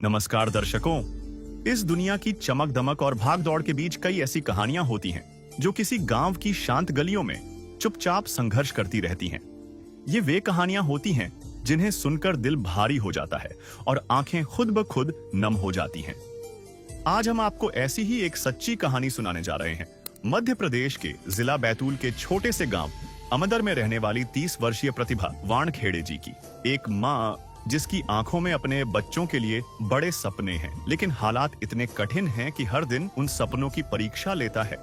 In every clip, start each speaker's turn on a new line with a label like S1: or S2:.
S1: नमस्कार दर्शकों। इस दुनिया की चमक दमक और भाग दौड़ के बीच कई ऐसी कहानियां होती हैं जो किसी गांव की शांत गलियों में चुपचाप संघर्ष करती रहती हैं। ये वे कहानियां होती हैं जिन्हें सुनकर दिल भारी हो जाता है और आंखें खुद ब खुद नम हो जाती हैं। आज हम आपको ऐसी ही एक सच्ची कहानी सुनाने जा रहे हैं। मध्य प्रदेश के जिला बैतूल के छोटे से गांव अमदर में रहने वाली 30 वर्षीय प्रतिभा वानखेड़े जी की। एक माँ जिसकी आंखों में अपने बच्चों के लिए बड़े सपने हैं, लेकिन हालात इतने कठिन हैं कि हर दिन उन सपनों की परीक्षा लेता है।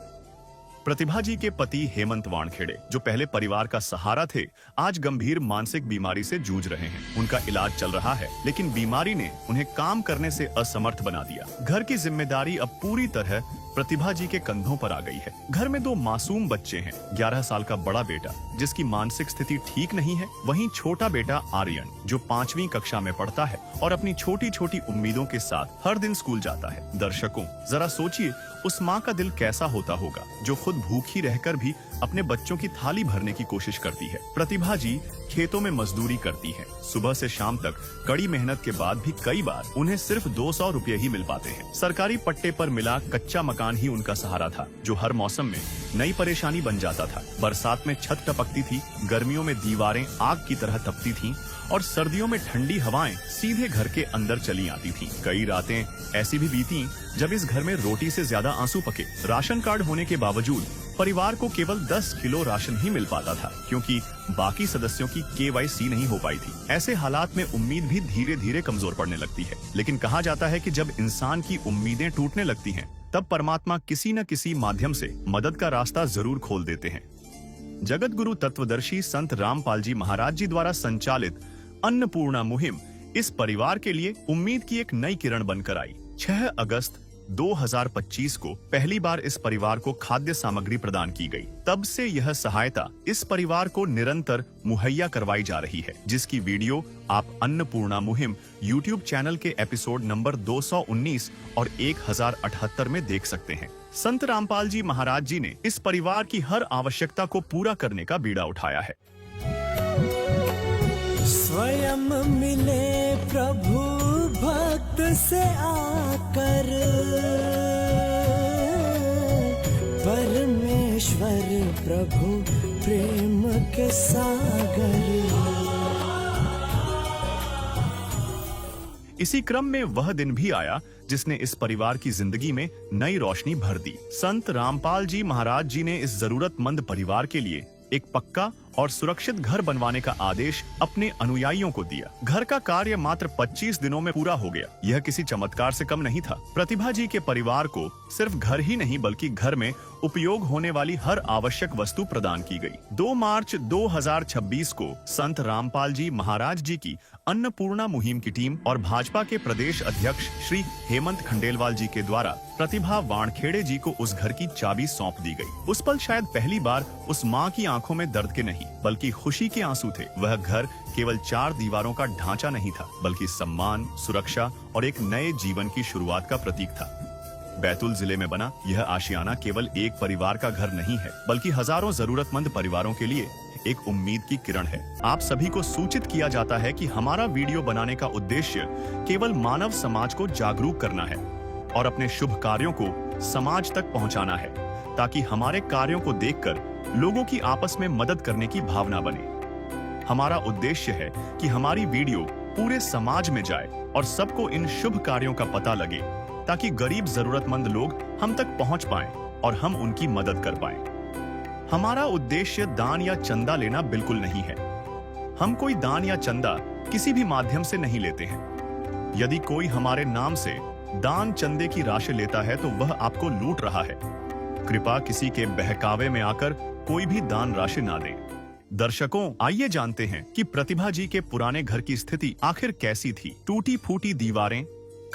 S1: प्रतिभा जी के पति हेमंत वानखेड़े, जो पहले परिवार का सहारा थे, आज गंभीर मानसिक बीमारी से जूझ रहे हैं। उनका इलाज चल रहा है, लेकिन बीमारी ने उन्हें काम करने से असमर्थ बना दिया। घर की जिम्मेदारी अब पूरी तरह प्रतिभा जी के कंधों पर आ गई है। घर में 2 मासूम बच्चे हैं। 11 साल का बड़ा बेटा जिसकी मानसिक स्थिति ठीक नहीं है, वहीं छोटा बेटा आर्यन जो 5वीं कक्षा में पढ़ता है और अपनी छोटी छोटी उम्मीदों के साथ हर दिन स्कूल जाता है। दर्शकों, जरा सोचिए उस माँ का दिल कैसा होता होगा जो खुद भूखी रहकर भी अपने बच्चों की थाली भरने की कोशिश करती है। प्रतिभा जी खेतों में मजदूरी करती है। सुबह से शाम तक कड़ी मेहनत के बाद भी कई बार उन्हें सिर्फ 200 रुपए ही मिल पाते हैं। सरकारी पट्टे पर मिला कच्चा मकान ही उनका सहारा था, जो हर मौसम में नई परेशानी बन जाता था। बरसात में छत टपकती थी, गर्मियों में दीवारें आग की तरह तपती थीं और सर्दियों में ठंडी हवाएं सीधे घर के अंदर चली आती थीं। कई रातें ऐसी भी बीती जब इस घर में रोटी से ज्यादा आंसू पके। राशन कार्ड होने के बावजूद परिवार को केवल 10 किलो राशन ही मिल पाता था, क्योंकि बाकी सदस्यों की KYC नहीं हो पाई थी। ऐसे हालात में उम्मीद भी धीरे धीरे कमजोर पड़ने लगती है। लेकिन कहा जाता है कि जब इंसान की उम्मीदें टूटने लगती हैं, तब परमात्मा किसी न किसी माध्यम से मदद का रास्ता जरूर खोल देते हैं। जगत गुरु तत्वदर्शी संत रामपाल जी महाराज जी द्वारा संचालित अन्नपूर्णा मुहिम इस परिवार के लिए उम्मीद की एक नई किरण बनकर आई। 6 अगस्त 2025 को पहली बार इस परिवार को खाद्य सामग्री प्रदान की गई। तब से यह सहायता इस परिवार को निरंतर मुहैया करवाई जा रही है, जिसकी वीडियो आप अन्नपूर्णा मुहिम YouTube चैनल के एपिसोड नंबर 219 और 1078 में देख सकते हैं। संत रामपाल जी महाराज जी ने इस परिवार की हर आवश्यकता को पूरा करने का बीड़ा उठाया है।
S2: स्वयं मिले प्रभु भक्त से आकर, परमेश्वर प्रभु प्रेम के सागर।
S1: इसी क्रम में वह दिन भी आया जिसने इस परिवार की जिंदगी में नई रोशनी भर दी। संत रामपाल जी महाराज जी ने इस जरूरतमंद परिवार के लिए एक पक्का और सुरक्षित घर बनवाने का आदेश अपने अनुयायियों को दिया। घर का कार्य मात्र 25 दिनों में पूरा हो गया। यह किसी चमत्कार से कम नहीं था। प्रतिभा जी के परिवार को सिर्फ घर ही नहीं, बल्कि घर में उपयोग होने वाली हर आवश्यक वस्तु प्रदान की गई। 2 मार्च 2026 को संत रामपाल जी महाराज जी की अन्नपूर्णा मुहिम की टीम और भाजपा के प्रदेश अध्यक्ष श्री हेमंत खंडेलवाल जी के द्वारा प्रतिभा वानखेड़े जी को उस घर की चाबी सौंप दी गई। उस पल शायद पहली बार उस माँ की आंखों में दर्द के नहीं, बल्कि खुशी के आंसू थे। वह घर केवल 4 दीवारों का ढांचा नहीं था, बल्कि सम्मान, सुरक्षा और एक नए जीवन की शुरुआत का प्रतीक था। बैतूल जिले में बना यह आशियाना केवल एक परिवार का घर नहीं है, बल्कि हजारों जरूरतमंद परिवारों के लिए एक उम्मीद की किरण है। आप सभी को सूचित किया जाता है कि हमारा वीडियो बनाने का उद्देश्य केवल मानव समाज को जागरूक करना है और अपने शुभ कार्यों को समाज तक पहुंचाना है, ताकि हमारे कार्यों को देखकर लोगों की आपस में मदद करने की भावना बने। हमारा उद्देश्य है कि हमारी वीडियो पूरे समाज में जाए और सबको इन शुभ कार्यों का पता लगे, ताकि गरीब जरूरतमंद लोग हम तक पहुंच पाएं और हम उनकी मदद कर पाएं। हमारा उद्देश्य दान या चंदा लेना बिल्कुल नहीं है। हम कोई दान या चंदा किसी भी माध्यम से नहीं लेते हैं। यदि कोई हमारे नाम से दान चंदे की राशि लेता है तो वह आपको लूट रहा है। कृपा किसी के बहकावे में आकर कोई भी दान राशि ना दें। दर्शकों, आइए जानते हैं कि प्रतिभा जी के पुराने घर की स्थिति आखिर कैसी थी। टूटी फूटी दीवारें,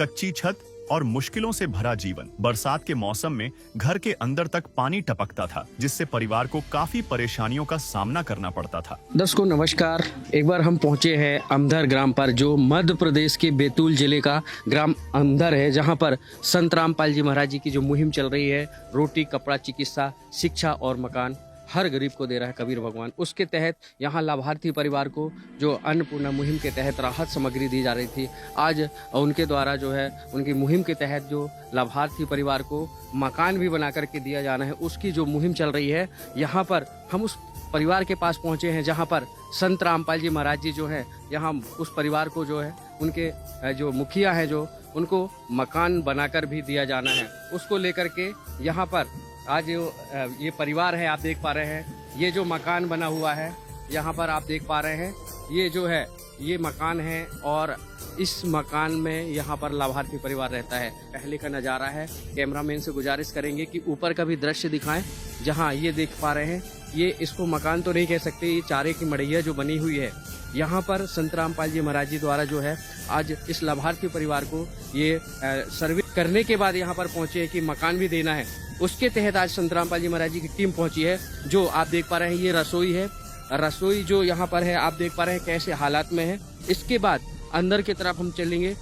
S1: कच्ची छत और मुश्किलों से भरा जीवन। बरसात के मौसम में घर के अंदर तक पानी टपकता था, जिससे परिवार को काफी परेशानियों का सामना करना पड़ता था।
S3: दर्शकों नमस्कार। एक बार हम पहुंचे हैं अमदर ग्राम पर, जो मध्य प्रदेश के बैतूल जिले का ग्राम अमदर है, जहां पर संत रामपाल जी महाराज जी की जो मुहिम चल रही है, रोटी, कपड़ा, चिकित्सा, शिक्षा और मकान, हर गरीब को दे रहा है कबीर भगवान। उसके तहत यहाँ लाभार्थी परिवार को जो अन्नपूर्णा मुहिम के तहत राहत सामग्री दी जा रही थी, आज उनके द्वारा जो है उनकी मुहिम के तहत जो लाभार्थी परिवार को मकान भी बना करके दिया जाना है, उसकी जो मुहिम चल रही है, यहाँ पर हम उस परिवार के पास पहुँचे हैं जहाँ पर संत रामपाल जी महाराज जी जो है, यहाँ उस परिवार को जो है उनके जो मुखिया हैं जो उनको मकान बनाकर भी दिया जाना है, उसको लेकर के यहाँ पर आज ये परिवार है, आप देख पा रहे हैं ये जो मकान बना हुआ है, यहाँ पर आप देख पा रहे हैं ये जो है ये मकान है और इस मकान में यहाँ पर लाभार्थी परिवार रहता है। पहले का नज़ारा है, कैमरामैन से गुजारिश करेंगे कि ऊपर का भी दृश्य दिखाएं, जहाँ ये देख पा रहे हैं ये इसको मकान तो नहीं कह सकते, ये चारे की मड़ैया जो बनी हुई है, यहाँ पर संत रामपाल जी महाराज जी द्वारा जो है आज इस लाभार्थी परिवार को ये सर्विस करने के बाद यहाँ पर पहुँचे हैं कि मकान भी देना है। उसके तहत आज संत रामपाल जी महाराज जी की टीम पहुँची है। जो आप देख पा रहे हैं ये रसोई है, रसोई जो यहाँ पर है आप देख पा रहे हैं कैसे हालात में है। इसके बाद अंदर की तरफ हम चलेंगे,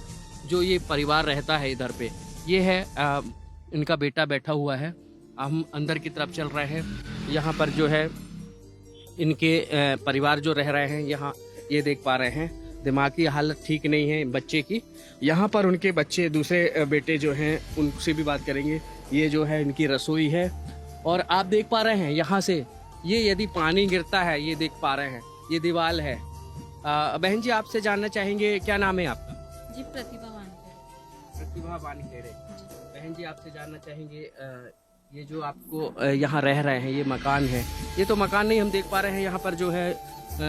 S3: जो ये परिवार रहता है इधर पे, ये है इनका बेटा बैठा हुआ है। हम अंदर की तरफ चल रहे हैं, यहाँ पर जो है इनके परिवार जो रह रहे हैं, यहाँ ये देख पा रहे हैं दिमागी हालत ठीक नहीं है बच्चे की। यहाँ पर उनके बच्चे दूसरे बेटे जो हैं उनसे भी बात करेंगे। ये जो है इनकी रसोई है और आप देख पा रहे हैं यहाँ से ये यदि पानी गिरता है, ये देख पा रहे हैं ये दीवार है। बहन जी आपसे जानना चाहेंगे, क्या नाम है आपका?
S4: जी प्रतिभा वानखेड़े।
S3: प्रतिभा वानखेड़े। बहन जी आपसे जानना चाहेंगे ये जो आपको यहाँ रह रहे हैं ये मकान है, ये तो मकान नहीं हम देख पा रहे हैं, यहाँ पर जो है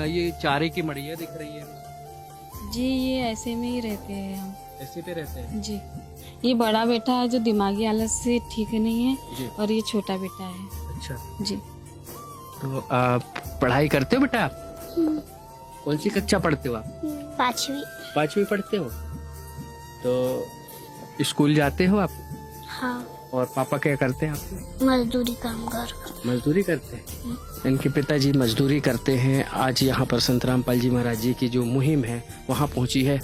S3: ये चारे की मड़िया दिख रही है।
S4: जी ये ऐसे में ही रहते हैं हम,
S3: ऐसे पे रहते हैं
S4: जी। ये बड़ा बेटा है जो दिमागी हालत से ठीक नहीं है
S3: जी।
S4: और ये छोटा बेटा है।
S3: अच्छा
S4: जी।
S3: तो पढ़ाई करते हो बेटा आप? कौन सी कक्षा पढ़ते हो आप? 5वीं पढ़ते हो। तो स्कूल जाते हो आप?
S5: हाँ।
S3: और पापा क्या करते हैं आपके?
S5: मजदूरी काम कर।
S3: मजदूरी करते हैं। इनके पिताजी मजदूरी करते हैं। आज यहाँ पर संत रामपाल जी महाराज जी की जो मुहिम है वहाँ पहुँची है।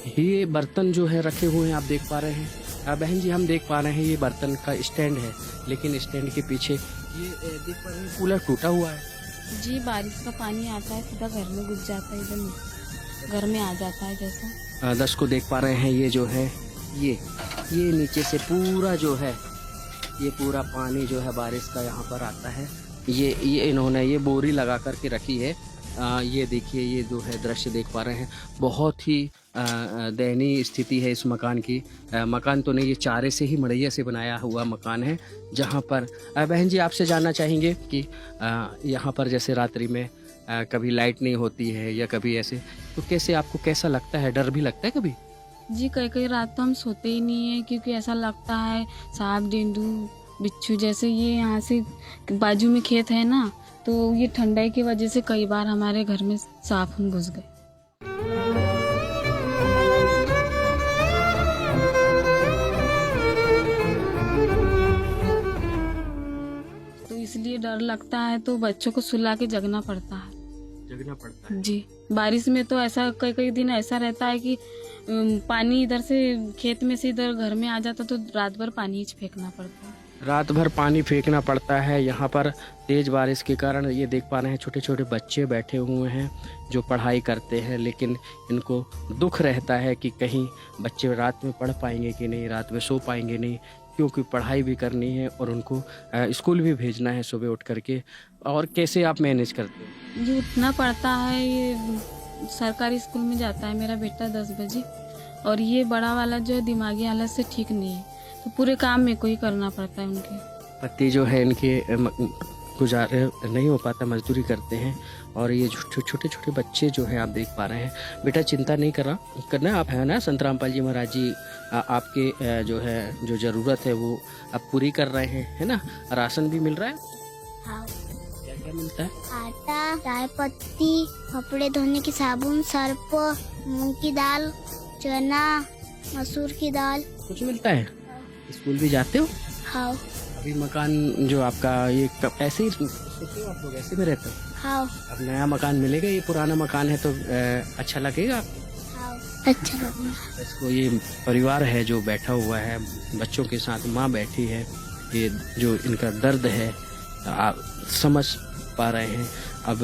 S3: ये बर्तन जो है रखे हुए हैं आप देख पा रहे हैं। बहन जी हम देख पा रहे हैं ये बर्तन का स्टैंड है, लेकिन स्टैंड के पीछे ये देख पा रहे हैं कूलर टूटा हुआ है।
S4: जी बारिश का पानी आता है सीधा घर में घुस जाता है, एकदम घर में आ जाता है जैसा।
S3: 10 को देख पा रहे हैं ये जो है ये नीचे से पूरा जो है ये पूरा पानी जो है बारिश का यहाँ पर आता है। ये इन्होंने ये बोरी लगा करके रखी है। ये देखिए ये जो है दृश्य देख पा रहे हैं, बहुत ही दयनीय स्थिति है इस मकान की। मकान तो नहीं, ये चारे से ही मड़ैया से बनाया हुआ मकान है। जहाँ पर बहन जी आपसे जानना चाहेंगे कि यहाँ पर जैसे रात्रि में कभी लाइट नहीं होती है या कभी ऐसे, तो कैसे आपको कैसा लगता है? डर भी लगता है कभी?
S4: जी कई रात तो हम सोते ही नहीं है, क्योंकि ऐसा लगता है सांप डेंडू बिच्छू जैसे। ये यहाँ से बाजू में खेत है ना, तो ये ठंडाई की वजह से कई बार हमारे घर में सांप हम घुस गए। तो इसलिए डर लगता है, तो बच्चों को सुला के जगना पड़ता है। जी बारिश में तो ऐसा कई दिन ऐसा रहता है कि पानी इधर से खेत में से इधर घर में आ जाता, तो रात भर पानी फेंकना पड़ता है।
S3: रात भर पानी फेंकना पड़ता है। यहाँ पर तेज़ बारिश के कारण ये देख पा रहे हैं छोटे छोटे बच्चे बैठे हुए हैं जो पढ़ाई करते हैं, लेकिन इनको दुख रहता है कि कहीं बच्चे रात में पढ़ पाएंगे कि नहीं, रात में सो पाएंगे नहीं, क्योंकि पढ़ाई भी करनी है और उनको स्कूल भी भेजना है सुबह उठ करके। और कैसे आप मैनेज करते हो?
S4: जी उठना पड़ता है। ये सरकारी स्कूल में जाता है मेरा बेटा 10 बजे, और ये बड़ा वाला जो है दिमागी हालत से ठीक नहीं है, तो पूरे काम में को ही करना पड़ता है। उनके
S3: पति जो है इनके गुजारे नहीं हो पाता, मजदूरी करते हैं। और ये छोटे छोटे बच्चे जो है आप देख पा रहे हैं। बेटा चिंता नहीं करना आप है ना, संत रामपाल जी महाराज जी आपके जो है जो ज़रूरत है वो आप पूरी कर रहे हैं, है ना? राशन भी मिल रहा है?
S5: हाँ।
S3: क्या क्या मिलता है?
S5: आटा, चाय पत्ती, कपड़े धोने की साबुन, सर्फ, मूंग की दाल, चना, मसूर की दाल।
S3: कुछ मिलता है? स्कूल भी जाते हो?
S5: हाँ।
S3: अभी मकान जो आपका ये ऐसे ही सोचते हो आप लोग, ऐसे में रहते हो?
S5: हाँ।
S3: अब नया मकान मिलेगा, ये पुराना मकान है तो अच्छा लगेगा आपको?
S5: हाँ अच्छा लगेगा।
S3: इसको ये परिवार है जो बैठा हुआ है बच्चों के साथ, माँ बैठी है, ये जो इनका दर्द है समझ पा रहे हैं। अब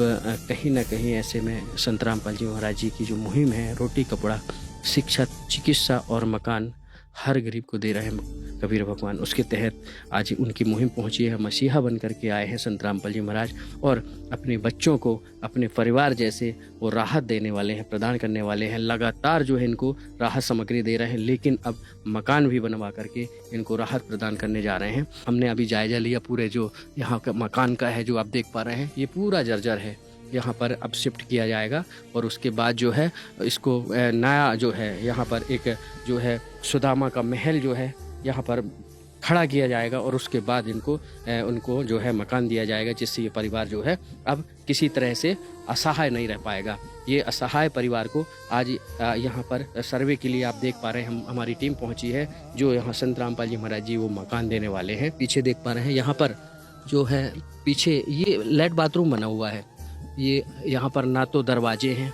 S3: कहीं ना कहीं ऐसे में संत रामपाल जी महाराज जी की जो मुहिम है, रोटी कपड़ा शिक्षा चिकित्सा और मकान हर गरीब को दे रहे हैं कबीर भगवान, उसके तहत आज उनकी मुहिम पहुंची है। मसीहा बन करके आए हैं संत रामपाल जी महाराज और अपने बच्चों को अपने परिवार जैसे वो राहत देने वाले हैं, प्रदान करने वाले हैं। लगातार जो है इनको राहत सामग्री दे रहे हैं, लेकिन अब मकान भी बनवा करके इनको राहत प्रदान करने जा रहे हैं। हमने अभी जायजा लिया पूरे जो यहाँ का मकान का है, जो आप देख पा रहे हैं ये पूरा जर्जर है। यहाँ पर अब शिफ्ट किया जाएगा और उसके बाद जो है इसको नया जो है यहाँ पर एक जो है सुदामा का महल जो है यहाँ पर खड़ा किया जाएगा और उसके बाद उनको जो है मकान दिया जाएगा, जिससे ये परिवार जो है अब किसी तरह से असहाय नहीं रह पाएगा। ये असहाय परिवार को आज यहाँ पर सर्वे के लिए आप देख पा रहे हैं, हमारी टीम पहुँची है जो यहाँ संत रामपाल जी महाराज जी वो मकान देने वाले हैं। पीछे देख पा रहे हैं यहाँ पर जो है पीछे ये लेट बाथरूम बना हुआ है। ये यहाँ पर ना तो दरवाजे हैं,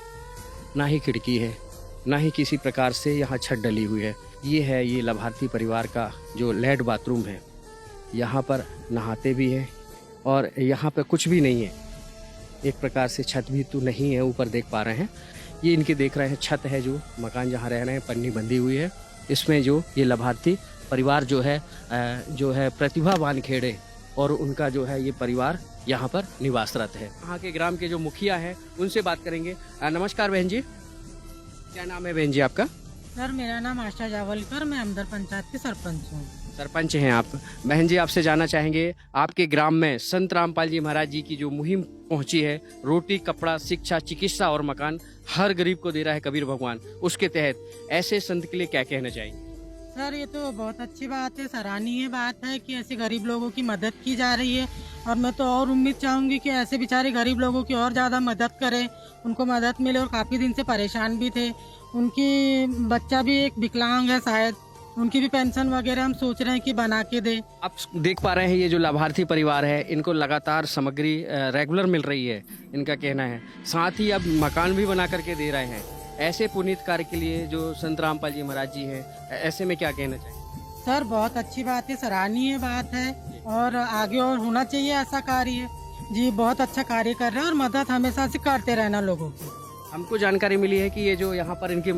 S3: ना ही खिड़की है, ना ही किसी प्रकार से यहाँ छत डली हुई है। ये लाभार्थी परिवार का जो लेट बाथरूम है, यहाँ पर नहाते भी हैं और यहाँ पर कुछ भी नहीं है। एक प्रकार से छत भी तो नहीं है, ऊपर देख पा रहे हैं ये इनके देख रहे हैं छत है जो मकान जहाँ रह रहे हैं, पन्नी बंधी हुई है। इसमें जो ये लाभार्थी परिवार जो है प्रतिभा वानखेड़े और उनका जो है ये परिवार यहाँ पर निवासरत है। यहाँ के ग्राम के जो मुखिया हैं उनसे बात करेंगे। नमस्कार बहन जी, क्या नाम है बहन जी आपका?
S6: सर मेरा नाम आशा जावलकर, मैं अमदर पंचायत के सरपंच हूँ।
S3: सरपंच हैं आप। बहन जी आपसे जानना चाहेंगे, आपके ग्राम में संत रामपाल जी महाराज जी की जो मुहिम पहुंची है, रोटी कपड़ा शिक्षा चिकित्सा और मकान हर गरीब को दे रहा है कबीर भगवान, उसके तहत ऐसे संत के लिए क्या कहना चाहिए?
S6: सर ये तो बहुत अच्छी बात है, सराहनीय बात है कि ऐसे गरीब लोगों की मदद की जा रही है और मैं तो और उम्मीद चाहूँगी कि ऐसे बेचारे गरीब लोगों की और ज़्यादा मदद करें, उनको मदद मिले। और काफ़ी दिन से परेशान भी थे, उनकी बच्चा भी एक विकलांग है, शायद उनकी भी पेंशन वगैरह हम सोच रहे हैं कि बना के दे।
S3: आप देख पा रहे हैं ये जो लाभार्थी परिवार है, इनको लगातार सामग्री रेगुलर मिल रही है, इनका कहना है। साथ ही अब मकान भी बना करके दे रहे हैं। ऐसे पुनीत कार्य के लिए जो संत रामपाल जी महाराज जी हैं, ऐसे में क्या कहना चाहिए?
S6: सर बहुत अच्छी बात है, सराहनीय बात है और आगे और होना चाहिए ऐसा कार्य। जी बहुत अच्छा कार्य कर रहे हैं और मदद हमेशा से करते रहना लोगों की।
S3: हमको जानकारी मिली है कि ये जो यहाँ पर इनकी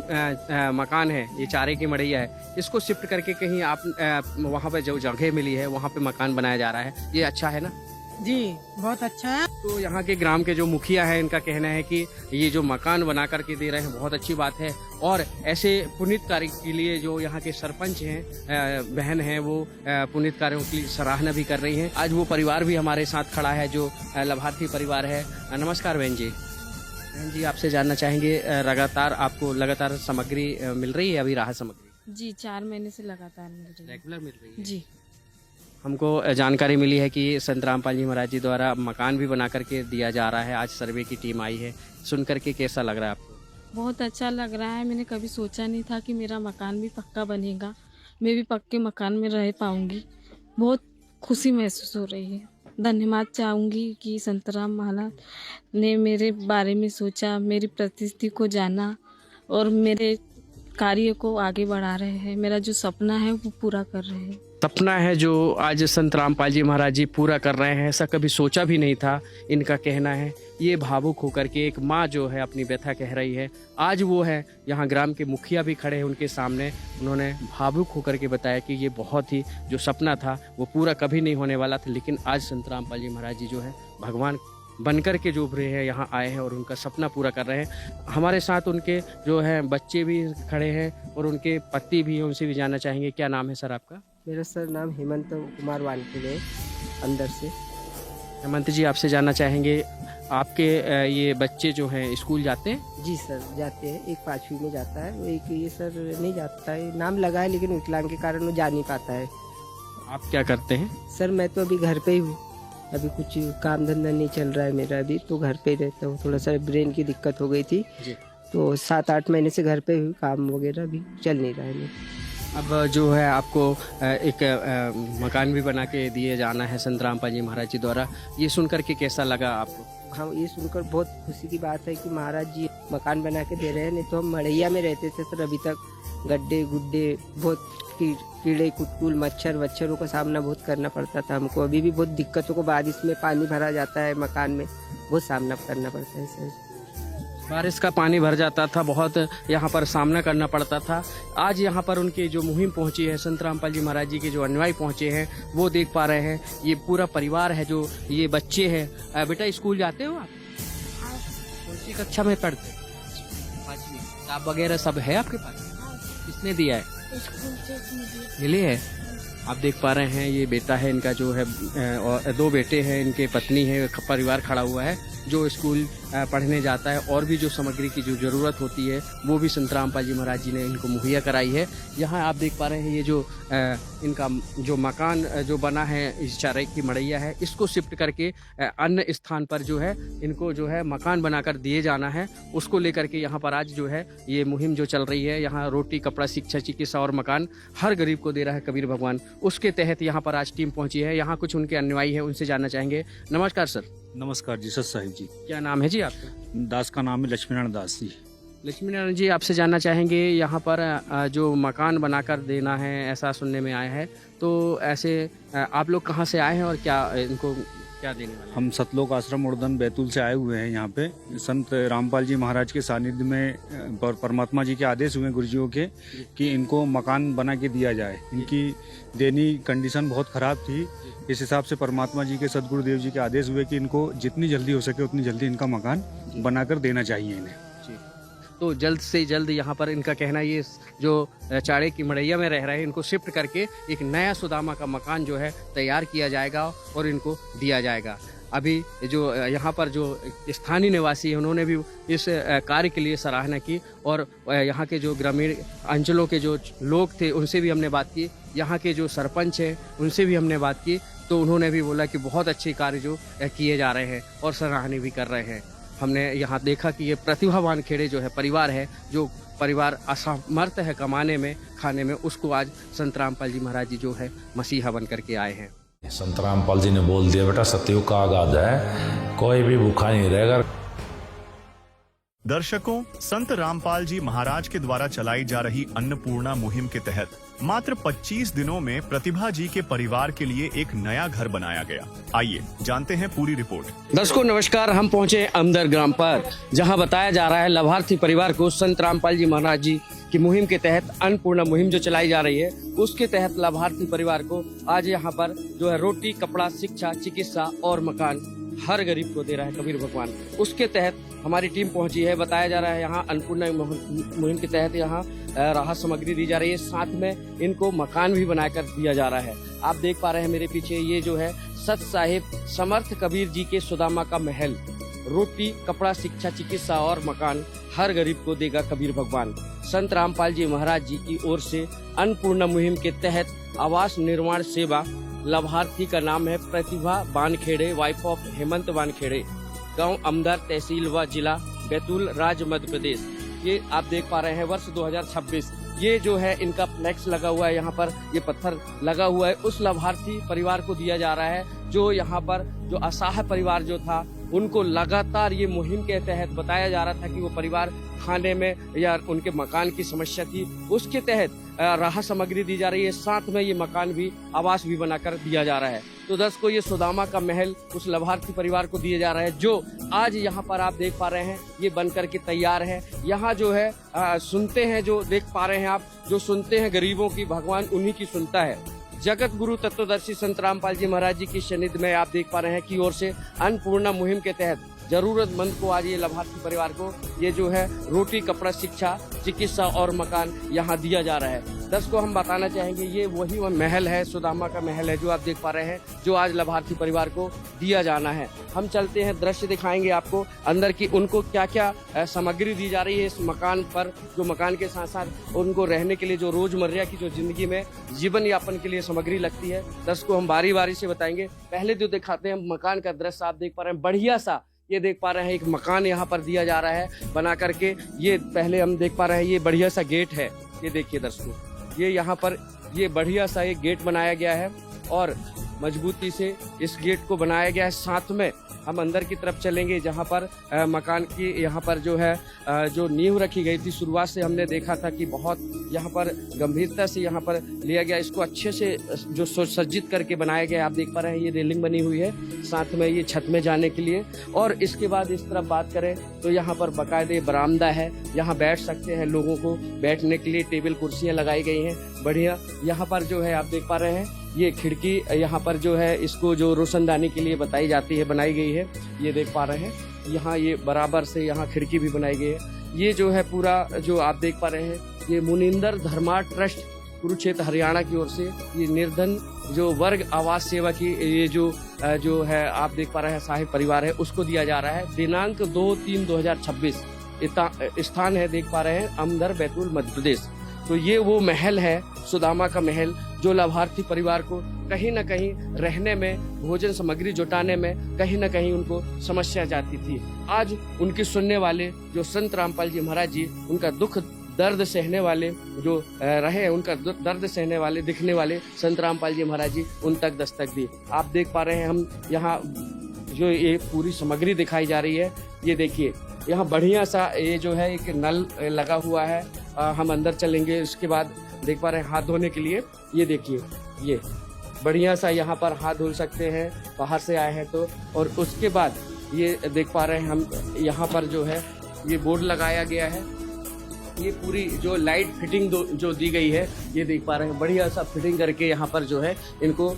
S3: मकान है, ये चारे की मड़ैया है, इसको शिफ्ट करके कहीं आप वहाँ पे जो जगह मिली है वहाँ पे मकान बनाया जा रहा है, ये अच्छा है ना?
S6: जी बहुत अच्छा है।
S3: तो यहाँ के ग्राम के जो मुखिया है, इनका कहना है कि ये जो मकान बना करके दे रहे हैं बहुत अच्छी बात है और ऐसे पुनीत कार्य के लिए जो यहाँ के सरपंच हैं बहन हैं, वो पुनीत कार्यों की सराहना भी कर रही हैं। आज वो परिवार भी हमारे साथ खड़ा है जो लाभार्थी परिवार है। नमस्कार बहन जी। बहन जी आपसे जानना चाहेंगे, आपको लगातार सामग्री मिल रही है, अभी राहत सामग्री?
S4: जी 4 महीने से लगातार मिल रही है।
S3: रेगुलर मिल रही है
S4: जी।
S3: हमको जानकारी मिली है कि संत रामपाल जी महाराज जी द्वारा मकान भी बना करके दिया जा रहा है। आज सर्वे की टीम आई है, सुन करके कैसा लग रहा है आपको?
S4: बहुत अच्छा लग रहा है। मैंने कभी सोचा नहीं था कि मेरा मकान भी पक्का बनेगा, मैं भी पक्के मकान में रह पाऊंगी। बहुत खुशी महसूस हो रही है। धन्यवाद चाहूँगी कि संत राम महाराज ने मेरे बारे में सोचा, मेरी परिस्थिति को जाना और मेरे कार्य को आगे बढ़ा रहे हैं। मेरा जो सपना है वो पूरा कर रहे हैं।
S3: सपना है जो आज संत रामपाल जी महाराज जी पूरा कर रहे हैं, ऐसा कभी सोचा भी नहीं था, इनका कहना है। ये भावुक होकर के एक माँ जो है अपनी व्यथा कह रही है। आज वो है यहाँ ग्राम के मुखिया भी खड़े हैं उनके सामने, उन्होंने भावुक होकर के बताया कि ये बहुत ही जो सपना था वो पूरा कभी नहीं होने वाला था, लेकिन आज संत रामपाल जी महाराज जी जो है भगवान बनकर के जो उभरे हैं, यहाँ आए हैं और उनका सपना पूरा कर रहे हैं। हमारे साथ उनके जो है बच्चे भी खड़े हैं और उनके पति भी हैं, उनसे भी जानना चाहेंगे। क्या नाम है सर आपका?
S7: मेरा सर नाम हेमंत कुमार वानखेड़े अंदर से।
S3: हेमंत जी आपसे जानना चाहेंगे, आपके ये बच्चे जो हैं स्कूल जाते हैं?
S7: जी सर जाते हैं, एक 5वीं में जाता है, वो एक ये सर नहीं जाता है, नाम लगा है लेकिन विकलांग के कारण वो जा नहीं पाता है।
S3: आप क्या करते हैं?
S7: सर मैं तो अभी घर पे ही हूँ, अभी कुछ काम धंधा नहीं चल रहा है मेरा, अभी तो घर पे ही रहता हूँ। थोड़ा सा ब्रेन की दिक्कत हो गई थी
S3: जी।
S7: तो 7-8 महीने से घर पे हुई, काम वगैरह भी चल नहीं रहा है।
S3: अब जो है आपको एक मकान भी बना के दिए जाना है संत रामपाल जी महाराज जी द्वारा, ये सुनकर के कैसा लगा आपको?
S7: हाँ ये सुनकर बहुत खुशी की बात है कि महाराज जी मकान बना के दे रहे हैं। नहीं तो हम मड़ैया में रहते थे सर, अभी तक गड्ढे गुड्ढे बहुत कीड़े कुटकुल मच्छर वच्छरों का सामना बहुत करना पड़ता था हमको। अभी भी बहुत दिक्कतों को, बारिश में पानी भरा जाता है मकान में, बहुत सामना करना पड़ता है सर।
S3: बारिश का पानी भर जाता था, बहुत यहाँ पर सामना करना पड़ता था। आज यहाँ पर उनकी जो मुहिम पहुँची है, संत रामपाल जी महाराज जी के जो अनुयायी पहुँचे हैं वो देख पा रहे हैं। ये पूरा परिवार है, जो ये बच्चे हैं। बेटा स्कूल जाते हो आप? कौन सी कक्षा में पढ़ते? 5वीं। किताब वगैरह सब है आपके पास? किसने दिया है?
S5: स्कूल से
S3: मिले है। आप देख पा रहे हैं ये बेटा है इनका जो है, और 2 बेटे हैं, इनके पत्नी है, परिवार खड़ा हुआ है जो स्कूल पढ़ने जाता है। और भी जो सामग्री की जो ज़रूरत होती है वो भी संत रामपाल जी महाराज जी ने इनको मुहैया कराई है। यहाँ आप देख पा रहे हैं ये जो इनका जो मकान जो बना है, इस चारे की मड़ैया है, इसको शिफ्ट करके अन्य स्थान पर जो है इनको जो है मकान बनाकर दिए जाना है। उसको लेकर के यहाँ पर आज जो है ये मुहिम जो चल रही है, यहाँ रोटी कपड़ा शिक्षा चिकित्सा और मकान हर गरीब को दे रहा है कबीर भगवान। उसके तहत यहाँ पर आज टीम पहुँची है। यहाँ कुछ उनके अनुयायी हैं, उनसे जानना चाहेंगे। नमस्कार सर।
S8: नमस्कार जी, सत साहिब जी।
S3: क्या नाम है जी आपका?
S8: दास का नाम है लक्ष्मीनारायण दास जी।
S3: लक्ष्मीनारायण जी, आपसे जानना चाहेंगे यहाँ पर जो मकान बनाकर देना है ऐसा सुनने में आया है, तो ऐसे आप लोग कहाँ से आए हैं और क्या इनको क्या देने वाले हैं?
S8: हम सतलोक आश्रम उड़दन बैतूल से आए हुए हैं। यहाँ पे संत रामपाल जी महाराज के सानिध्य में परमात्मा जी के आदेश हुए गुरुजियों के कि इनको मकान बना के दिया जाए। इनकी दैनिक कंडीशन बहुत ख़राब थी। इस हिसाब से परमात्मा जी के सदगुरुदेव जी के आदेश हुए कि इनको जितनी जल्दी हो सके उतनी जल्दी इनका मकान बनाकर देना चाहिए इन्हें।
S3: तो जल्द से जल्द यहाँ पर इनका कहना ये जो चाड़े की मड़ैया में रह रहे हैं, इनको शिफ्ट करके एक नया सुदामा का मकान जो है तैयार किया जाएगा और इनको दिया जाएगा। अभी जो यहाँ पर जो स्थानीय निवासी हैं उन्होंने भी इस कार्य के लिए सराहना की और यहाँ के जो ग्रामीण अंचलों के जो लोग थे उनसे भी हमने बात की। यहाँ के जो सरपंच हैं उनसे भी हमने बात की, तो उन्होंने भी बोला कि बहुत अच्छे कार्य जो किए जा रहे हैं और सराहनीय भी कर रहे हैं। हमने यहाँ देखा कि ये प्रतिभावान खेड़े जो है परिवार है, जो परिवार असमर्थ है कमाने में खाने में, उसको आज संत रामपाल जी महाराज जी जो है मसीहा बन करके आए हैं।
S9: संत रामपाल जी ने बोल दिया, बेटा सतयुग का आगाज है, कोई भी भूखा नहीं रहेगा।
S1: दर्शकों, संत रामपाल जी महाराज के द्वारा चलाई जा रही अन्नपूर्णा मुहिम के तहत मात्र 25 दिनों में प्रतिभा जी के परिवार के लिए एक नया घर बनाया गया। आइए जानते हैं पूरी रिपोर्ट।
S3: दर्शकों नमस्कार, हम पहुंचे अमदर ग्राम पर, जहां बताया जा रहा है लाभार्थी परिवार को संत रामपाल जी महाराज जी की मुहिम के तहत अन्नपूर्णा मुहिम जो चलाई जा रही है, उसके तहत लाभार्थी परिवार को आज यहाँ पर जो है रोटी कपड़ा शिक्षा चिकित्सा और मकान हर गरीब को दे रहा है कबीर भगवान। उसके तहत हमारी टीम पहुंची है। बताया जा रहा है यहाँ अन्नपूर्णा मुहिम के तहत यहाँ राहत सामग्री दी जा रही है, साथ में इनको मकान भी बनाकर दिया जा रहा है। आप देख पा रहे हैं मेरे पीछे, ये जो है सत साहिब समर्थ कबीर जी के सुदामा का महल। रोटी कपड़ा शिक्षा चिकित्सा और मकान हर गरीब को देगा कबीर भगवान। संत रामपाल जी महाराज जी की ओर से अन्नपूर्णा मुहिम के तहत आवास निर्माण सेवा। लाभार्थी का नाम है प्रतिभा बानखेड़े, वाइफ ऑफ हेमंत बानखेड़े, गांव अमदर, तहसील व जिला बैतूल, राज्य मध्य प्रदेश। ये आप देख पा रहे हैं वर्ष 2026। ये जो है इनका फ्लैक्स लगा हुआ है, यहाँ पर ये पत्थर लगा हुआ है, उस लाभार्थी परिवार को दिया जा रहा है जो यहाँ पर जो असहाय परिवार जो था उनको लगातार ये मुहिम के तहत बताया जा रहा था कि वो परिवार खाने में या उनके मकान की समस्या थी, उसके तहत राहत सामग्री दी जा रही है, साथ में ये मकान भी आवास भी बनाकर दिया जा रहा है। तो दर्शकों ये सुदामा का महल उस लाभार्थी परिवार को दिया जा रहा है जो आज यहाँ पर आप देख पा रहे हैं ये बन करके तैयार है। यहाँ जो है सुनते हैं, जो देख पा रहे हैं आप, जो सुनते हैं गरीबों की, भगवान उन्हीं की सुनता है। जगत गुरु तत्वदर्शी संत रामपाल जी महाराज जी की सानिध्य में आप देख पा रहे हैं की ओर से अन्नपूर्णा मुहिम के तहत जरूरतमंद को आज ये लाभार्थी परिवार को ये जो है रोटी कपड़ा शिक्षा चिकित्सा और मकान यहाँ दिया जा रहा है। दर्शकों हम बताना चाहेंगे ये वही महल है, सुदामा का महल है जो आप देख पा रहे हैं, जो आज लाभार्थी परिवार को दिया जाना है। हम चलते हैं, दृश्य दिखाएंगे आपको अंदर की, उनको क्या क्या सामग्री दी जा रही है इस मकान पर, जो मकान के साथ साथ उनको रहने के लिए जो रोजमर्रा की जो जिंदगी में जीवन यापन के लिए सामग्री लगती है। दर्शकों हम बारी बारी से बताएंगे। पहले जो दिखाते हैं मकान का दृश्य आप देख पा रहे हैं, बढ़िया सा ये देख पा रहे हैं एक मकान यहाँ पर दिया जा रहा है बना करके। ये पहले हम देख पा रहे हैं ये बढ़िया सा गेट है, ये देखिए दर्शकों, ये यहाँ पर ये बढ़िया सा एक गेट बनाया गया है और मजबूती से इस गेट को बनाया गया है। साथ में हम अंदर की तरफ चलेंगे जहाँ पर मकान की यहाँ पर जो है जो नींव रखी गई थी। शुरुआत से हमने देखा था कि बहुत यहाँ पर गंभीरता से यहाँ पर लिया गया, इसको अच्छे से जो सुसज्जित करके बनाया गया। आप देख पा रहे हैं ये रेलिंग बनी हुई है, साथ में ये छत में जाने के लिए। और इसके बाद इस तरफ बात करें तो यहाँ पर बाकायदे बरामदा है, यहाँ बैठ सकते हैं। लोगों को बैठने के लिए टेबल कुर्सियाँ लगाई गई हैं बढ़िया। यहाँ पर जो है आप देख पा रहे हैं ये खिड़की यहाँ पर जो है इसको जो रोशनदानी के लिए बताई जाती है बनाई गई है। ये देख पा रहे हैं यहाँ ये बराबर से यहाँ खिड़की भी बनाई गई है। ये जो है पूरा जो आप देख पा रहे हैं ये मुनिंदर धर्मा ट्रस्ट कुरुक्षेत्र हरियाणा की ओर से ये निर्धन जो वर्ग आवास सेवा की ये जो है आप देख पा रहे हैं साहिब परिवार है उसको दिया जा रहा है। दिनांक 2/3/2026 स्थान है देख पा रहे हैं अमदर बैतूल मध्य प्रदेश। तो ये वो महल है सुदामा का महल जो लाभार्थी परिवार को कहीं ना कहीं रहने में भोजन सामग्री जुटाने में कहीं ना कहीं उनको समस्या जाती थी। आज उनकी सुनने वाले जो संत रामपाल जी महाराज जी उनका दुख दर्द सहने वाले जो रहे हैं, उनका दर्द सहने वाले दिखने वाले संत रामपाल जी महाराज जी उन तक दस्तक दी। आप देख पा रहे हैं हम यहाँ जो ये पूरी सामग्री दिखाई जा रही है। ये देखिए यहाँ बढ़िया सा ये जो है एक नल लगा हुआ है। हम अंदर चलेंगे, उसके बाद देख पा रहे हैं हाथ धोने के लिए। ये देखिए ये बढ़िया सा यहाँ पर हाथ धुल सकते हैं बाहर से आए हैं तो। और उसके बाद ये देख पा रहे हैं हम यहाँ पर जो है ये बोर्ड लगाया गया है। ये पूरी जो लाइट फिटिंग जो दी गई है ये देख पा रहे हैं बढ़िया सा फिटिंग करके यहाँ पर जो है इनको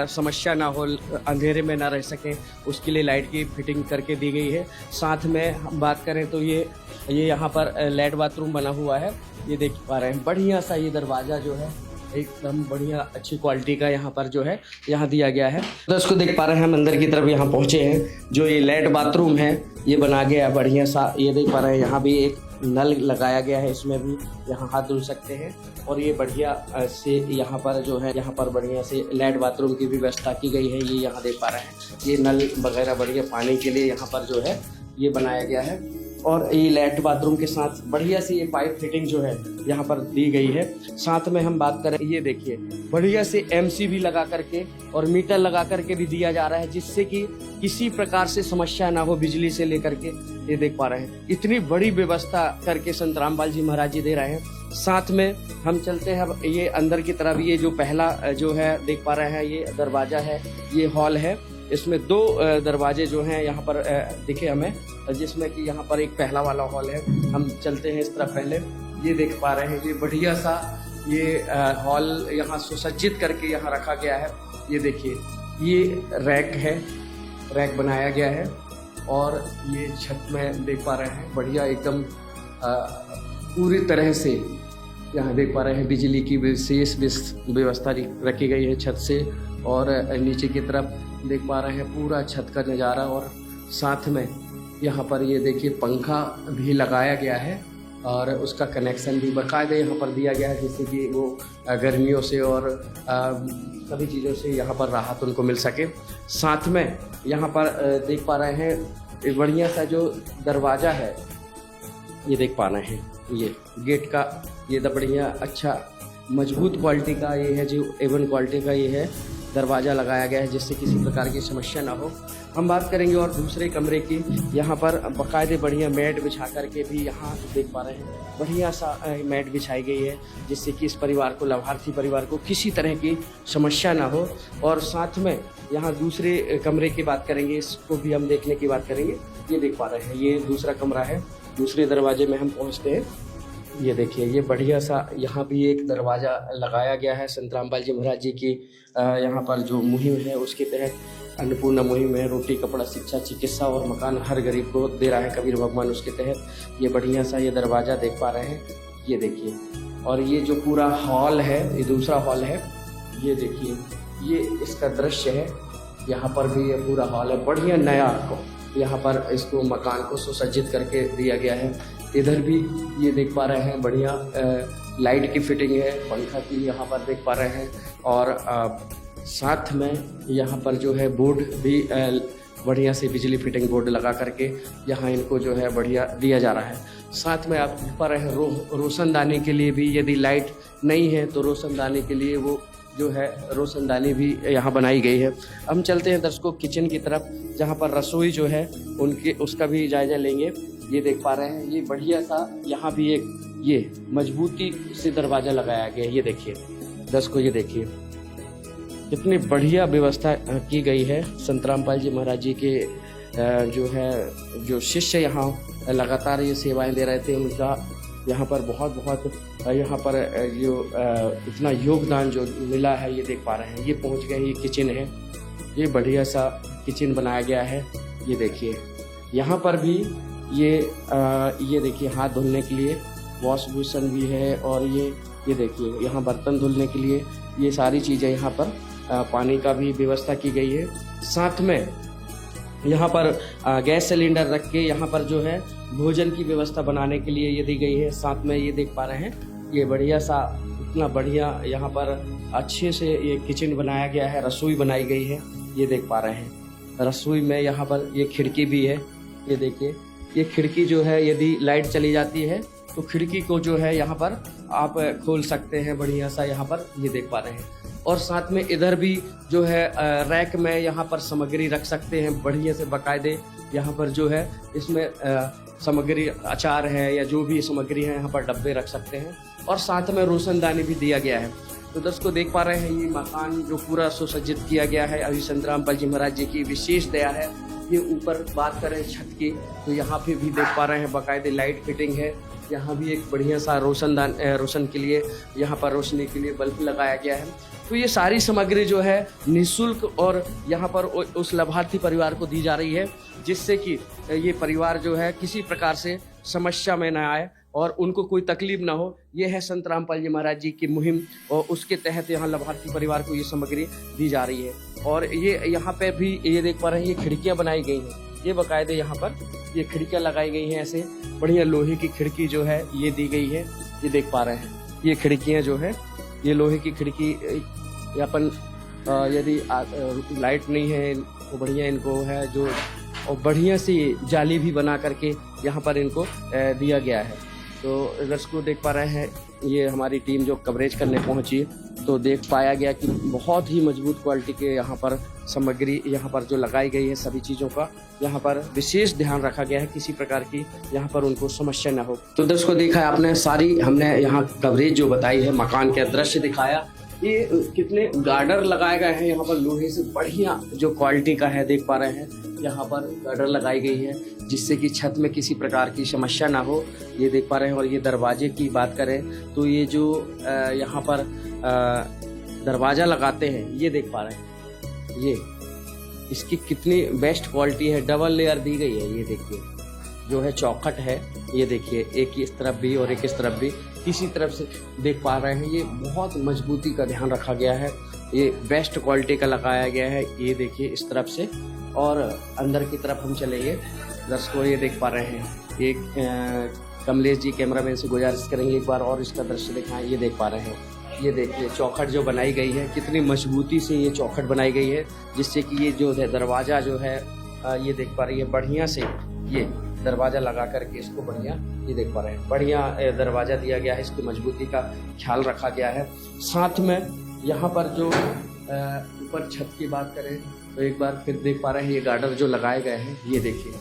S3: समस्या ना हो, अंधेरे में ना रह सके उसके लिए लाइट की फिटिंग करके दी गई है। साथ में हम बात करें तो ये यहाँ पर लैट बाथरूम बना हुआ है। ये देख पा रहे हैं बढ़िया सा ये दरवाज़ा जो है एकदम बढ़िया अच्छी क्वालिटी का यहाँ पर जो है यहाँ दिया गया है। तो इसको देख पा रहे हैं हम अंदर की तरफ यहाँ पहुँचे हैं। जो ये लैट बाथरूम है ये बना गया है बढ़िया सा। ये देख पा रहे हैं यहाँ भी एक नल लगाया गया है, इसमें भी यहाँ हाथ धुल सकते हैं। और ये बढ़िया से यहाँ पर जो है यहाँ पर बढ़िया से लैट बाथरूम की भी व्यवस्था की गई है। ये यहाँ देख पा रहे हैं ये नल वगैरह बढ़िया पानी के लिए यहाँ पर जो है ये बनाया गया है। और ये लैट बाथरूम के साथ बढ़िया सी ये पाइप फिटिंग जो है यहाँ पर दी गई है। साथ में हम बात करें ये देखिए बढ़िया से MC भी लगा करके और मीटर लगा करके भी दिया जा रहा है, जिससे कि किसी प्रकार से समस्या ना हो बिजली से लेकर के। ये देख पा रहे हैं इतनी बड़ी व्यवस्था करके संत रामपाल जी महाराज जी दे रहे हैं। साथ में हम चलते हैं ये अंदर की तरफ। ये जो पहला जो है देख पा रहे हैं ये दरवाजा है, ये हॉल है। इसमें 2 दरवाजे जो हैं यहाँ पर दिखे हमें, जिसमें कि यहाँ पर एक पहला वाला हॉल है। हम चलते हैं इस तरफ पहले। ये देख पा रहे हैं ये बढ़िया सा ये हॉल यहाँ सुसज्जित करके यहाँ रखा गया है। ये देखिए ये रैक है, रैक बनाया गया है। और ये छत में देख पा रहे हैं बढ़िया एकदम पूरी तरह से यहाँ देख पा रहे हैं बिजली की विशेष व्यवस्था रखी गई है छत से। और नीचे की तरफ देख पा रहे हैं पूरा छत का नज़ारा। और साथ में यहाँ पर ये देखिए पंखा भी लगाया गया है और उसका कनेक्शन भी बाकायदे यहाँ पर दिया गया है, जिससे कि वो गर्मियों से और सभी चीज़ों से यहाँ पर राहत उनको मिल सके। साथ में यहाँ पर देख पा रहे हैं एक बढ़िया सा जो दरवाज़ा है ये देख पा रहे हैं ये गेट का ये बढ़िया अच्छा मजबूत क्वालिटी का ये है, जो A1 क्वालिटी का ये है दरवाज़ा लगाया गया है, जिससे किसी प्रकार की समस्या ना हो। हम बात करेंगे और दूसरे कमरे की। यहाँ पर बाकायदे बढ़िया मैट बिछा करके भी यहाँ देख पा रहे हैं बढ़िया सा मैट बिछाई गई है, जिससे कि इस परिवार को लाभार्थी परिवार को किसी तरह की समस्या ना हो। और साथ में यहाँ दूसरे कमरे की बात करेंगे, इसको भी हम देखने की बात करेंगे। ये देख पा रहे हैं ये दूसरा कमरा है। दूसरे दरवाजे में हम पहुँचते हैं। ये देखिए ये बढ़िया सा यहाँ भी एक दरवाज़ा लगाया गया है। संत रामपाल जी महाराज जी की यहाँ पर जो मुहिम है उसके तहत अन्नपूर्णा मुहिम है। रोटी कपड़ा शिक्षा चिकित्सा और मकान हर गरीब को दे रहा है कबीर भगवान, उसके तहत ये बढ़िया सा ये दरवाज़ा देख पा रहे हैं। ये देखिए और ये जो पूरा हॉल है ये दूसरा हॉल है। ये देखिए ये इसका दृश्य है। यहाँ पर भी ये पूरा हॉल है बढ़िया नया आपको यहाँ पर इसको मकान को सुसज्जित करके दिया गया है। इधर भी ये देख पा रहे हैं बढ़िया लाइट की फिटिंग है, पंखा की यहाँ पर देख पा रहे हैं। और साथ में यहाँ पर जो है बोर्ड भी बढ़िया से बिजली फिटिंग बोर्ड लगा करके यहाँ इनको जो है बढ़िया दिया जा रहा है। साथ में आप देख पा रहे हैं रोशनदानी के लिए भी, यदि लाइट नहीं है तो रोशनदानी के लिए वो जो है रोशनदानी भी यहाँ बनाई गई है। हम चलते हैं दर्शकों किचन की तरफ, जहाँ पर रसोई जो है उसका भी जायजा लेंगे। ये देख पा रहे हैं, ये बढ़िया सा यहाँ भी एक ये मजबूती से दरवाज़ा लगाया गया है। ये देखिए दर्शकों, ये देखिए कितनी बढ़िया व्यवस्था की गई है। संत रामपाल जी महाराज जी के जो शिष्य यहाँ लगातार ये सेवाएं दे रहे थे, उनका यहाँ पर बहुत यहाँ पर जो इतना योगदान जो मिला है, ये देख पा रहे हैं। ये पहुँच गए, ये किचन है, ये बढ़िया सा किचन बनाया गया है। ये देखिए यहाँ पर भी ये देखिए हाथ धुलने के लिए वॉश बेसिन भी है, और ये देखिए यहाँ बर्तन धुलने के लिए ये सारी चीज़ें यहाँ पर पानी का भी व्यवस्था की गई है। साथ में यहाँ पर गैस सिलेंडर रख के यहाँ पर जो है भोजन की व्यवस्था बनाने के लिए ये दी गई है। साथ में ये देख पा रहे हैं, ये बढ़िया सा इतना बढ़िया यहाँ पर अच्छे से ये किचन बनाया गया है, रसोई बनाई गई है। ये देख पा रहे हैं रसोई में यहाँ पर ये खिड़की भी है। ये देखिए, ये खिड़की जो है यदि लाइट चली जाती है तो खिड़की को जो है यहाँ पर आप खोल सकते हैं बढ़िया सा, यहाँ पर ये देख पा रहे हैं। और साथ में इधर भी जो है रैक में यहाँ पर सामग्री रख सकते हैं बढ़िया से बाकायदे। यहाँ पर जो है इसमें सामग्री अचार है या जो भी सामग्री है यहाँ पर डब्बे रख सकते हैं। और साथ में रोशनदानी भी दिया गया है। तो दोस्तों देख पा रहे हैं, ये मकान जो पूरा सुसज्जित किया गया है अभी संत रामपाल जी महाराज जी की विशेष दया है। ये ऊपर बात करें छत की, तो यहाँ पे भी देख पा रहे हैं बाकायदे लाइट फिटिंग है। यहाँ भी एक बढ़िया सा रोशन के लिए यहाँ पर रोशनी के लिए बल्ब लगाया गया है। तो ये सारी सामग्री जो है निःशुल्क और यहाँ पर उस लाभार्थी परिवार को दी जा रही है, जिससे कि ये परिवार जो है किसी प्रकार से समस्या में न आए और उनको कोई तकलीफ ना हो। ये है संत रामपाल जी महाराज जी की मुहिम, और उसके तहत यहाँ लाभार्थी परिवार को ये सामग्री दी जा रही है। और ये यहाँ पे भी ये देख पा रहे हैं, ये खिड़कियाँ बनाई गई हैं, ये बाकायदे यहाँ पर ये खिड़कियाँ लगाई गई हैं। ऐसे बढ़िया लोहे की खिड़की जो है ये दी गई है। ये देख पा रहे हैं, ये खिड़कियाँ जो है ये लोहे की खिड़की, अपन यदि लाइट नहीं है तो बढ़िया इनको है जो, और बढ़िया सी जाली भी बना करके यहाँ पर इनको दिया गया है। तो दर्शकों देख पा रहे हैं, ये हमारी टीम जो कवरेज करने पहुंची तो देख पाया गया कि बहुत ही मजबूत क्वालिटी के यहाँ पर सामग्री यहाँ पर जो लगाई गई है, सभी चीज़ों का यहाँ पर विशेष ध्यान रखा गया है, किसी प्रकार की यहाँ पर उनको समस्या ना हो। तो दर्शकों देखा है आपने, सारी हमने यहाँ कवरेज जो बताई है, मकान के दृश्य दिखाया। ये कितने गार्डर लगाए गए हैं यहाँ पर लोहे से, बढ़िया जो क्वालिटी का है देख पा रहे हैं। यहाँ पर गार्डर लगाई गई है जिससे कि छत में किसी प्रकार की समस्या ना हो, ये देख पा रहे हैं। और ये दरवाजे की बात करें तो ये जो यहाँ पर दरवाज़ा लगाते हैं, ये देख पा रहे हैं, ये इसकी कितनी बेस्ट क्वालिटी है, डबल लेयर दी गई है। ये देखिए जो है चौखट है, ये देखिए एक इस तरफ भी और एक इस तरफ भी, किसी तरफ से देख पा रहे हैं। ये बहुत मजबूती का ध्यान रखा गया है, ये बेस्ट क्वालिटी का लगाया गया है। ये देखिए इस तरफ से, और अंदर की तरफ हम चलेंगे दर्शकों, ये देख पा रहे हैं। एक कमलेश जी कैमरामैन से गुजारिश करेंगे एक बार और इसका दृश्य दिखाएं। ये देख पा रहे हैं, ये देखिए चौखट जो बनाई गई है, कितनी मजबूती से ये चौखट बनाई गई है, जिससे कि ये जो है दरवाज़ा जो है ये देख पा रही है बढ़िया से, ये दरवाज़ा लगा करके इसको बढ़िया, ये देख पा रहे हैं बढ़िया दरवाज़ा दिया गया है, इसकी मजबूती का ख्याल रखा गया है। साथ में यहाँ पर जो ऊपर छत की बात करें तो एक बार फिर देख पा रहे हैं, ये गार्डर जो लगाए गए हैं, ये देखिए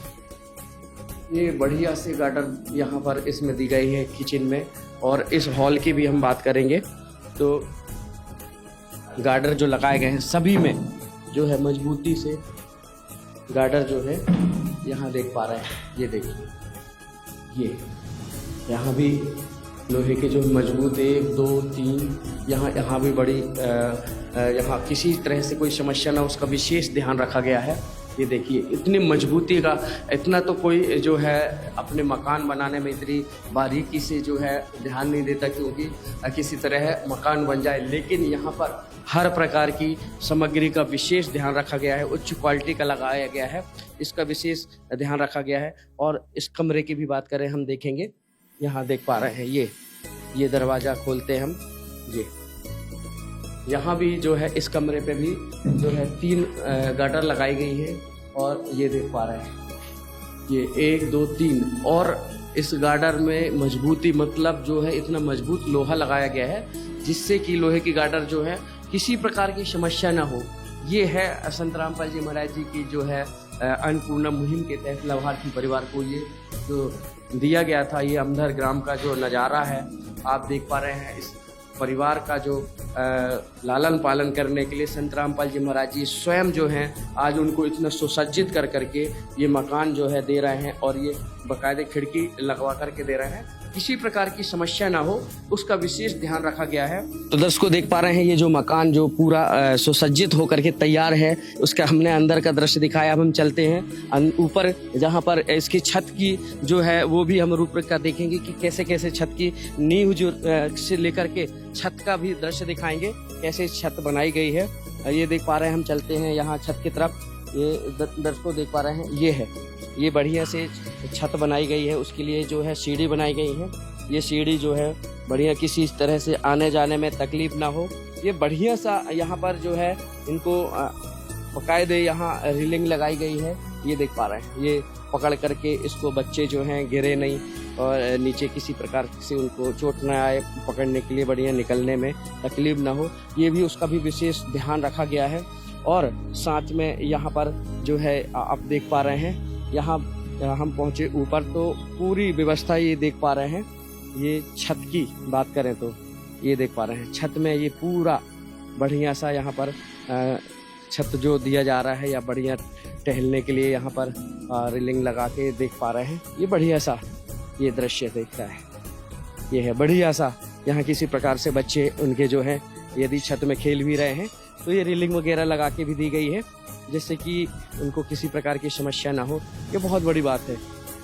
S3: ये बढ़िया से गार्डर यहाँ पर इसमें दी गई है किचन में। और इस हॉल की भी हम बात करेंगे तो गार्डर जो लगाए गए हैं सभी में जो है मजबूती से गार्डर जो है यहाँ देख पा रहे हैं। ये देखिए, ये यहाँ भी लोहे के जो मजबूत 1 2 3 यहाँ भी बड़ी यहाँ किसी तरह से कोई समस्या ना, उसका विशेष ध्यान रखा गया है। ये देखिए इतनी मजबूती का, इतना तो कोई जो है अपने मकान बनाने में इतनी बारीकी से जो है ध्यान नहीं देता क्योंकि किसी तरह मकान बन जाए, लेकिन यहाँ पर हर प्रकार की सामग्री का विशेष ध्यान रखा गया है, उच्च क्वालिटी का लगाया गया है, इसका विशेष ध्यान रखा गया है। और इस कमरे की भी बात करें हम देखेंगे, यहाँ देख पा रहे हैं ये दरवाज़ा खोलते हैं हम, ये यहाँ भी जो है इस कमरे पे भी जो है 3 गार्डर लगाई गई है। और ये देख पा रहे हैं, ये 1 2 3, और इस गार्डर में मजबूती मतलब जो है इतना मजबूत लोहा लगाया गया है जिससे कि लोहे की गार्डर जो है किसी प्रकार की समस्या ना हो। ये है संत रामपाल जी महाराज जी की जो है अन्नपूर्णा मुहिम के तहत लाभार्थी परिवार को ये जो दिया गया था। ये अमधर ग्राम का जो नज़ारा है आप देख पा रहे हैं। इस परिवार का जो लालन पालन करने के लिए संत रामपाल जी महाराज जी स्वयं जो हैं आज उनको इतना सुसज्जित कर करके ये मकान जो है दे रहे हैं और ये बाकायदे खिड़की लगवा करके दे रहे हैं। किसी प्रकार की समस्या ना हो उसका विशेष ध्यान रखा गया है। तो दर्शकों देख पा रहे हैं ये जो मकान जो पूरा सुसज्जित होकर के तैयार है उसका हमने अंदर का दृश्य दिखाया। अब हम चलते हैं ऊपर जहाँ पर इसकी छत की जो है वो भी हम रूपरेखा देखेंगे कि कैसे कैसे छत की नींव जो से लेकर के छत का भी दृश्य दिखाएंगे कैसे छत बनाई गई है। ये देख पा रहे हैं। हम चलते हैं यहाँ छत की तरफ। ये दर्शकों देख पा रहे हैं ये है, ये बढ़िया से छत बनाई गई है। उसके लिए जो है सीढ़ी बनाई गई है। ये सीढ़ी जो है बढ़िया किसी तरह से आने जाने में तकलीफ ना हो। ये बढ़िया सा यहाँ पर जो है इनको बाकायदे यहाँ रेलिंग लगाई गई है। ये देख पा रहे हैं। ये पकड़ करके इसको बच्चे जो हैं गिरे नहीं और नीचे किसी प्रकार से उनको चोट ना आए, पकड़ने के लिए बढ़िया निकलने में तकलीफ ना हो। ये भी उसका भी विशेष ध्यान रखा गया है। और साथ में यहाँ पर जो है आप देख पा रहे हैं यहाँ हम पहुँचे ऊपर तो पूरी व्यवस्था ये देख पा रहे हैं। ये छत की बात करें तो ये देख पा रहे हैं छत में ये पूरा बढ़िया सा यहाँ पर छत जो दिया जा रहा है या बढ़िया टहलने के लिए यहाँ पर रेलिंग लगा के देख पा रहे हैं। ये बढ़िया सा ये दृश्य देखता है। ये है बढ़िया सा। यहाँ किसी प्रकार से बच्चे उनके जो है यदि छत में खेल भी रहे हैं तो ये रेलिंग वगैरह लगा के भी दी गई है जिससे कि उनको किसी प्रकार की समस्या ना हो। ये बहुत बड़ी बात है।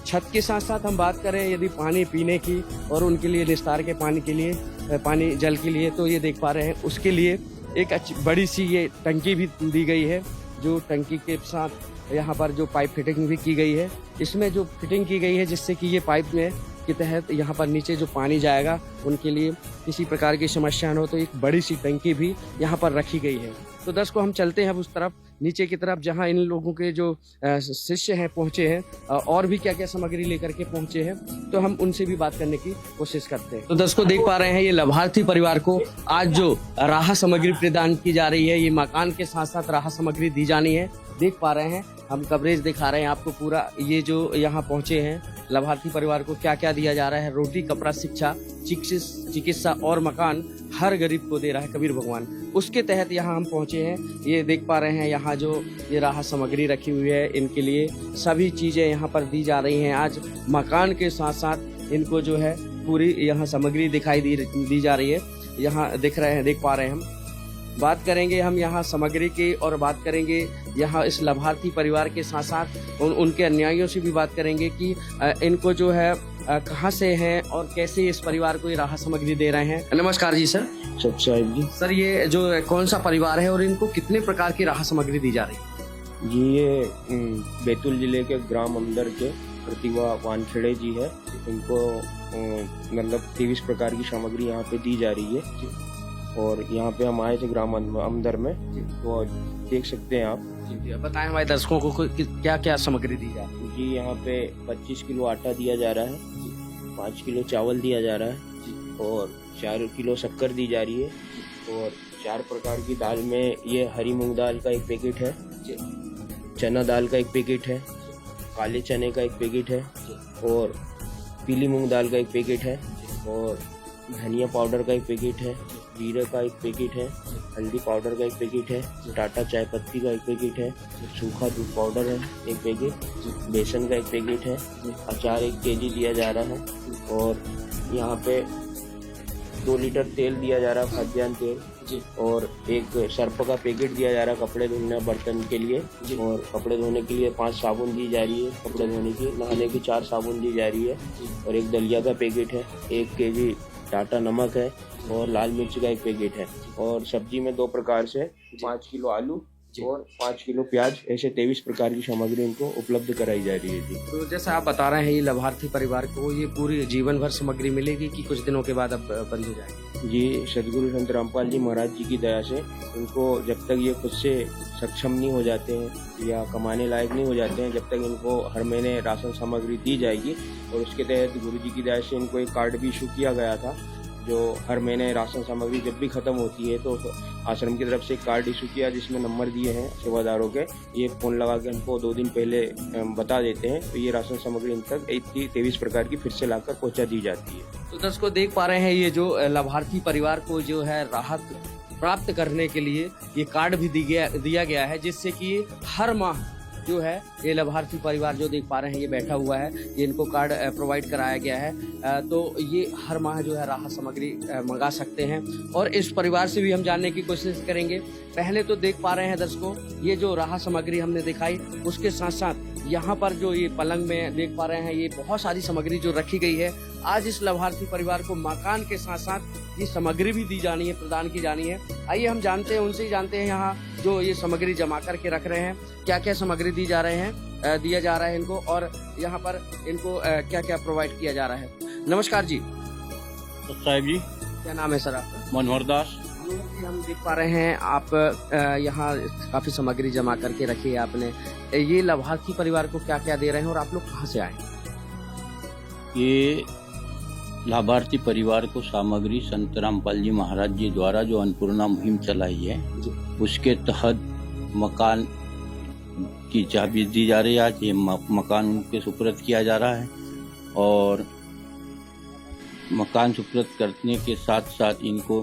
S3: छत के साथ साथ हम बात करें यदि पानी पीने की और उनके लिए निस्तार के पानी के लिए पानी जल के लिए तो ये देख पा रहे हैं उसके लिए एक बड़ी सी ये टंकी भी दी गई है। जो टंकी के साथ यहाँ पर जो पाइप फिटिंग भी की गई है। इसमें जो फिटिंग की गई है जिससे कि ये पाइप में के तहत यहाँ पर नीचे जो पानी जाएगा उनके लिए किसी प्रकार की समस्या न हो तो एक बड़ी सी टंकी भी यहाँ पर रखी गई है। तो दर्शकों हम चलते हैं उस तरफ नीचे की तरफ जहाँ इन लोगों के जो शिष्य हैं पहुँचे हैं और भी क्या क्या सामग्री लेकर के पहुँचे हैं तो हम उनसे भी बात करने की कोशिश करते हैं। तो दर्शकों देख पा रहे हैं ये लाभार्थी परिवार को आज जो राहत सामग्री प्रदान की जा रही है। ये मकान के साथ साथ राहत सामग्री दी जानी है। देख पा रहे हैं हम कवरेज दिखा रहे हैं आपको पूरा। ये जो यहाँ पहुँचे हैं लाभार्थी परिवार को क्या क्या दिया जा रहा है। रोटी, कपड़ा, शिक्षा, चिकित्सा और मकान हर गरीब को दे रहा है कबीर भगवान। उसके तहत यहाँ हम पहुँचे हैं। ये देख पा रहे हैं यहाँ जो ये राहत सामग्री रखी हुई है इनके लिए सभी चीज़ें यहाँ पर दी जा रही हैं। आज मकान के साथ साथ इनको जो है पूरी यहाँ सामग्री दिखाई दी जा रही है। यहाँ देख पा रहे हैं हम। बात करेंगे हम यहाँ सामग्री की और बात करेंगे यहाँ इस लाभार्थी परिवार के साथ साथ उनके अन्यायियों से भी बात करेंगे कि इनको जो है कहाँ से हैं और कैसे इस परिवार को ये राहत सामग्री दे रहे हैं। नमस्कार जी सर।
S10: साहिब जी।
S3: सर ये जो कौन सा परिवार है और इनको कितने प्रकार की राहत सामग्री दी जा रही है?
S10: जी ये बैतूल जिले के ग्राम अमदर के प्रतिभा वानखेड़े जी है। इनको मतलब 23 प्रकार की सामग्री यहाँ पे दी जा रही है और यहाँ पे हम आए थे ग्राम अमदर में तो देख सकते हैं आप।
S3: जी बताएं हमारे दर्शकों को क्या क्या सामग्री दी जा रही है।
S10: जी यहाँ पे 25 किलो आटा दिया जा रहा है, 5 किलो चावल दिया जा रहा है और 4 किलो शक्कर दी जा रही है और 4 प्रकार की दाल में ये हरी मूंग दाल का एक पैकेट है, चना दाल का एक पैकेट है, काले चने का एक पैकेट है और पीली मूंग दाल का एक पैकेट है और धनिया पाउडर का एक पैकेट है, जीरे का एक पैकेट है, हल्दी पाउडर का एक पैकेट है, टाटा चाय पत्ती का एक पैकेट है, सूखा दूध पाउडर है एक पैकेट, बेसन का एक पैकेट है, अचार 1 केजी दिया जा रहा है और यहाँ पे 2 लीटर तेल दिया जा रहा है, खाद्यान्न तेल और एक सर्फ का पैकेट दिया जा रहा है कपड़े धोने बर्तन के लिए और कपड़े धोने के लिए 5 साबुन दी जा रही है, कपड़े धोने की नहाने की 4 साबुन दी जा रही है और एक दलिया का पैकेट है, 1 केजी टाटा नमक है और लाल मिर्च का एक पैकेट है और सब्जी में 2 प्रकार से 5 किलो आलू और 5 किलो प्याज, ऐसे 23 प्रकार की सामग्री इनको उपलब्ध कराई जा रही है जी।
S3: तो जैसा आप बता रहे हैं ये लाभार्थी परिवार को ये पूरी जीवन भर सामग्री मिलेगी कि कुछ दिनों के बाद अब बंद हो जाएगी?
S10: जी सदगुरु संत रामपाल जी महाराज जी की दया से इनको जब तक ये खुद से सक्षम नहीं हो जाते हैं या कमाने लायक नहीं हो जाते हैं, जब तक इनको हर महीने राशन सामग्री दी जाएगी और उसके तहत गुरु जी की दया से इनको एक कार्ड भी इशू किया गया था जो हर महीने राशन सामग्री जब भी खत्म होती है तो आश्रम की तरफ से एक कार्ड इशू किया जिसमें नंबर दिए हैं सेवादारों के। ये फ़ोन लगा के हमको 2 दिन पहले बता देते हैं, तो ये राशन सामग्री इन तक 23 प्रकार की फिर से लाकर पहुंचा दी जाती है।
S3: तो दर्शकों देख पा रहे हैं ये जो लाभार्थी परिवार को जो है राहत प्राप्त करने के लिए ये कार्ड भी दिया गया है, जिससे कि हर माह जो है ये लाभार्थी परिवार जो देख पा रहे हैं ये बैठा हुआ है, ये इनको कार्ड प्रोवाइड कराया गया है। तो ये हर माह जो है राहत सामग्री मंगा सकते हैं और इस परिवार से भी हम जानने की कोशिश करेंगे। पहले तो देख पा रहे हैं दर्शकों ये जो राहत सामग्री हमने दिखाई, उसके साथ साथ यहाँ पर जो ये पलंग में देख पा रहे हैं ये बहुत सारी सामग्री जो रखी गई है। आज इस लाभार्थी परिवार को मकान के साथ साथ ये सामग्री भी दी जानी है, प्रदान की जानी है। आइए हम जानते हैं, उनसे ही जानते हैं यहाँ जो ये सामग्री जमा करके रख रहे हैं, क्या क्या सामग्री दी जा रहे हैं, दिया जा रहा है इनको, और यहाँ पर इनको क्या क्या प्रोवाइड किया जा रहा है। नमस्कार जी।
S11: साहब जी,
S3: क्या नाम है सर आपका?
S11: मनोहर दास।
S3: हम देख पा रहे हैं आप यहाँ काफी सामग्री जमा करके रखी है आपने। ये लाभार्थी परिवार को क्या क्या दे रहे हैं और आप लोग कहाँ से आए?
S11: ये लाभार्थी परिवार को सामग्री संत रामपाल जी महाराज जी द्वारा जो अन्नपूर्णा मुहिम चलाई है उसके तहत मकान की चाबी दी जा रही है। आज ये मकान उनके सुपुर्द किया जा रहा है और मकान सुपुर्द करने के साथ साथ इनको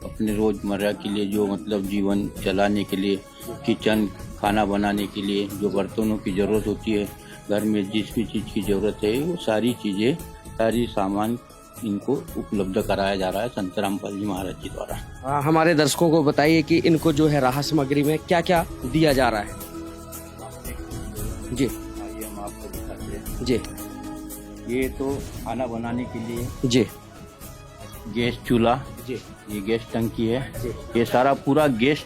S11: अपने रोज़मर्रा के लिए जो मतलब जीवन चलाने के लिए किचन खाना बनाने के लिए जो बर्तनों की ज़रूरत होती है, घर में जिस भी चीज़ की ज़रूरत है वो सारी चीज़ें सारी सामान इनको उपलब्ध कराया जा रहा है संत रामपाल जी महाराज जी द्वारा।
S3: हमारे दर्शकों को बताइए कि इनको जो है राहत सामग्री में क्या क्या दिया जा रहा है। जी
S11: आइए हम आपको दिखाते हैं।
S3: जी
S11: ये तो खाना बनाने के लिए
S3: जी
S11: गैस चूल्हा,
S3: जी
S11: ये गैस टंकी है, ये सारा पूरा गैस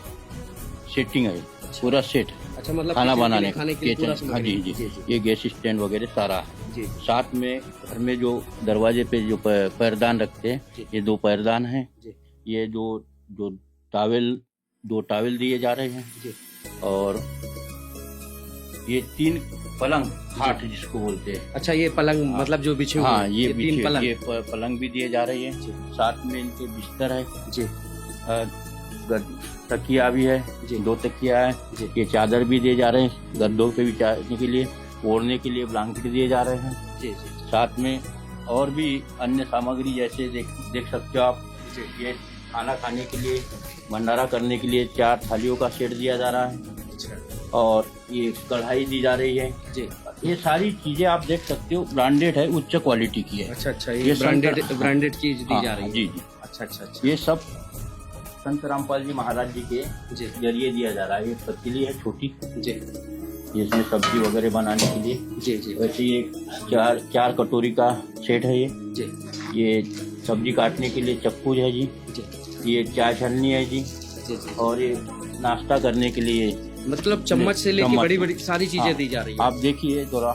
S11: सेटिंग है, पूरा सेट।
S3: अच्छा, मतलब
S11: खाना बनाने
S3: खाने के लिए पूरा
S11: हाँ
S3: सामग्री।
S11: जी जी, ये गैस स्टैंड वगैरह सारा है।
S3: जी
S11: साथ में घर में जो दरवाजे पे जो पैरदान रखते हैं ये 2 पैरदान हैं। ये जो टावल 2 टावल दिए जा रहे हैं और ये 3 पलंग खाट जिसको बोलते हैं।
S3: अच्छा, ये पलंग मतलब जो बिछे हुए
S11: हाँ, ये
S3: 3 पलंग,
S11: ये पलंग भी दिए जा रहे हैं। साथ में इनके बिस्तर है
S3: जी,
S11: तकिया भी है, 2 तकिया है। ये चादर भी दिए जा रहे हैं, गद्दों पे बिछाने के लिए, ओढ़ने के लिए ब्लैंकेट दिए जा रहे हैं।
S3: जी जी।
S11: साथ में और भी अन्य सामग्री जैसे देख सकते हो आप, ये खाना खाने के लिए भंडारा करने के लिए 4 थालियों का सेट दिया जा रहा है और ये कढ़ाई दी जा रही है
S3: जी।
S11: ये सारी चीजें आप देख सकते हो, ब्रांडेड है, उच्च क्वालिटी की है।
S3: अच्छा, ये ब्रांडेड चीज दी जा रही है।
S11: जी जी।
S3: अच्छा,
S11: ये सब संत रामपाल जी महाराज जी के जरिए दिया जा रहा है। ये पतीली है छोटी
S3: जी,
S11: जिसमें सब्जी वगैरह बनाने के लिए।
S3: जी जी।
S11: वैसे ये 4 कटोरी का सेट है ये
S3: जी।
S11: ये सब्जी काटने के लिए चक्कू है जी। ये चाय छलनी है जी। और ये नाश्ता करने के लिए
S3: मतलब चम्मच से लेके बड़ी बड़ी सारी चीजें दी जा रही है।
S11: आप देखिए थोड़ा,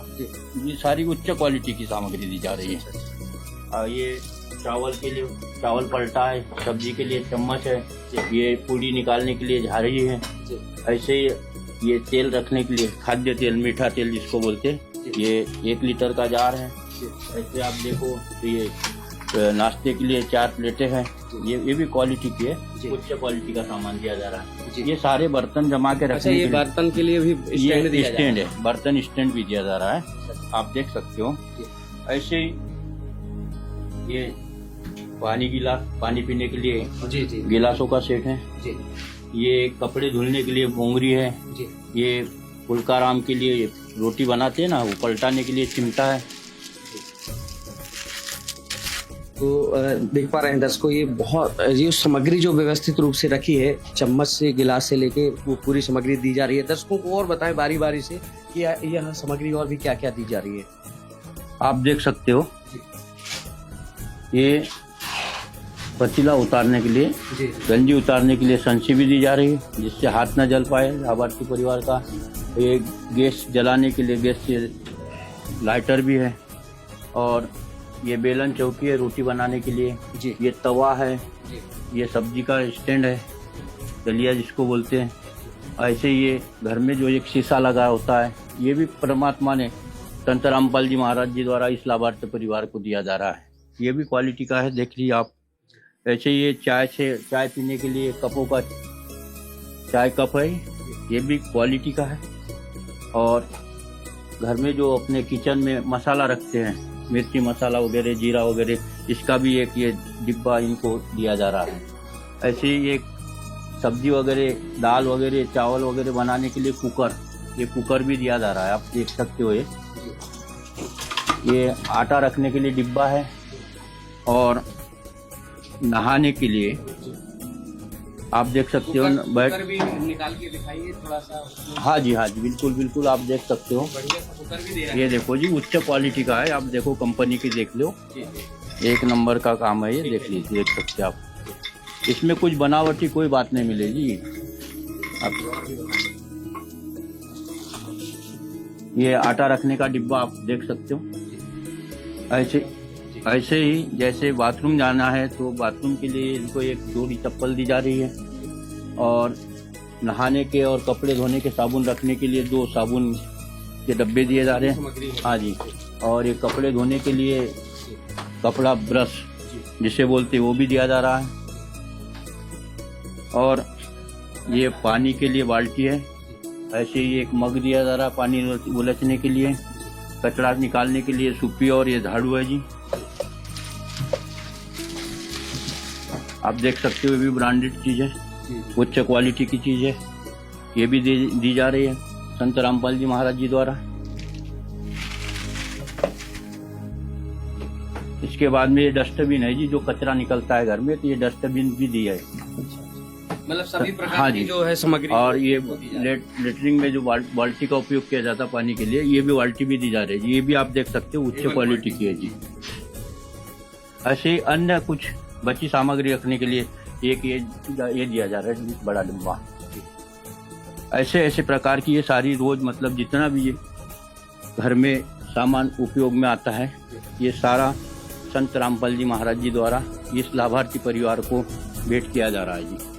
S11: ये सारी उच्च क्वालिटी की सामग्री दी जा रही है। ये चावल के लिए चावल पलटा है, सब्जी के लिए चम्मच है, ये पूड़ी निकालने के लिए झाड़ी है। ऐसे ये तेल रखने के लिए खाद्य तेल, मीठा तेल जिसको बोलते हैं, ये 1 लीटर का जार है। ऐसे आप देखो तो ये नाश्ते के लिए 4 प्लेटें हैं। ये भी क्वालिटी की है, उच्च क्वालिटी का सामान दिया जा रहा है। ये सारे बर्तन जमा के रखने
S3: ये बर्तन के लिए भी
S11: ये स्टैंड है, बर्तन स्टैंड भी दिया जा रहा है, आप देख सकते हो। ऐसे ही ये पानी गिलास, पानी पीने के लिए गिलासों का सेट है। ये कपड़े धुलने के लिए मोंगरी है। ये फुलकाराम के लिए रोटी बनाते हैं ना, वो पलटाने के लिए चिमटा है।
S3: तो देख पा रहे हैं दर्शकों, ये सामग्री जो व्यवस्थित रूप से रखी है, चम्मच से गिलास से लेके वो पूरी सामग्री दी जा रही है। दर्शकों को और बताएं बारी बारी से कि यह सामग्री और भी क्या क्या दी जा रही है।
S11: आप देख सकते हो, ये पतीला उतारने के लिए, गंजी उतारने के लिए संची भी दी जा रही है जिससे हाथ न जल पाए लाभार्थी परिवार का। ये गैस जलाने के लिए गैस से लाइटर भी है और ये बेलन चौकी है रोटी बनाने के लिए। ये तवा है, ये सब्जी का स्टैंड है, दलिया जिसको बोलते हैं। ऐसे ये घर में जो एक शीशा लगा होता है, ये भी परमात्मा ने संत रामपाल जी महाराज जी द्वारा इस लाभार्थी परिवार को दिया जा रहा है। ये भी क्वालिटी का है, देख लीजिए आप। ऐसे ये चाय पीने के लिए कपों का चाय कप है, ये भी क्वालिटी का है। और घर में जो अपने किचन में मसाला रखते हैं, मिर्ची मसाला वगैरह, जीरा वगैरह, इसका भी एक ये डिब्बा इनको दिया जा रहा है। ऐसे ही एक सब्जी वगैरह, दाल वगैरह, चावल वगैरह बनाने के लिए ये कुकर भी दिया जा रहा है, आप देख सकते हो। ये आटा रखने के लिए डिब्बा है। और नहाने के लिए आप देख सकते हो
S3: कुकर भी निकाल के दिखाइए थोड़ा सा।
S11: हाँ जी बिल्कुल आप देख सकते हो।
S3: बढ़िया सा कुकर भी दे रहा है।
S11: ये देखो जी, उच्च क्वालिटी का है, आप देखो कंपनी की देख लो, एक नंबर का काम है ये, देख लीजिए, देख सकते आप। इसमें कुछ बनावटी कोई बात नहीं मिलेगी। ये आटा रखने का डिब्बा आप देख सकते हो। ऐसे ही जैसे बाथरूम जाना है तो बाथरूम के लिए इनको एक जोड़ी चप्पल दी जा रही है। और नहाने के और कपड़े धोने के साबुन रखने के लिए 2 साबुन के डब्बे दिए जा रहे हैं। हाँ जी। और ये कपड़े धोने के लिए कपड़ा ब्रश जिसे बोलते हैं वो भी दिया जा रहा है। और ये पानी के लिए बाल्टी है। ऐसे ही एक मग दिया जा रहा है पानी उलचने के लिए। कचरा निकालने के लिए सुपी और ये झाड़ू है जी, आप देख सकते हो। ये भी ब्रांडेड चीज़ है, उच्च क्वालिटी की चीज़ है। ये भी दी जा रही है संत रामपाल जी महाराज जी द्वारा। इसके बाद में ये डस्टबिन है जी, जो कचरा निकलता है घर में, तो ये डस्टबिन भी दिया है।
S3: मतलब सभी प्रकार
S11: हाँ
S3: की
S11: जी,
S3: जो है सामग्री।
S11: और ये लेटरिंग में जो बाल्टी का उपयोग किया जाता है पानी के लिए, ये भी बाल्टी भी दी जा रही है। ये भी आप देख सकते हो, उच्च क्वालिटी की है जी। ऐसे अन्य कुछ बची सामग्री रखने के लिए एक ये दिया जा रहा है बड़ा डिब्बा। ऐसे प्रकार की ये सारी रोज मतलब जितना भी ये घर में सामान उपयोग में आता है, ये सारा संत रामपाल जी महाराज जी द्वारा इस लाभार्थी परिवार को भेंट किया जा रहा है जी।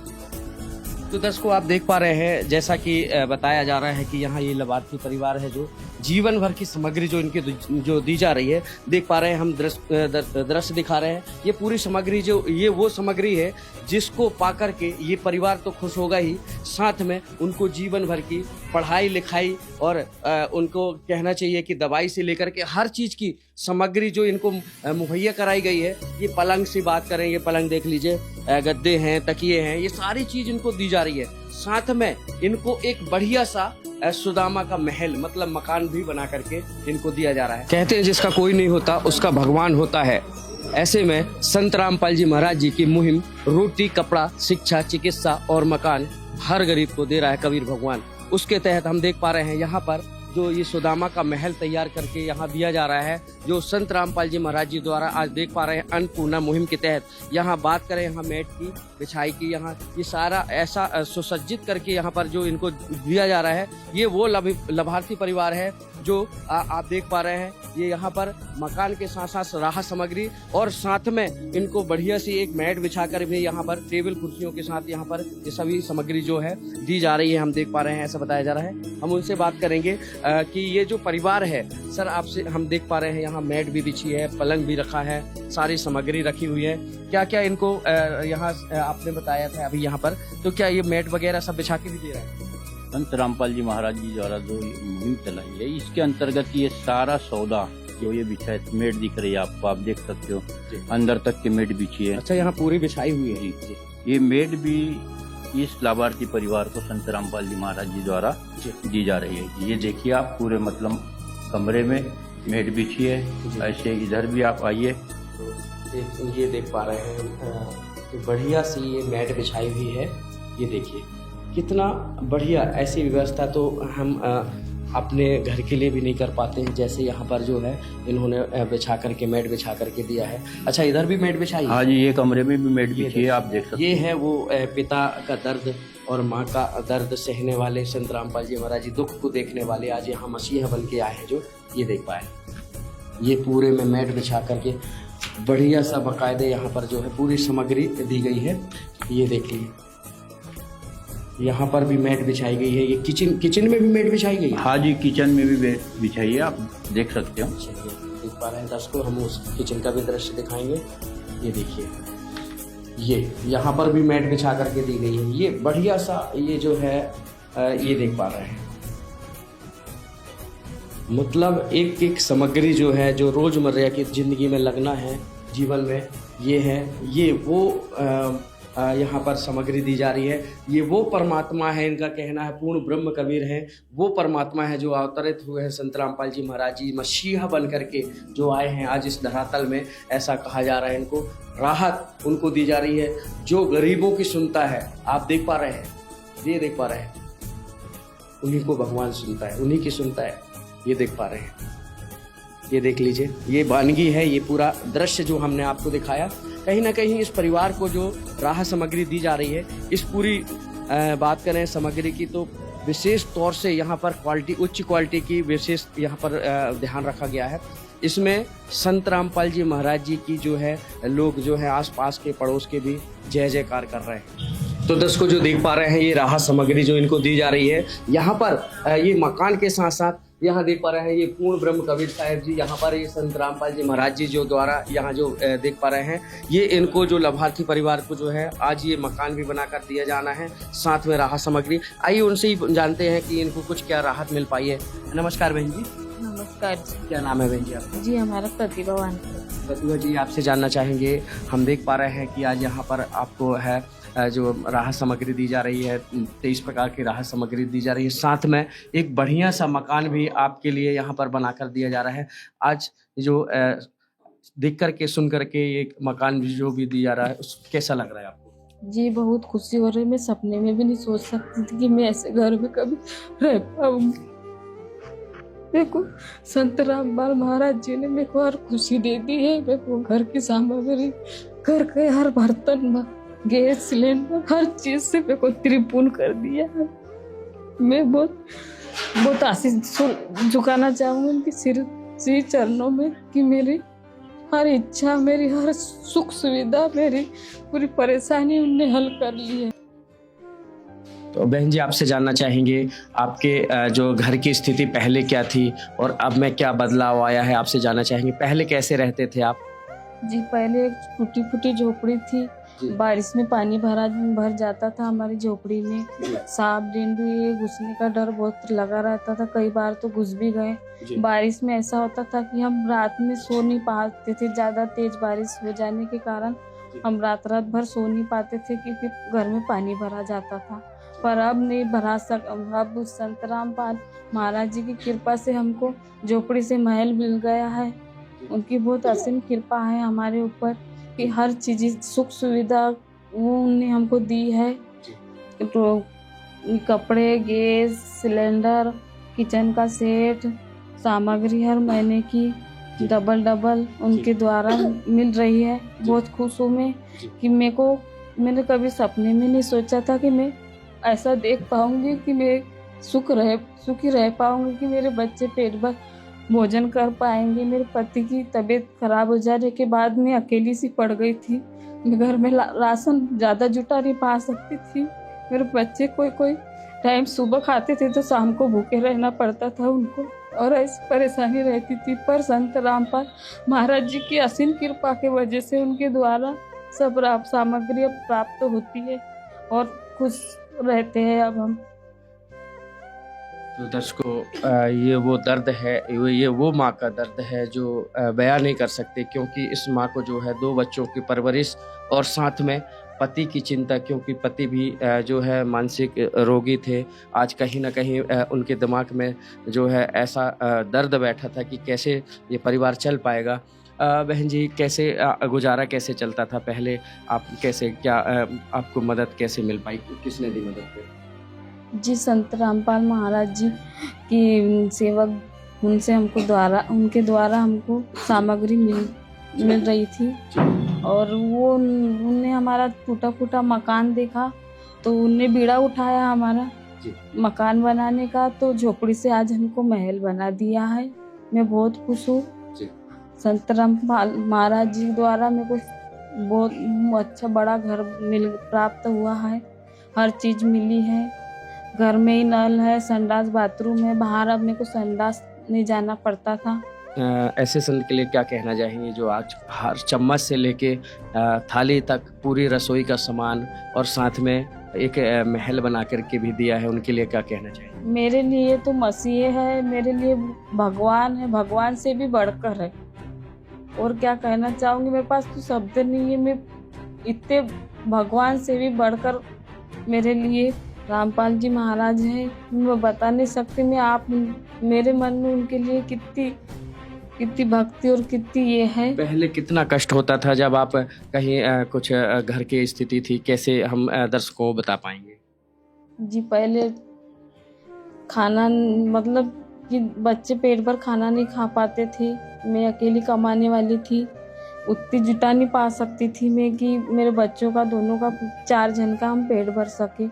S3: तो दर्शकों, आप देख पा रहे हैं जैसा कि बताया जा रहा है कि यहाँ ये लाभार्थी परिवार है जो जीवन भर की सामग्री जो इनके जो दी जा रही है, देख पा रहे हैं हम, दृश्य दिखा रहे हैं। ये पूरी सामग्री जो ये वो सामग्री है जिसको पाकर के ये परिवार तो खुश होगा ही, साथ में उनको जीवन भर की पढ़ाई लिखाई और उनको कहना चाहिए कि दवाई से लेकर के हर चीज़ की सामग्री जो इनको मुहैया कराई गई है। ये पलंग से बात करें, ये पलंग देख लीजिए, गद्दे हैं, तकिए हैं, ये सारी चीज़ इनको दी जा रही है। साथ में इनको एक बढ़िया सा सुदामा का महल मतलब मकान भी बना करके इनको दिया जा रहा है। कहते हैं जिसका कोई नहीं होता उसका भगवान होता है। ऐसे में संत रामपाल जी महाराज जी की मुहिम रोटी, कपड़ा, शिक्षा, चिकित्सा और मकान हर गरीब को दे रहा है कबीर भगवान। उसके तहत हम देख पा रहे हैं यहाँ पर जो ये सुदामा का महल तैयार करके यहाँ दिया जा रहा है, जो संत रामपाल जी महाराज जी द्वारा आज देख पा रहे हैं अन्नपूर्णा मुहिम के तहत। यहाँ बात करें यहाँ मेट की, बिछाई की, यहाँ ये सारा ऐसा सुसज्जित करके यहाँ पर जो इनको दिया जा रहा है, ये वो लाभार्थी परिवार है जो आप देख पा रहे हैं। ये यहाँ पर मकान के साथ साथ राहत सामग्री और साथ में इनको बढ़िया सी एक मैट बिछाकर भी यहाँ पर टेबल कुर्सियों के साथ यहाँ पर ये सभी सामग्री जो है दी जा रही है, हम देख पा रहे हैं, ऐसा बताया जा रहा है। हम उनसे बात करेंगे कि ये जो परिवार है सर, आपसे हम देख पा रहे हैं यहाँ मैट भी बिछी है, पलंग भी रखा है, सारी सामग्री रखी हुई है। क्या क्या इनको यहाँ आपने बताया था अभी यहाँ पर, तो क्या ये मैट वगैरह सब बिछा के भी दे रहा है?
S11: संत रामपाल जी महाराज जी द्वारा जो मुहिम चलाई है, इसके अंतर्गत ये सारा सौदा जो ये बिछा है, मेट दिख रही है आपको, आप देख सकते हो, अंदर तक की मेट बिछी है।
S3: अच्छा, यहाँ पूरी बिछाई हुई है जी।
S11: ये मेट भी इस लाभार्थी परिवार को संत रामपाल जी महाराज जी द्वारा दी जा रही है। ये देखिए आप, पूरे मतलब कमरे में मेट बिछी है। ऐसे इधर भी आप आइए
S3: तो ये देख पा रहे हैं बढ़िया सी ये मैट बिछाई हुई है। ये देखिए कितना बढ़िया, ऐसी व्यवस्था तो हम अपने घर के लिए भी नहीं कर पाते हैं, जैसे यहाँ पर जो है इन्होंने बिछा करके मैट बिछा करके दिया है। अच्छा, इधर भी मैट बिछाई?
S11: हाँ जी, ये कमरे में भी मैट बिछी है, आप देख सकते हैं।
S3: ये है वो पिता का दर्द और माँ का दर्द सहने वाले संत रामपाल जी महाराज जी, दुख को देखने वाले आज यहाँ मसीहा बन के आए हैं जो ये देख पाए। ये पूरे में मैट बिछा करके बढ़िया सा बाकायदे यहाँ पर जो है पूरी सामग्री दी गई है। ये देखिए यहाँ पर भी मैट बिछाई गई है। ये किचन में भी मैट बिछाई गई है?
S11: हाँ जी, किचन में भी मैट बिछाई है, आप देख सकते हो।
S3: देख पा रहे हैं दर्शकों, हम उस किचन का भी दृश्य दिखाएंगे। ये देखिए ये यहाँ पर भी मैट बिछा करके दी गई है। ये बढ़िया सा ये जो है ये देख पा रहे हैं, मतलब एक एक सामग्री जो है जो रोजमर्रा की जिंदगी में लगना है जीवन में, ये है, ये वो यहाँ पर सामग्री दी जा रही है। ये वो परमात्मा है, इनका कहना है पूर्ण ब्रह्म कबीर है, वो परमात्मा है जो अवतरित हुए हैं संत रामपाल जी महाराज जी मसीहा बन करके जो आए हैं आज इस धरातल में, ऐसा कहा जा रहा है। इनको राहत उनको दी जा रही है जो गरीबों की सुनता है। आप देख पा रहे हैं, ये देख पा रहे हैं, उन्हीं को भगवान सुनता है, उन्हीं की सुनता है, ये देख पा रहे हैं। ये देख लीजिए, ये वानगी है, ये पूरा दृश्य जो हमने आपको दिखाया, कहीं ना कहीं इस परिवार को जो राहत सामग्री दी जा रही है, इस पूरी बात करें सामग्री की तो विशेष तौर से यहाँ पर क्वालिटी, उच्च क्वालिटी की विशेष यहाँ पर ध्यान रखा गया है। इसमें संत रामपाल जी महाराज जी की जो है लोग जो है आसपास के पड़ोस के भी जय जयकार कर रहे हैं। तो दर्शकों जो देख पा रहे हैं ये राहत सामग्री जो इनको दी जा रही है, यहाँ पर ये मकान के साथ साथ यहाँ देख पा रहे हैं ये पूर्ण ब्रह्म कबीर साहब जी, यहाँ पर ये संत रामपाल जी महाराज जी जो द्वारा यहाँ जो देख पा रहे हैं, ये इनको जो लाभार्थी परिवार को जो है आज ये मकान भी बनाकर दिया जाना है, साथ में राहत सामग्री। आइए उनसे ही जानते हैं कि इनको कुछ क्या राहत मिल पाई है। नमस्कार बहन जी।
S4: नमस्कार जी।
S3: क्या नाम है बहन जी आपका?
S4: जी हमारा प्रतिभा वानकर।
S3: प्रतिभा जी आपसे जानना चाहेंगे, हम देख पा रहे हैं कि आज यहाँ पर आपको है जो राहत सामग्री दी जा रही है, 23 प्रकार की राहत सामग्री दी जा रही है, साथ में एक बढ़िया सा मकान भी आपके लिए यहाँ पर बनाकर दिया जा रहा है। आज जो देख करके सुन करके एक मकान भी जो भी दिया जा रहा है, कैसा लग रहा है आपको?
S4: जी बहुत खुशी हो रही है। मैं सपने में भी नहीं सोच सकती थी कि मैं ऐसे घर में कभी रह पाऊंगी। देखो संत रामपाल महाराज जी ने मेरे को हर खुशी दे दी है। मेरे को घर की सामग्री, घर के हर बर्तन, गैस सिलेंडर, हर चीज से मेरे को त्रिपूर्ण कर दिया है। मैं बहुत आशीष झुकाना चाहूँगी उनके श्री चरणों में कि मेरी हर इच्छा, मेरी हर सुख सुविधा, मेरी पूरी परेशानी उनने हल कर ली है।
S3: तो बहन जी आपसे जानना चाहेंगे आपके जो घर की स्थिति पहले क्या थी और अब में क्या बदलाव आया है, आपसे जानना चाहेंगे पहले कैसे रहते थे आप?
S4: जी पहले एक टूटी फूटी झोपड़ी थी, बारिश में पानी भर जाता था हमारी झोपड़ी में। सांप डेंगू घुसने का डर बहुत लगा रहता था, कई बार तो घुस भी गए। बारिश में ऐसा होता था कि हम रात में सो नहीं पाते थे, ज्यादा तेज बारिश हो जाने के कारण हम रात भर सो नहीं पाते थे क्योंकि घर में पानी भरा जाता था। पर अब नहीं भरा अब संत रामपाल महाराज जी की कृपा से हमको झोपड़ी से महल मिल गया है। उनकी बहुत असीम कृपा है हमारे ऊपर कि हर चीज सुख सुविधा वो उन्हें हमको दी है। तो कपड़े, गैस सिलेंडर, किचन का सेट, सामग्री हर महीने की डबल उनके द्वारा मिल रही है। बहुत खुश हूँ मैं कि मैंने कभी सपने में नहीं सोचा था कि मैं ऐसा देख पाऊंगी कि मैं सुखी रह पाऊंगी, कि मेरे बच्चे पेट भर भोजन कर पाएंगे। मेरे पति की तबीयत खराब हो जाने के बाद मैं अकेली सी पड़ गई थी। मैं घर में राशन ज़्यादा जुटा नहीं पा सकती थी। मेरे बच्चे कोई टाइम सुबह खाते थे तो शाम को भूखे रहना पड़ता था उनको, और ऐसी परेशानी रहती थी। पर संत रामपाल महाराज जी की असीम कृपा के वजह से उनके द्वारा सब सामग्री प्राप्त होती है और खुश रहते हैं अब हम। तो दर्शकों ये वो दर्द है, ये वो माँ का दर्द है जो बयान नहीं कर सकते, क्योंकि इस माँ को जो है 2 बच्चों की परवरिश और साथ में पति की चिंता, क्योंकि पति भी जो है मानसिक रोगी थे। आज कहीं ना कहीं उनके दिमाग में जो है ऐसा दर्द बैठा था कि कैसे ये परिवार चल पाएगा। बहन जी कैसे गुजारा कैसे चलता था पहले? आप कैसे क्या आपको मदद कैसे मिल पाई, किसने दी मदद? जी संत रामपाल महाराज जी की सेवक उनसे उनके द्वारा हमको सामग्री मिल रही थी, और वो उनने हमारा टूटा फूटा मकान देखा तो उनने बीड़ा उठाया हमारा मकान बनाने का, तो झोपड़ी से आज हमको महल बना दिया है। मैं बहुत खुश हूँ। संत रामपाल महाराज जी द्वारा मेरे को बहुत अच्छा बड़ा घर प्राप्त हुआ है, हर चीज मिली है। घर में ही नल है, संडास बाथरूम है, बाहर अब मेरे को संडास नहीं जाना पड़ता था।
S3: ऐसे संत के लिए क्या कहना चाहेंगे जो आज हर चम्मच से लेके थाली तक पूरी रसोई का सामान और साथ में एक महल बना करके भी दिया है, उनके लिए क्या कहना चाहेंगे?
S4: मेरे लिए तो मसीह है, मेरे लिए भगवान है, भगवान से भी बढ़कर है। और क्या कहना चाहूँगी, मेरे पास तो शब्द नहीं है। मैं इतने भगवान से भी बढ़कर मेरे लिए रामपाल जी महाराज हैं, मैं बता नहीं सकती। मैं आप मेरे मन में उनके लिए कितनी भक्ति और कितनी ये है।
S3: पहले कितना कष्ट होता था जब आप कहीं कुछ घर की स्थिति थी, कैसे हम दर्शकों को बता पाएंगे?
S4: जी पहले खाना मतलब कि बच्चे पेट भर खाना नहीं खा पाते थे। मैं अकेली कमाने वाली थी, उतनी जुटा नहीं पा सकती थी मैं कि मेरे बच्चों का दोनों का 4 जन का हम पेट भर सके।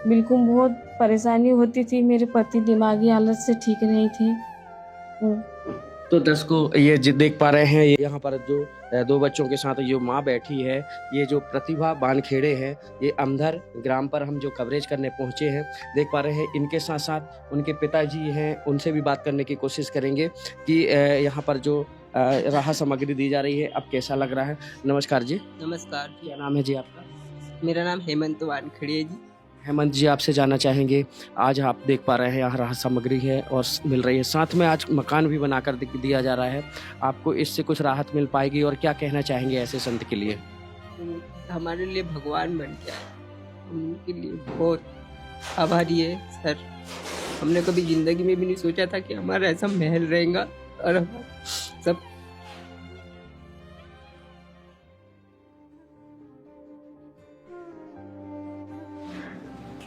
S4: बिल्कुल बहुत परेशानी होती थी। मेरे पति दिमागी हालत से ठीक नहीं थे।
S3: तो दर्शकों ये देख पा रहे हैं, यहाँ पर जो 2 बच्चों के साथ जो माँ बैठी है, ये जो प्रतिभा बानखेड़े है, ये अमधर ग्राम पर हम जो कवरेज करने पहुँचे हैं, देख पा रहे हैं। इनके साथ साथ उनके पिताजी हैं, उनसे भी बात करने की कोशिश करेंगे कि यहाँ पर जो राहत सामग्री दी जा रही है अब कैसा लग रहा है। नमस्कार जी।
S7: नमस्कार।
S3: क्या नाम है जी आपका?
S7: मेरा नाम हेमंत वानखेड़े है जी।
S3: हेमंत जी, आपसे जानना चाहेंगे, आज आप देख पा रहे हैं यहाँ राहत सामग्री है और मिल रही है, साथ में आज मकान भी बनाकर दिया जा रहा है, आपको इससे कुछ राहत मिल पाएगी और क्या कहना चाहेंगे ऐसे संत के लिए?
S7: हमारे लिए भगवान बन गया है, उनके लिए बहुत आभारी है सर। हमने कभी जिंदगी में भी नहीं सोचा था कि हमारा ऐसा महल रहेगा और सब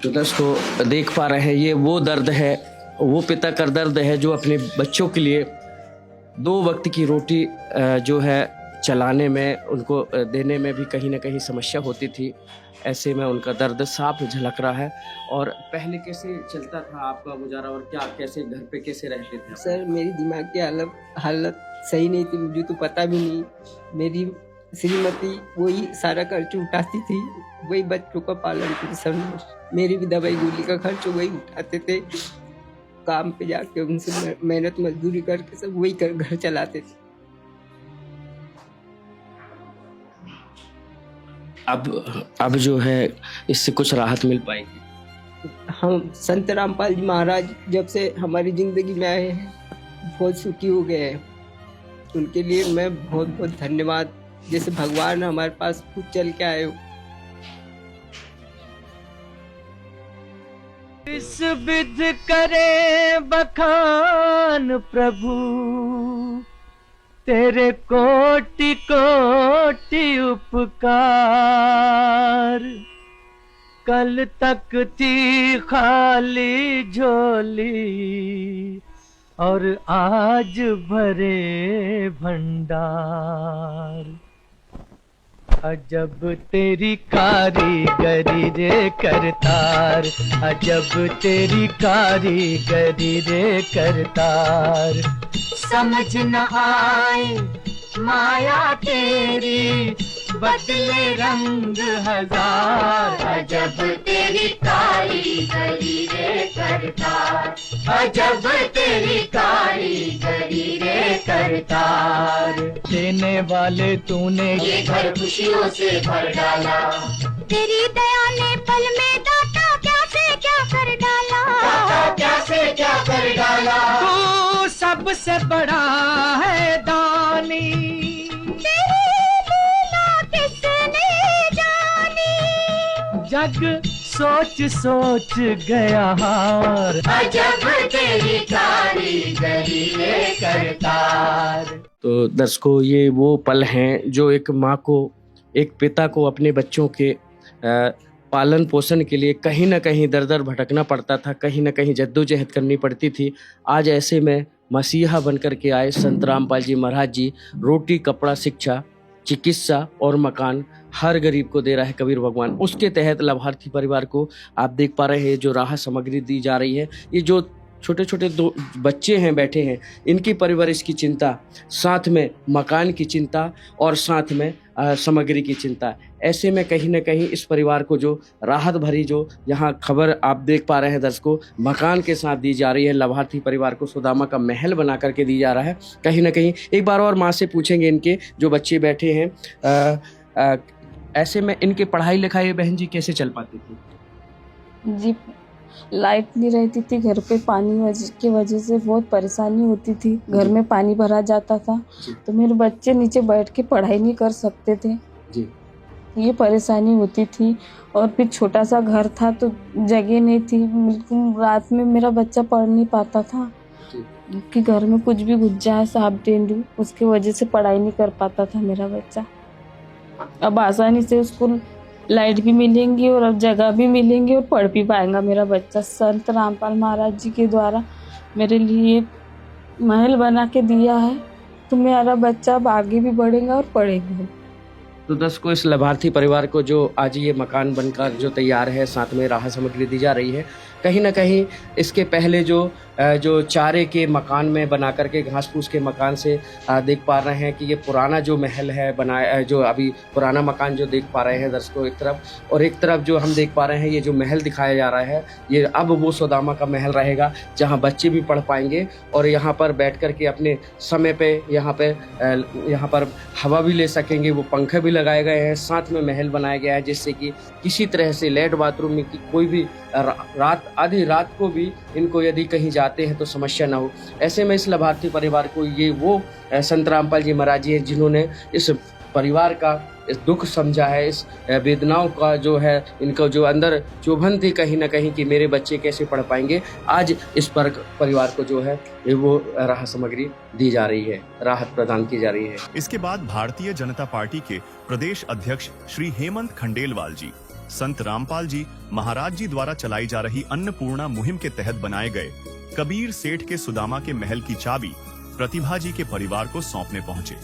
S3: तो दोस्तों देख पा रहे हैं, ये वो दर्द है, वो पिता का दर्द है जो अपने बच्चों के लिए 2 वक्त की रोटी जो है चलाने में, उनको देने में भी कहीं ना कहीं समस्या होती थी। ऐसे में उनका दर्द साफ झलक रहा है। और पहले कैसे चलता था आपका गुजारा और क्या कैसे घर पे कैसे रहते थे?
S7: सर मेरी दिमाग की हालत सही नहीं थी, मुझे तो पता भी नहीं। मेरी श्रीमती वही सारा खर्च उठाती थी, वही बच्चों का पालन पोषण, मेरी भी दवाई गोली का खर्च वही उठाते थे। काम पे जाके उनसे मेहनत मजदूरी करके सब वही कर घर चलाते थे।
S3: अब जो है इससे कुछ राहत मिल पाएगी।
S7: हम संत रामपाल जी महाराज जब से हमारी जिंदगी में आए हैं बहुत सुखी हो गए हैं। उनके लिए मैं बहुत बहुत धन्यवाद, जैसे भगवान हमारे पास खुद चल के आए हो।
S2: इस विध करे बखान प्रभु, तेरे कोटि कोटि उपकार। कल तक थी खाली झोली और आज भरे भंडार। अजब तेरी कारीगरी रे करतार, अजब तेरी कारीगरी रे करतार। समझ न आए माया तेरी, बदले रंग हजार। अजब तेरी कारीगरी रे करतार, अजब तेरी कारीगरी रे करतार। देने वाले तूने ये घर खुशियों से भर डाला, तेरी दया ने पल में दाता क्या से क्या कर डाला, दाता क्या से क्या कर डाला। तू सबसे बड़ा है दानी, तेरी लीला किसने जानी। जग सोच सोच गया हार, अजब तेरी कारीगरी रे करतार।
S3: तो दर्शकों ये वो पल हैं जो एक माँ को, एक पिता को अपने बच्चों के पालन पोषण के लिए कहीं ना कहीं दर दर भटकना पड़ता था, कहीं ना कहीं जद्दोजहद करनी पड़ती थी। आज ऐसे में मसीहा बनकर के आए संत रामपाल जी महाराज जी, रोटी कपड़ा शिक्षा चिकित्सा और मकान हर गरीब को दे रहा है कबीर भगवान। उसके तहत लाभार्थी परिवार को आप देख पा रहे हैं जो राहत सामग्री दी जा रही है। ये जो छोटे छोटे दो बच्चे हैं बैठे हैं, इनकी परवरिश की चिंता, साथ में मकान की चिंता और साथ में सामग्री की चिंता। ऐसे में कहीं ना कहीं इस परिवार को जो राहत भरी जो यहाँ खबर आप देख पा रहे हैं दर्शकों, मकान के साथ दी जा रही है। लाभार्थी परिवार को सुदामा का महल बना करके दी जा रहा है। कहीं ना कहीं एक बार और माँ से पूछेंगे, इनके जो बच्चे बैठे हैं, ऐसे में इनकी पढ़ाई लिखाई बहन जी कैसे चल पाती थी?
S4: जी, लाइट नहीं रहती थी घर पे, पानी की वजह से बहुत परेशानी होती थी। घर में पानी भरा जाता था तो मेरे बच्चे नीचे बैठ के पढ़ाई नहीं कर सकते थे
S3: जी।
S4: ये परेशानी होती थी। और फिर छोटा सा घर था तो जगह नहीं थी, बिल्कुल रात में मेरा बच्चा पढ़ नहीं पाता था कि घर में कुछ भी घुस जाए सांप तेंदू, उसकी वजह से पढ़ाई नहीं कर पाता था मेरा बच्चा। अब आसानी से उसको लाइट भी मिलेंगी और अब जगह भी मिलेंगी और पढ़ भी पाएगा मेरा बच्चा। संत रामपाल महाराज जी के द्वारा मेरे लिए महल बना के दिया है तो मेरा बच्चा अब आगे भी बढ़ेगा और पढ़ेगा।
S3: तो दर्शकों, इस लाभार्थी परिवार को जो आज ये मकान बनकर जो तैयार है, साथ में राहत सामग्री दी जा रही है। कहीं ना कहीं इसके पहले जो चारे के मकान में बना करके, घास फूस के मकान से देख पा रहे हैं कि ये पुराना जो महल है बनाया, जो अभी पुराना मकान जो देख पा रहे हैं दर्शकों एक तरफ, और एक तरफ जो हम देख पा रहे हैं ये जो महल दिखाया जा रहा है, ये अब वो सुदामा का महल रहेगा जहाँ बच्चे भी पढ़ पाएंगे और यहाँ पर बैठ कर के अपने समय पे यहाँ पर हवा भी ले सकेंगे। वो पंखे भी लगाए गए हैं, साथ में महल बनाया गया है जिससे कि किसी तरह से लेट बाथरूम की कोई भी आधी रात को भी इनको यदि कहीं जाते हैं तो समस्या ना हो। ऐसे में इस लाभार्थी परिवार को ये वो संत रामपाल जी महाराज जी हैं जिन्होंने इस परिवार का इस दुख समझा है, इस वेदनाओं का जो है इनका जो अंदर चुभन थी कहीं ना कहीं कि मेरे बच्चे कैसे पढ़ पाएंगे, आज इस परिवार को जो है वो राहत सामग्री दी जा रही है, राहत प्रदान की जा रही है।
S1: इसके बाद भारतीय जनता पार्टी के प्रदेश अध्यक्ष श्री हेमंत खंडेलवाल जी संत रामपाल जी महाराज जी द्वारा चलाई जा रही अन्नपूर्णा मुहिम के तहत बनाए गए कबीर सेठ के सुदामा के महल की चाबी प्रतिभा जी के परिवार को सौंपने पहुंचे।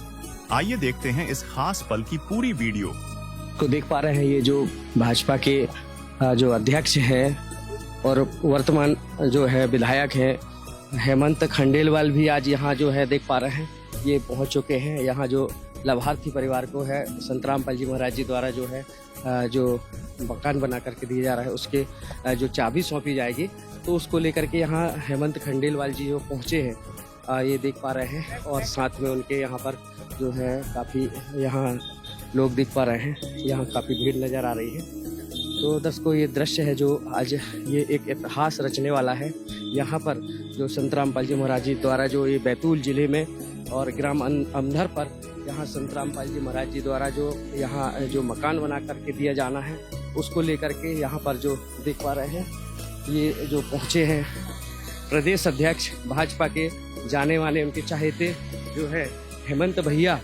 S1: आइए देखते हैं इस खास पल की पूरी वीडियो
S3: को। देख पा रहे हैं ये जो भाजपा के जो अध्यक्ष हैं और वर्तमान जो है विधायक हैं हेमंत खंडेलवाल भी आज यहाँ जो है देख पा रहे हैं ये पहुँच चुके हैं। यहाँ जो लाभार्थी परिवार को है संत रामपाल जी महाराज जी द्वारा जो है जो मकान बना करके दिया जा रहा है उसके जो चाबी सौंपी जाएगी, तो उसको लेकर के यहाँ हेमंत खंडेलवाल जी जो पहुँचे हैं ये देख पा रहे हैं। और साथ में उनके यहाँ पर जो है काफ़ी यहाँ लोग देख पा रहे हैं, यहाँ काफ़ी भीड़ नज़र आ रही है। तो दर्शकों, ये दृश्य है जो आज ये एक इतिहास रचने वाला है। यहाँ पर जो संत रामपाल जी महाराज जी द्वारा जो ये बैतूल जिले में और ग्राम अमधर पर यहाँ संत रामपाल जी महाराज जी द्वारा जो यहाँ जो मकान बना करके दिया जाना है उसको लेकर के यहाँ पर जो देख पा रहे हैं ये जो पहुँचे हैं प्रदेश अध्यक्ष भाजपा के जाने वाले उनके चाहते जो है हेमंत भैया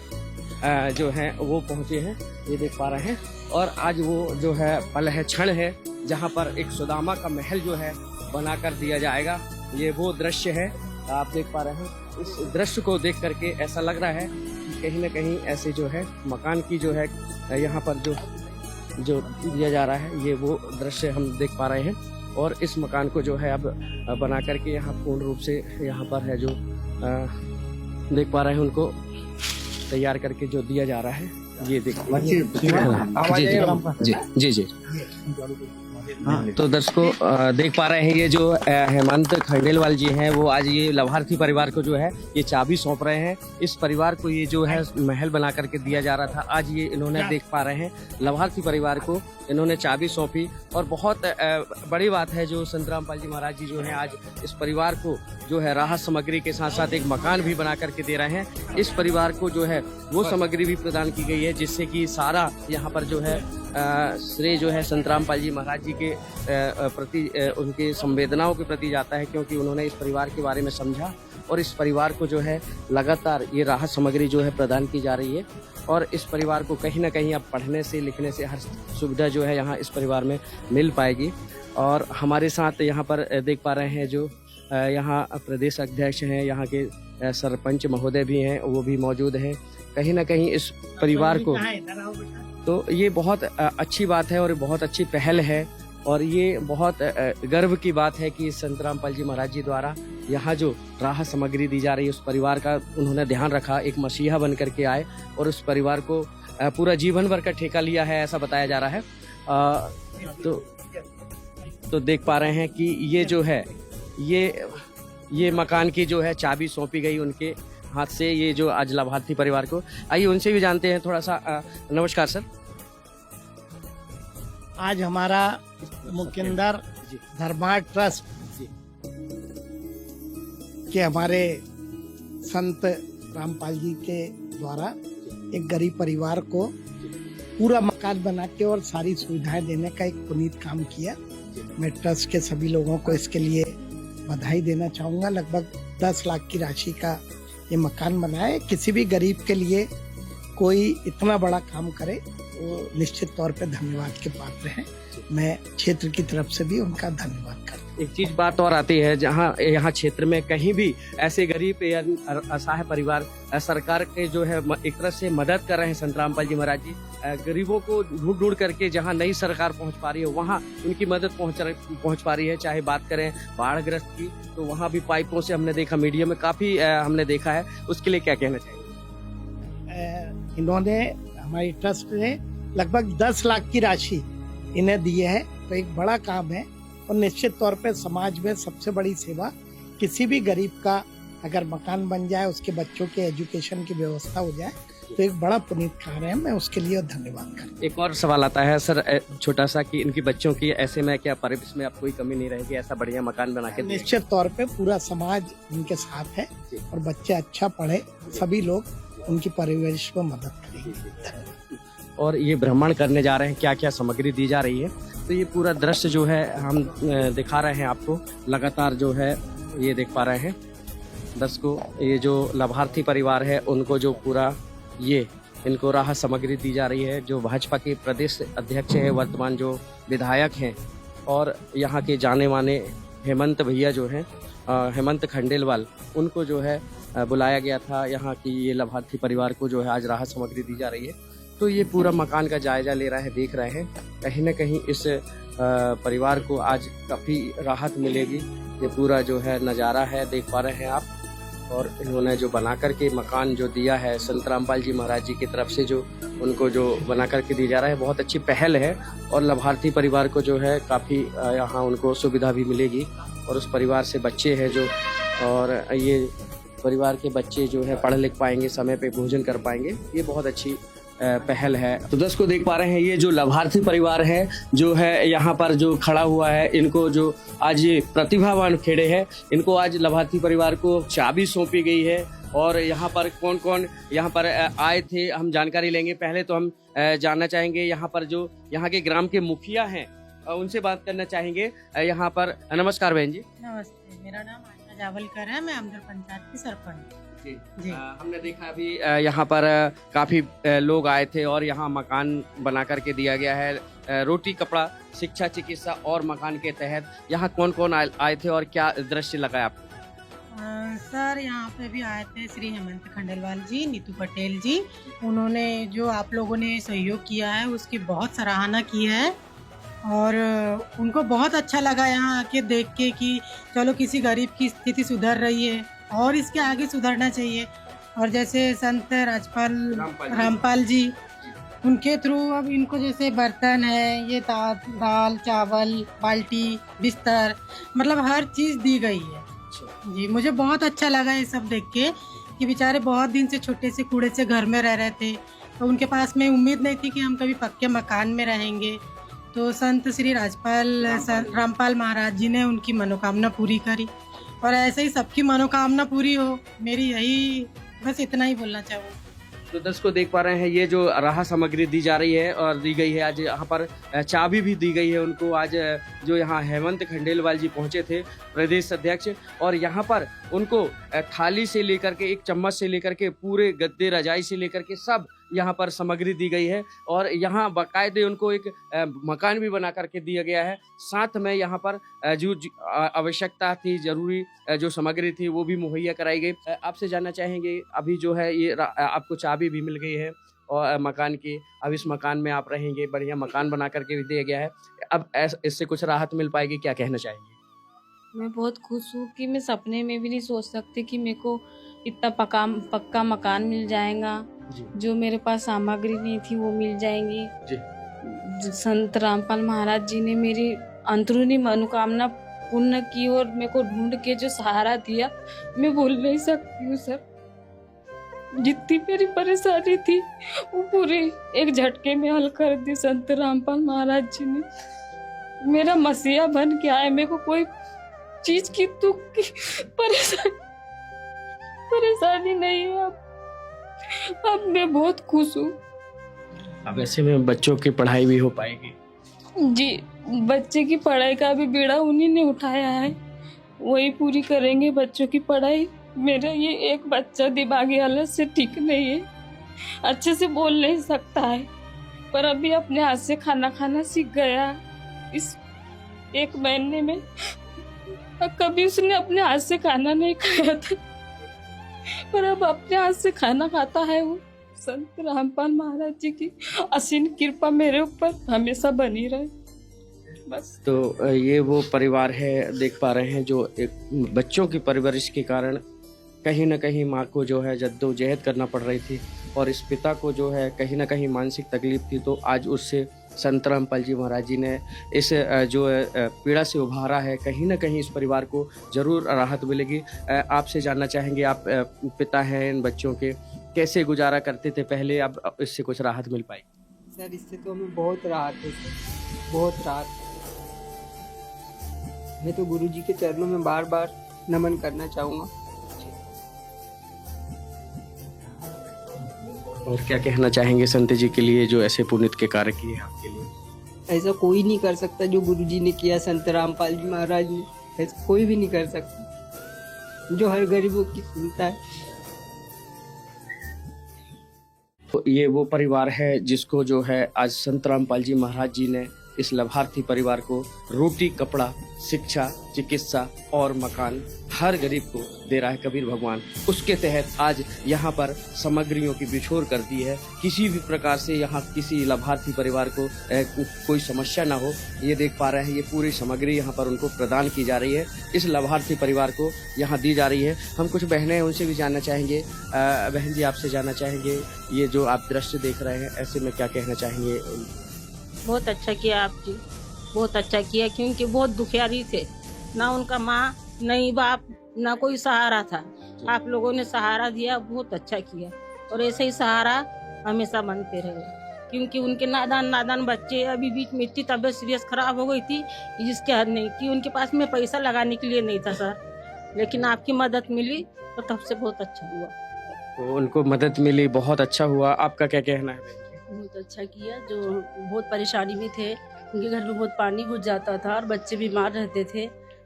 S3: जो हैं वो पहुँचे हैं, ये देख पा रहे हैं। और आज वो जो है पल है, क्षण है जहाँ पर एक सुदामा का महल जो है बना कर दिया जाएगा। ये वो दृश्य है, आप देख पा रहे हैं। इस दृश्य को देख करके ऐसा लग रहा है कि कहीं ना कहीं ऐसे जो है मकान की जो है यहाँ पर जो दिया जा रहा है ये वो दृश्य हम देख पा रहे हैं। और इस मकान को जो है अब बना करके यहाँ पूर्ण रूप से यहाँ पर है जो देख पा रहे हैं उनको तैयार करके जो दिया जा रहा है ये देख जी। तो दर्शकों देख पा रहे हैं ये जो हेमंत खंडेलवाल जी हैं वो आज ये लाभार्थी परिवार को जो है ये चाबी सौंप रहे हैं। इस परिवार को ये जो है महल बना करके दिया जा रहा था, आज ये इन्होंने देख पा रहे हैं लाभार्थी परिवार को इन्होंने चाबी सौंपी। और बहुत बड़ी बात है जो संत रामपाल जी महाराज जी जो है आज इस परिवार को जो है राहत सामग्री के साथ साथ एक मकान भी बना करके दे रहे हैं। इस परिवार को जो है वो सामग्री भी प्रदान की गई है जिससे कि सारा यहाँ पर जो है श्रेय जो है संत रामपाल जी महाराज जी के प्रति उनके संवेदनाओं के प्रति जाता है, क्योंकि उन्होंने इस परिवार के बारे में समझा और इस परिवार को जो है लगातार ये राहत सामग्री जो है प्रदान की जा रही है। और इस परिवार को कहीं ना कहीं अब पढ़ने से लिखने से हर सुविधा जो है यहाँ इस परिवार में मिल पाएगी। और हमारे साथ यहाँ पर देख पा रहे हैं जो यहाँ प्रदेश अध्यक्ष हैं, यहाँ के सरपंच महोदय भी हैं, वो भी मौजूद हैं। कहीं ना कहीं इस परिवार को तो ये बहुत अच्छी बात है और बहुत अच्छी पहल है और ये बहुत गर्व की बात है कि संत रामपाल जी महाराज जी द्वारा यहाँ जो राहत सामग्री दी जा रही है उस परिवार का उन्होंने ध्यान रखा, एक मसीहा बन करके आए और उस परिवार को पूरा जीवन भर का ठेका लिया है, ऐसा बताया जा रहा है। तो देख पा रहे हैं कि ये जो है ये मकान की जो है चाबी सौंपी गई उनके हाथ से, ये जो आज लाभार्थी परिवार को। आइए उनसे भी जानते हैं थोड़ा सा। नमस्कार सर।
S12: आज हमारा मुकिंदर धर्मार्थ ट्रस्ट के हमारे संत रामपाल जी के द्वारा एक गरीब परिवार को पूरा मकान बना के और सारी सुविधाएं देने का एक पुनीत काम किया। मैं ट्रस्ट के सभी लोगों को इसके लिए बधाई देना चाहूँगा। लगभग 10 लाख की राशि का ये मकान बनाए। किसी भी गरीब के लिए कोई इतना बड़ा काम करे वो निश्चित तौर पे धन्यवाद के पात्र हैं। मैं क्षेत्र की तरफ से भी उनका धन्यवाद करता हूं।
S3: एक चीज बात और आती है, जहाँ यहाँ क्षेत्र में कहीं भी ऐसे गरीब या असहाय परिवार सरकार के जो है एक तरह से मदद कर रहे हैं संत रामपाल जी महाराज जी। गरीबों को ढूंढ करके जहाँ नई सरकार पहुँच पा रही है वहाँ उनकी मदद पहुँच पा रही है। चाहे बात करें बाढ़ग्रस्त की, तो वहाँ भी पाइपों से हमने देखा, मीडिया में काफी हमने देखा है। उसके लिए क्या कहना चाहिए?
S12: इन्होंने हमारी ट्रस्ट ने लगभग 10 लाख की राशि इन्हें दी है, तो एक बड़ा काम है। और निश्चित तौर पे समाज में सबसे बड़ी सेवा, किसी भी गरीब का अगर मकान बन जाए, उसके बच्चों के एजुकेशन की व्यवस्था हो जाए, तो एक बड़ा पुनीत कार्य है। मैं उसके लिए धन्यवाद करता हूं।
S3: एक और सवाल आता है सर, छोटा सा, कि इनकी बच्चों की ऐसे में क्या परिवेश में अब कोई कमी नहीं रहेगी, ऐसा बढ़िया मकान बना के?
S12: निश्चित तौर पे पूरा समाज इनके साथ है और बच्चे अच्छा पढ़े, सभी लोग उनकी परिवेश में मदद करेंगे।
S3: और ये भ्रमण करने जा रहे हैं, क्या क्या सामग्री दी जा रही है, तो ये पूरा दृश्य जो है हम दिखा रहे हैं आपको। लगातार जो है ये देख पा रहे हैं दर्शकों, ये जो लाभार्थी परिवार है उनको जो पूरा ये इनको राहत सामग्री दी जा रही है। जो भाजपा के प्रदेश अध्यक्ष है, वर्तमान जो विधायक हैं और यहाँ के जाने माने हेमंत भैया जो हैं, हेमंत खंडेलवाल, उनको जो है बुलाया गया था यहाँ की ये लाभार्थी परिवार को जो है आज राहत सामग्री दी जा रही है। तो ये पूरा मकान का जायजा ले रहे हैं, देख रहे हैं। कहीं ना कहीं इस परिवार को आज काफ़ी राहत मिलेगी। ये पूरा जो है नज़ारा है, देख पा रहे हैं आप। और इन्होंने जो बना करके मकान जो दिया है संत रामपाल जी महाराज जी की तरफ से, जो उनको जो बना करके दी जा रहा है, बहुत अच्छी पहल है। और लाभार्थी परिवार को जो है काफ़ी यहाँ उनको सुविधा भी मिलेगी। और उस परिवार से बच्चे हैं जो, और ये परिवार के बच्चे जो है पढ़ लिख पाएंगे, समय पे भोजन कर पाएंगे। ये बहुत अच्छी पहल है। तो दर्शकों देख पा रहे हैं ये जो लाभार्थी परिवार है जो है यहाँ पर जो खड़ा हुआ है, इनको जो आज ये प्रतिभावान खेड़े हैं, इनको आज लाभार्थी परिवार को चाबी सौंपी गई है। और यहाँ पर कौन कौन यहाँ पर आए थे हम जानकारी लेंगे। पहले तो हम जानना चाहेंगे यहाँ पर जो यहाँ के ग्राम के मुखिया हैं, उनसे बात करना चाहेंगे। यहाँ पर नमस्कार बहन जी।
S6: नमस्ते, मेरा नाम आशा जावलकर है, मैं अमदर पंचायत की सरपंच जी।
S3: हमने देखा अभी यहाँ पर काफी लोग आए थे और यहाँ मकान बना करके दिया गया है। रोटी, कपड़ा, शिक्षा, चिकित्सा और मकान के तहत यहाँ कौन कौन आए थे और क्या दृश्य लगा आपको?
S6: सर यहाँ पे भी आए थे श्री हेमंत खंडेलवाल जी, नीतू पटेल जी। उन्होंने जो आप लोगों ने सहयोग किया है उसकी बहुत सराहना की है और उनको बहुत अच्छा लगा यहाँ आके देख के कि चलो किसी गरीब की स्थिति सुधर रही है और इसके आगे सुधरना चाहिए। और जैसे संत रामपाल जी, उनके थ्रू अब इनको जैसे बर्तन है, ये दाल, चावल, बाल्टी, बिस्तर, मतलब हर चीज़ दी गई है जी। मुझे बहुत अच्छा लगा ये सब देख के कि बेचारे बहुत दिन से छोटे से कूड़े से घर में रह रहे थे, तो उनके पास में उम्मीद नहीं थी कि हम कभी पक्के मकान में रहेंगे। तो संत श्री रामपाल महाराज जी ने उनकी मनोकामना पूरी करी और ऐसे ही सबकी मनोकामना पूरी हो, मेरी यही बस इतना ही बोलना चाहूँगा।
S3: तो दर्शकों देख पा रहे हैं ये जो राहत सामग्री दी जा रही है और दी गई है, आज यहाँ पर चाबी भी दी गई है उनको। आज जो यहाँ हेमंत खंडेलवाल जी पहुँचे थे, प्रदेश अध्यक्ष, और यहाँ पर उनको थाली से लेकर के, एक चम्मच से लेकर के, पूरे गद्दे, रजाई से लेकर के सब यहाँ पर सामग्री दी गई है। और यहाँ बाकायदे उनको एक मकान भी बना करके दिया गया है। साथ में यहाँ पर जो आवश्यकता थी, जरूरी जो सामग्री थी, वो भी मुहैया कराई गई। आपसे जानना चाहेंगे, अभी जो है ये आपको चाबी भी मिल गई है और मकान की। अब इस मकान में आप रहेंगे, बढ़िया मकान बना करके भी दिया गया है। अब इससे कुछ राहत मिल पाएगी, क्या कहना चाहेंगे?
S4: मैं बहुत खुश हूँ कि मैं सपने में भी नहीं सोच सकती कि मेरे को इतना पक्का मकान मिल जाएगा। जो मेरे पास सामग्री नहीं थी वो मिल जाएंगी। संत रामपाल महाराज जी ने मेरी अंदरूनी मनोकामना पूर्ण की और मेरे को ढूंढ के जो सहारा दिया, मैं भूल नहीं सकती हूँ सर। जितनी मेरी परेशानी थी वो पूरी एक झटके में हल कर दी संत रामपाल महाराज जी ने। मेरा मसीहा बन के आए, मेरे को कोई चीज की दुख की परेशानी नहीं है। अब मैं बहुत खुश हूँ।
S3: अब ऐसे में बच्चों की पढ़ाई भी हो पाएगी?
S4: जी, बच्चे की पढ़ाई का भी बीड़ा उन्हीं ने उठाया है, वही पूरी करेंगे बच्चों की पढ़ाई। मेरा ये एक बच्चा दिमागी हालत से ठीक नहीं है, अच्छे से बोल नहीं सकता है, पर अभी अपने हाथ से खाना खाना सीख गया इस 1 महीने में। कभी उसने अपने हाथ से खाना नहीं खाया था, पर अब अपने हाथ से खाना खाता है। वो संत रामपाल महाराज जी की असीम कृपा मेरे ऊपर हमेशा बनी रहे बस।
S3: तो ये वो परिवार है, देख पा रहे हैं, जो एक बच्चों की परवरिश के कारण कहीं ना कहीं माँ को जो है जद्दोजहद करना पड़ रही थी, और इस पिता को जो है कहीं ना कहीं मानसिक तकलीफ थी। तो आज उससे संत रामपाल जी महाराज जी ने इस जो पीड़ा से उभारा है। कहीं ना कहीं इस परिवार को ज़रूर राहत मिलेगी। आपसे जानना चाहेंगे, आप पिता हैं इन बच्चों के, कैसे गुजारा करते थे पहले, अब इससे कुछ राहत मिल पाई?
S7: सर इससे तो हमें बहुत राहत है सर, बहुत राहत। मैं तो गुरुजी के चरणों में बार बार नमन करना चाहूँगा।
S3: और क्या कहना चाहेंगे संत जी के लिए जो ऐसे पुनीत के कार्य किए आपके लिए?
S7: ऐसा कोई नहीं कर सकता जो गुरुजी ने किया, संत रामपाल जी महाराज ने, ऐसा कोई भी नहीं कर सकता, जो हर गरीबों की सुनता है।
S3: तो ये वो परिवार है जिसको जो है आज संत रामपाल जी महाराज जी ने इस लाभार्थी परिवार को रोटी, कपड़ा, शिक्षा, चिकित्सा और मकान हर गरीब को दे रहा है कबीर भगवान। उसके तहत आज यहाँ पर सामग्रियों की बिछोर कर दी है। किसी भी प्रकार से यहाँ किसी लाभार्थी परिवार को कोई समस्या ना हो, ये देख पा रहे हैं। ये पूरी सामग्री यहाँ पर उनको प्रदान की जा रही है, इस लाभार्थी परिवार को यहाँ दी जा रही है। हम कुछ बहनें हैं उनसे भी जानना चाहेंगे। बहन जी, आपसे जानना चाहेंगे, ये जो आप दृश्य देख रहे हैं, ऐसे में क्या कहना चाहेंगे?
S13: बहुत अच्छा किया आप जी, बहुत अच्छा किया, क्योंकि बहुत दुखियारी थे, ना उनका माँ, नहीं बाप, ना कोई सहारा था। आप लोगों ने सहारा दिया, बहुत अच्छा किया, और ऐसे ही सहारा हमेशा बनते रहे, क्योंकि उनके नादान बच्चे अभी बीच में इतनी तबीयत सीरियस खराब हो गई थी जिसके हद नहीं कि उनके पास में पैसा लगाने के लिए नहीं था सर, लेकिन आपकी मदद मिली तो तब से बहुत अच्छा हुआ।
S3: तो उनको मदद मिली, बहुत अच्छा हुआ। आपका क्या कहना है?
S14: बहुत अच्छा किया। जो बहुत परेशानी में थे, उनके घर में बहुत पानी घुस जाता था और बच्चे बीमार रहते थे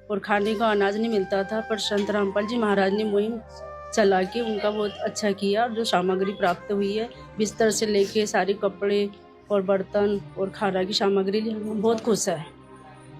S14: और खाने का अनाज नहीं मिलता था, पर संत रामपाल जी महाराज ने मुहिम चला के उनका बहुत अच्छा किया। और जो सामग्री प्राप्त हुई है, बिस्तर से लेके सारे कपड़े और बर्तन और खाना की सामग्री, हम बहुत खुश है।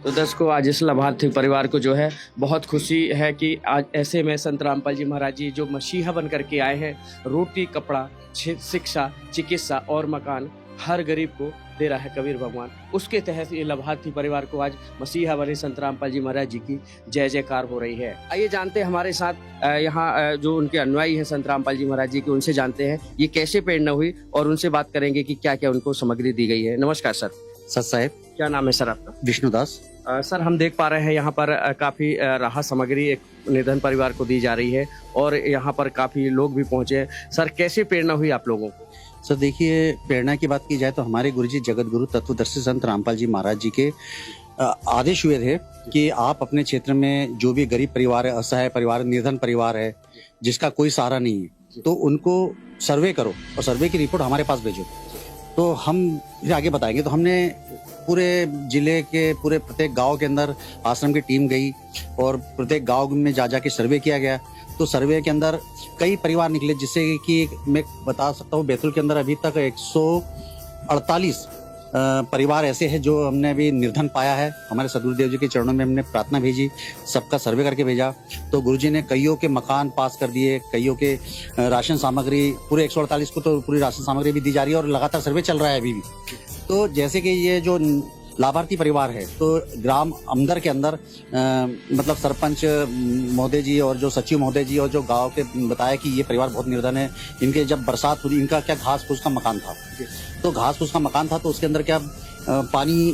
S3: तो दर्शकों, आज इस लाभार्थी परिवार को जो है बहुत खुशी है कि आज ऐसे में संत रामपाल जी महाराज जी जो मसीहा बन करके आए हैं, रोटी, कपड़ा, शिक्षा, चिकित्सा और मकान हर गरीब को दे रहा है कबीर भगवान। उसके तहत ये लाभार्थी परिवार को आज मसीहा बने संत रामपाल जी महाराज जी की जय जयकार हो रही है। आइए जानते हैं, हमारे साथ यहाँ जो उनके अनुयायी हैं संत रामपाल जी महाराज जी के, उनसे जानते हैं ये कैसे प्रेरणा हुई, और उनसे बात करेंगे कि क्या क्या उनको सामग्री दी गई है। नमस्कार सर।
S15: सर साहब,
S3: क्या नाम है सर आपका?
S15: विष्णुदास।
S3: सर, हम देख पा रहे हैं यहाँ पर काफ़ी राहत सामग्री एक निर्धन परिवार को दी जा रही है, और यहाँ पर काफ़ी लोग भी पहुँचे हैं। सर, कैसे प्रेरणा हुई आप लोगों को?
S15: सर देखिए, प्रेरणा की बात की जाए तो हमारे गुरुजी जगत गुरु तत्वदर्शी संत रामपाल जी महाराज जी के आदेश हुए थे कि आप अपने क्षेत्र में जो भी गरीब परिवार है, असहाय परिवार, निर्धन परिवार है, जिसका कोई सहारा नहीं है, तो उनको सर्वे करो और सर्वे की रिपोर्ट हमारे पास भेजो, तो हम फिर आगे बताएंगे। तो हमने पूरे जिले के पूरे प्रत्येक गांव के अंदर आश्रम की टीम गई और प्रत्येक गांव में जा के सर्वे किया गया। तो सर्वे के अंदर कई परिवार निकले, जिससे कि मैं बता सकता हूँ बैतूल के अंदर अभी तक 148 परिवार ऐसे हैं जो हमने अभी निर्धन पाया है। हमारे सदगुरुदेव जी के चरणों में हमने प्रार्थना भेजी, सबका सर्वे करके भेजा, तो गुरुजी ने कईयों के मकान पास कर दिए, कईयों के राशन सामग्री, पूरे 148 को तो पूरी राशन सामग्री भी दी जा रही है और लगातार सर्वे चल रहा है अभी भी। तो जैसे कि ये जो लाभार्थी परिवार है, तो ग्राम अमदर के अंदर मतलब सरपंच महोदय जी और जो सचिव महोदय जी और जो गांव के बताया कि ये परिवार बहुत निर्धन है। इनके जब बरसात हुई, इनका क्या घास फूस का मकान था, तो घास फूस का मकान था तो उसके अंदर क्या पानी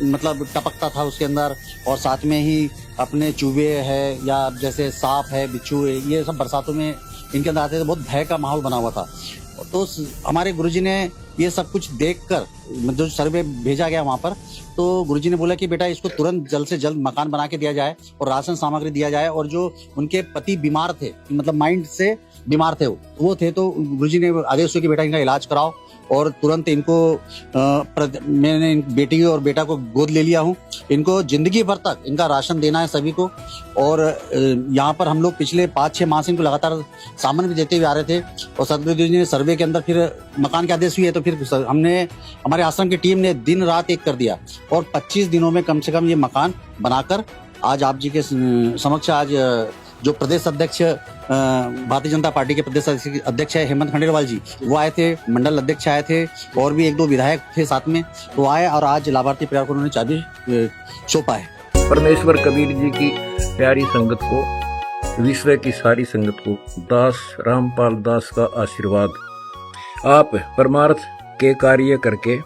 S15: मतलब टपकता था उसके अंदर, और साथ में ही अपने चूहे है या जैसे सांप है, बिच्छू है, ये सब बरसातों में इनके अंदर आते थे। बहुत भय का माहौल बना हुआ था। तो हमारे गुरुजी ने ये सब कुछ देखकर जो सर्वे भेजा गया वहाँ पर, तो गुरुजी ने बोला कि बेटा इसको तुरंत जल्द से जल्द मकान बना के दिया जाए और राशन सामग्री दिया जाए। और जो उनके पति बीमार थे, मतलब माइंड से बीमार थे वो थे, तो गुरुजी ने आदेश दिया कि बेटा इनका इलाज कराओ और तुरंत इनको मैंने बेटी और बेटा को गोद ले लिया हूँ। इनको जिंदगी भर तक इनका राशन देना है सभी को। और यहाँ पर हम लोग पिछले 5-6 माह से इनको लगातार सामान भी देते हुए आ रहे थे। और सदगुरुदेव जी ने सर्वे के अंदर फिर मकान के आदेश हुई है, तो फिर हमने हमारे आश्रम की टीम ने दिन रात एक कर दिया और 25 दिनों में कम से कम ये मकान बनाकर आज आप जी के समक्ष आज जो प्रदेश अध्यक्ष भारतीय जनता पार्टी के प्रदेश अध्यक्ष है हेमंत खंडेलवाल जी, वो आए थे, मंडल अध्यक्ष आए थे और भी 1-2 विधायक थे साथ में, तो आए और आज लाभार्थी परिवार को उन्होंने चाबी सौंपा है।
S16: परमेश्वर कबीर जी की प्यारी संगत को, विश्व की सारी संगत को दास रामपाल दास का आशीर्वाद। आप परमार्थ के कार्य करके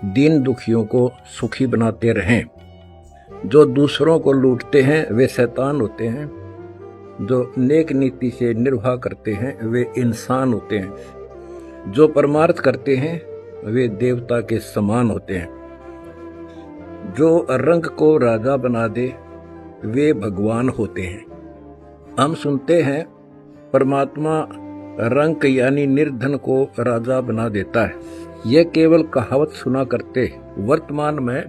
S16: दीन दुखियों को सुखी बनाते रहें। जो दूसरों को लूटते हैं वे शैतान होते हैं, जो नेक नीति से निर्वाह करते हैं वे इंसान होते हैं, जो परमार्थ करते हैं वे देवता के समान होते हैं, जो रंग को राजा बना दे वे भगवान होते हैं। हम सुनते हैं परमात्मा रंग यानी निर्धन को राजा बना देता है। यह केवल कहावत सुना करते। वर्तमान में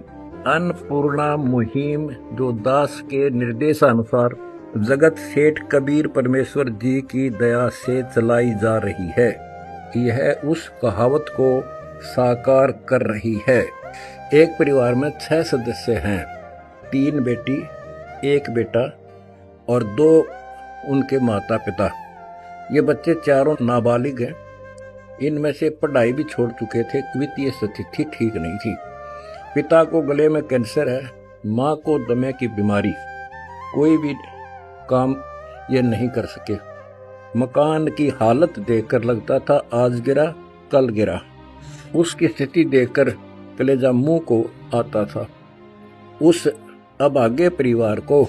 S16: अन्नपूर्णा मुहिम जो दास के निर्देशानुसार जगत सेठ कबीर परमेश्वर जी की दया से चलाई जा रही है, यह उस कहावत को साकार कर रही है। एक परिवार में 6 सदस्य हैं, 3 बेटी 1 बेटा और 2 उनके माता पिता। ये बच्चे चारों नाबालिग हैं। इनमें से पढ़ाई भी छोड़ चुके थे, वित्तीय स्थिति ठीक नहीं थी। पिता को गले में कैंसर है, माँ को दमे की बीमारी, कोई भी काम ये नहीं कर सके। मकान की हालत देखकर लगता था आज गिरा कल गिरा। उसकी स्थिति देखकर कलेजा मुंह को आता था। उस अभागे परिवार को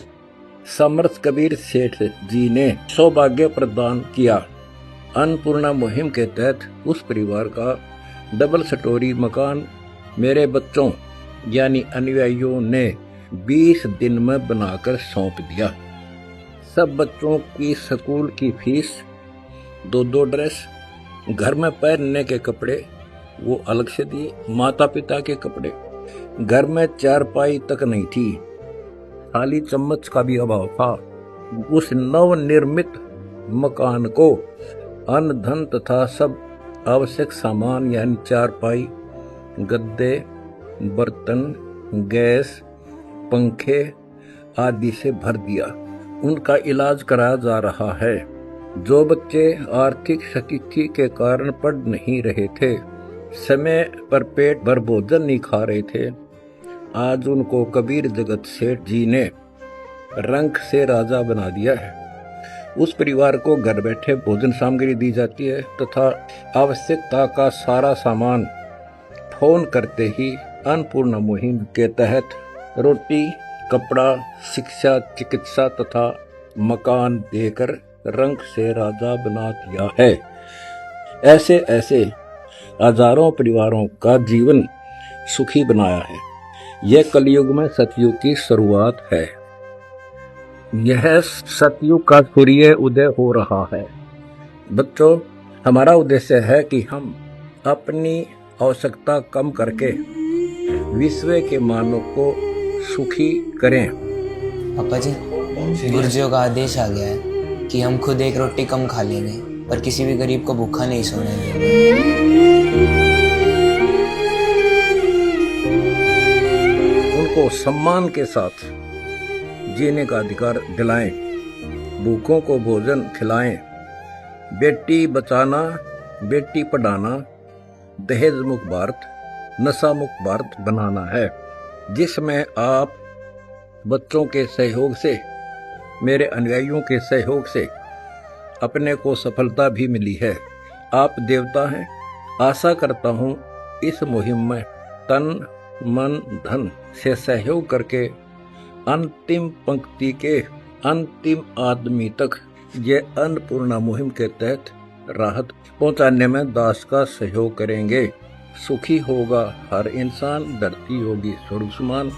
S16: समर्थ कबीर सेठ जी ने सौभाग्य प्रदान किया। अन्नपूर्णा मुहिम के तहत उस परिवार का डबल स्टोरी मकान मेरे बच्चों यानी अनुयायियों ने 20 दिन में बनाकर सौंप दिया। सब बच्चों की स्कूल की फीस, 2 ड्रेस, घर में पहनने के कपड़े वो अलग से दिए, माता पिता के कपड़े। घर में चारपाई तक नहीं थी, थाली चम्मच का भी अभाव था। उस नवनिर्मित मकान को अन्न धन तथा सब आवश्यक सामान यानी चारपाई, गद्दे, बर्तन, गैस, पंखे आदि से भर दिया। उनका इलाज कराया जा रहा है। जो बच्चे आर्थिक स्थिति के कारण पढ़ नहीं रहे थे, समय पर पेट भर भोजन नहीं खा रहे थे, आज उनको कबीर जगत सेठ जी ने रंग से राजा बना दिया है। उस परिवार को घर बैठे भोजन सामग्री दी जाती है तथा आवश्यकता का सारा सामान फोन करते ही अन्नपूर्णा मुहिम के तहत रोटी, कपड़ा, शिक्षा, चिकित्सा तथा मकान देकर रंग से राजा बना दिया है। ऐसे ऐसे हजारों परिवारों का जीवन सुखी बनाया है। यह कलयुग में सतयुग की शुरुआत है। यह सतयुग का सूर्य उदय हो रहा है। बच्चों, हमारा उद्देश्य है कि हम अपनी आवश्यकता कम करके विश्व के मानव को सुखी करें।
S17: पापा जी, गुरुजियों का आदेश आ गया है कि हम खुद 1 रोटी कम खा लेंगे पर किसी भी गरीब को भूखा नहीं सोने देंगे।
S16: को सम्मान के साथ जीने का अधिकार दिलाएं, भूखों को भोजन खिलाएं, बेटी बचाना बेटी पढ़ाना, दहेज मुक्त भारत, नशा मुक्त भारत बनाना है, जिसमें आप बच्चों के सहयोग से, मेरे अनुयायियों के सहयोग से अपने को सफलता भी मिली है। आप देवता हैं। आशा करता हूँ इस मुहिम में तन मन धन से सहयोग करके अंतिम पंक्ति के अंतिम आदमी तक ये अन्नपूर्णा मुहिम के तहत राहत पहुंचाने में दास का सहयोग करेंगे। सुखी होगा हर इंसान, धरती होगी स्वर्ग समान।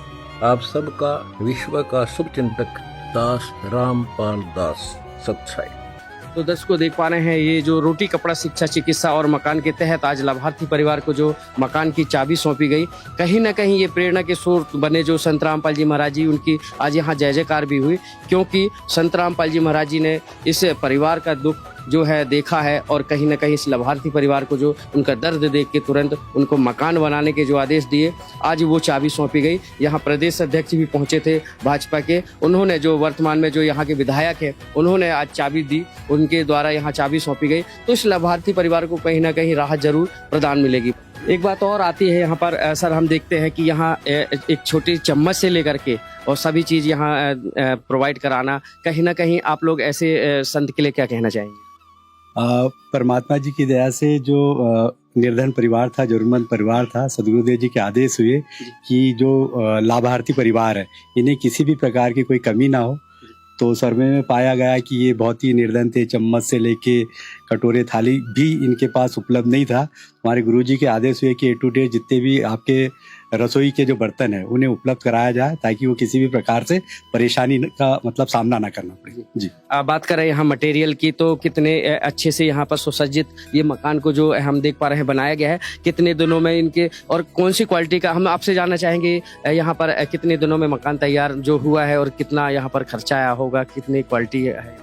S16: आप सबका विश्व का शुभ चिंतक दास रामपाल दास सच्चाई।
S3: तो दर्शकों देख पा रहे हैं ये जो रोटी कपड़ा शिक्षा चिकित्सा और मकान के तहत आज लाभार्थी परिवार को जो मकान की चाबी सौंपी गई, कहीं ना कहीं ये प्रेरणा के स्रोत बने जो संत रामपाल जी महाराज जी, उनकी आज यहाँ जय जयकार भी हुई, क्योंकि संत रामपाल जी महाराज जी ने इस परिवार का दुख जो है देखा है और कहीं ना कहीं इस लाभार्थी परिवार को जो उनका दर्द देख के तुरंत उनको मकान बनाने के जो आदेश दिए, आज वो चाबी सौंपी गई। यहाँ प्रदेश अध्यक्ष भी पहुंचे थे भाजपा के, उन्होंने जो वर्तमान में जो यहाँ के विधायक है उन्होंने आज चाबी दी, उनके द्वारा यहाँ चाबी सौंपी गई। तो इस लाभार्थी परिवार को कहीं ना कहीं राहत जरूर प्रदान मिलेगी। एक बात और आती है यहाँ पर सर, हम देखते हैं कि यहाँ एक छोटी चम्मच से लेकर के और सभी चीज़ यहाँ प्रोवाइड कराना, कहीं ना कहीं आप लोग ऐसे संत के लिए क्या कहना चाहेंगे?
S18: परमात्मा जी की दया से जो निर्धन परिवार था, जरूरतमंद परिवार था, सदगुरुदेव जी के आदेश हुए कि जो लाभार्थी परिवार है इन्हें किसी भी प्रकार की कोई कमी ना हो। तो सर्वे में पाया गया कि ये बहुत ही निर्धन थे, चम्मच से लेके कटोरे थाली भी इनके पास उपलब्ध नहीं था। हमारे गुरुजी के आदेश हुए कि ए टू डेट जितने भी आपके रसोई के जो बर्तन है उन्हें उपलब्ध कराया जाए, ताकि वो किसी भी प्रकार से परेशानी का मतलब सामना ना करना पड़े। जी
S3: बात करें यहाँ मटेरियल की, तो कितने अच्छे से यहाँ पर सुसज्जित ये मकान को जो हम देख पा रहे हैं बनाया गया है, कितने दिनों में इनके और कौन सी क्वालिटी का, हम आपसे जानना चाहेंगे यहाँ पर कितने दिनों में मकान तैयार जो हुआ है और कितना यहाँ पर खर्चा आया होगा, कितनी क्वालिटी है?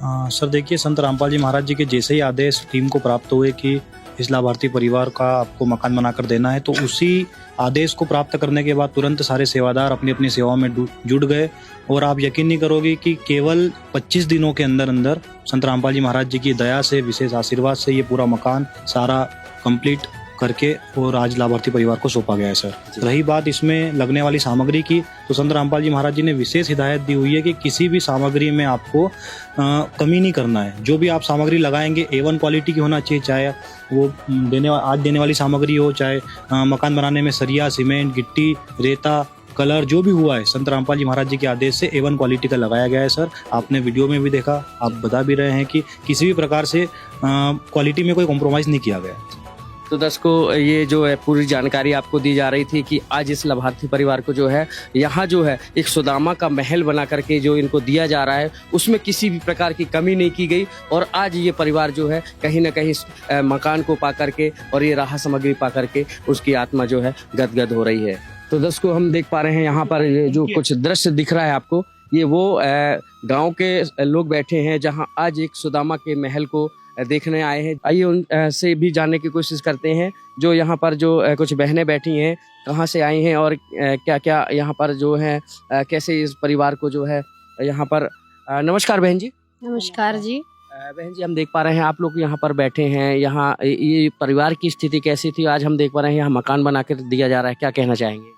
S19: सर देखिए, संत रामपाल जी महाराज जी के जैसे ही आदेश टीम को प्राप्त हुए कि इस लाभार्थी परिवार का आपको मकान बनाकर देना है, तो उसी आदेश को प्राप्त करने के बाद तुरंत सारे सेवादार अपनी अपनी सेवाओं में जुट गए। और आप यकीन नहीं करोगे कि केवल 25 दिनों के अंदर अंदर संत रामपाल जी महाराज जी की दया से, विशेष आशीर्वाद से ये पूरा मकान सारा कंप्लीट करके और आज लाभार्थी परिवार को सौंपा गया है। सर रही बात इसमें लगने वाली सामग्री की, तो संत रामपाल जी महाराज जी ने विशेष हिदायत दी हुई है कि किसी भी सामग्री में आपको कमी नहीं करना है। जो भी आप सामग्री लगाएंगे A1 क्वालिटी की होना चाहिए, चाहे वो आज देने वाली सामग्री हो, चाहे मकान बनाने में सरिया, सीमेंट, गिट्टी, रेता, कलर जो भी हुआ है, संत रामपाल जी महाराज जी के आदेश से A1 क्वालिटी का लगाया गया है। सर आपने वीडियो में भी देखा, आप बता भी रहे हैं कि किसी भी प्रकार से क्वालिटी में कोई कॉम्प्रोमाइज़ नहीं किया गया।
S3: तो दर्शकों ये जो है पूरी जानकारी आपको दी जा रही थी कि आज इस लाभार्थी परिवार को जो है यहाँ जो है एक सुदामा का महल बना करके जो इनको दिया जा रहा है, उसमें किसी भी प्रकार की कमी नहीं की गई। और आज ये परिवार जो है कहीं ना कहीं मकान को पा करके और ये राहत सामग्री पा करके उसकी आत्मा जो है गदगद हो रही है। तो दर्शकों हम देख पा रहे हैं यहाँ पर जो कुछ दृश्य दिख रहा है आपको, ये वो गाँव के लोग बैठे हैं जहाँ आज एक सुदामा के महल को देखने आए हैं। आइए उनसे भी जानने की कोशिश करते हैं, जो यहाँ पर जो कुछ बहनें बैठी हैं, कहाँ से आई हैं और क्या क्या यहाँ पर जो है कैसे इस परिवार को जो है यहाँ पर। नमस्कार बहन जी।
S20: नमस्कार जी।
S3: बहन जी हम देख पा रहे हैं आप लोग यहाँ पर बैठे हैं, यहाँ ये परिवार की स्थिति कैसी थी? आज हम देख पा रहे हैं यहाँ मकान बना कर दिया जा रहा है, क्या कहना चाहेंगे?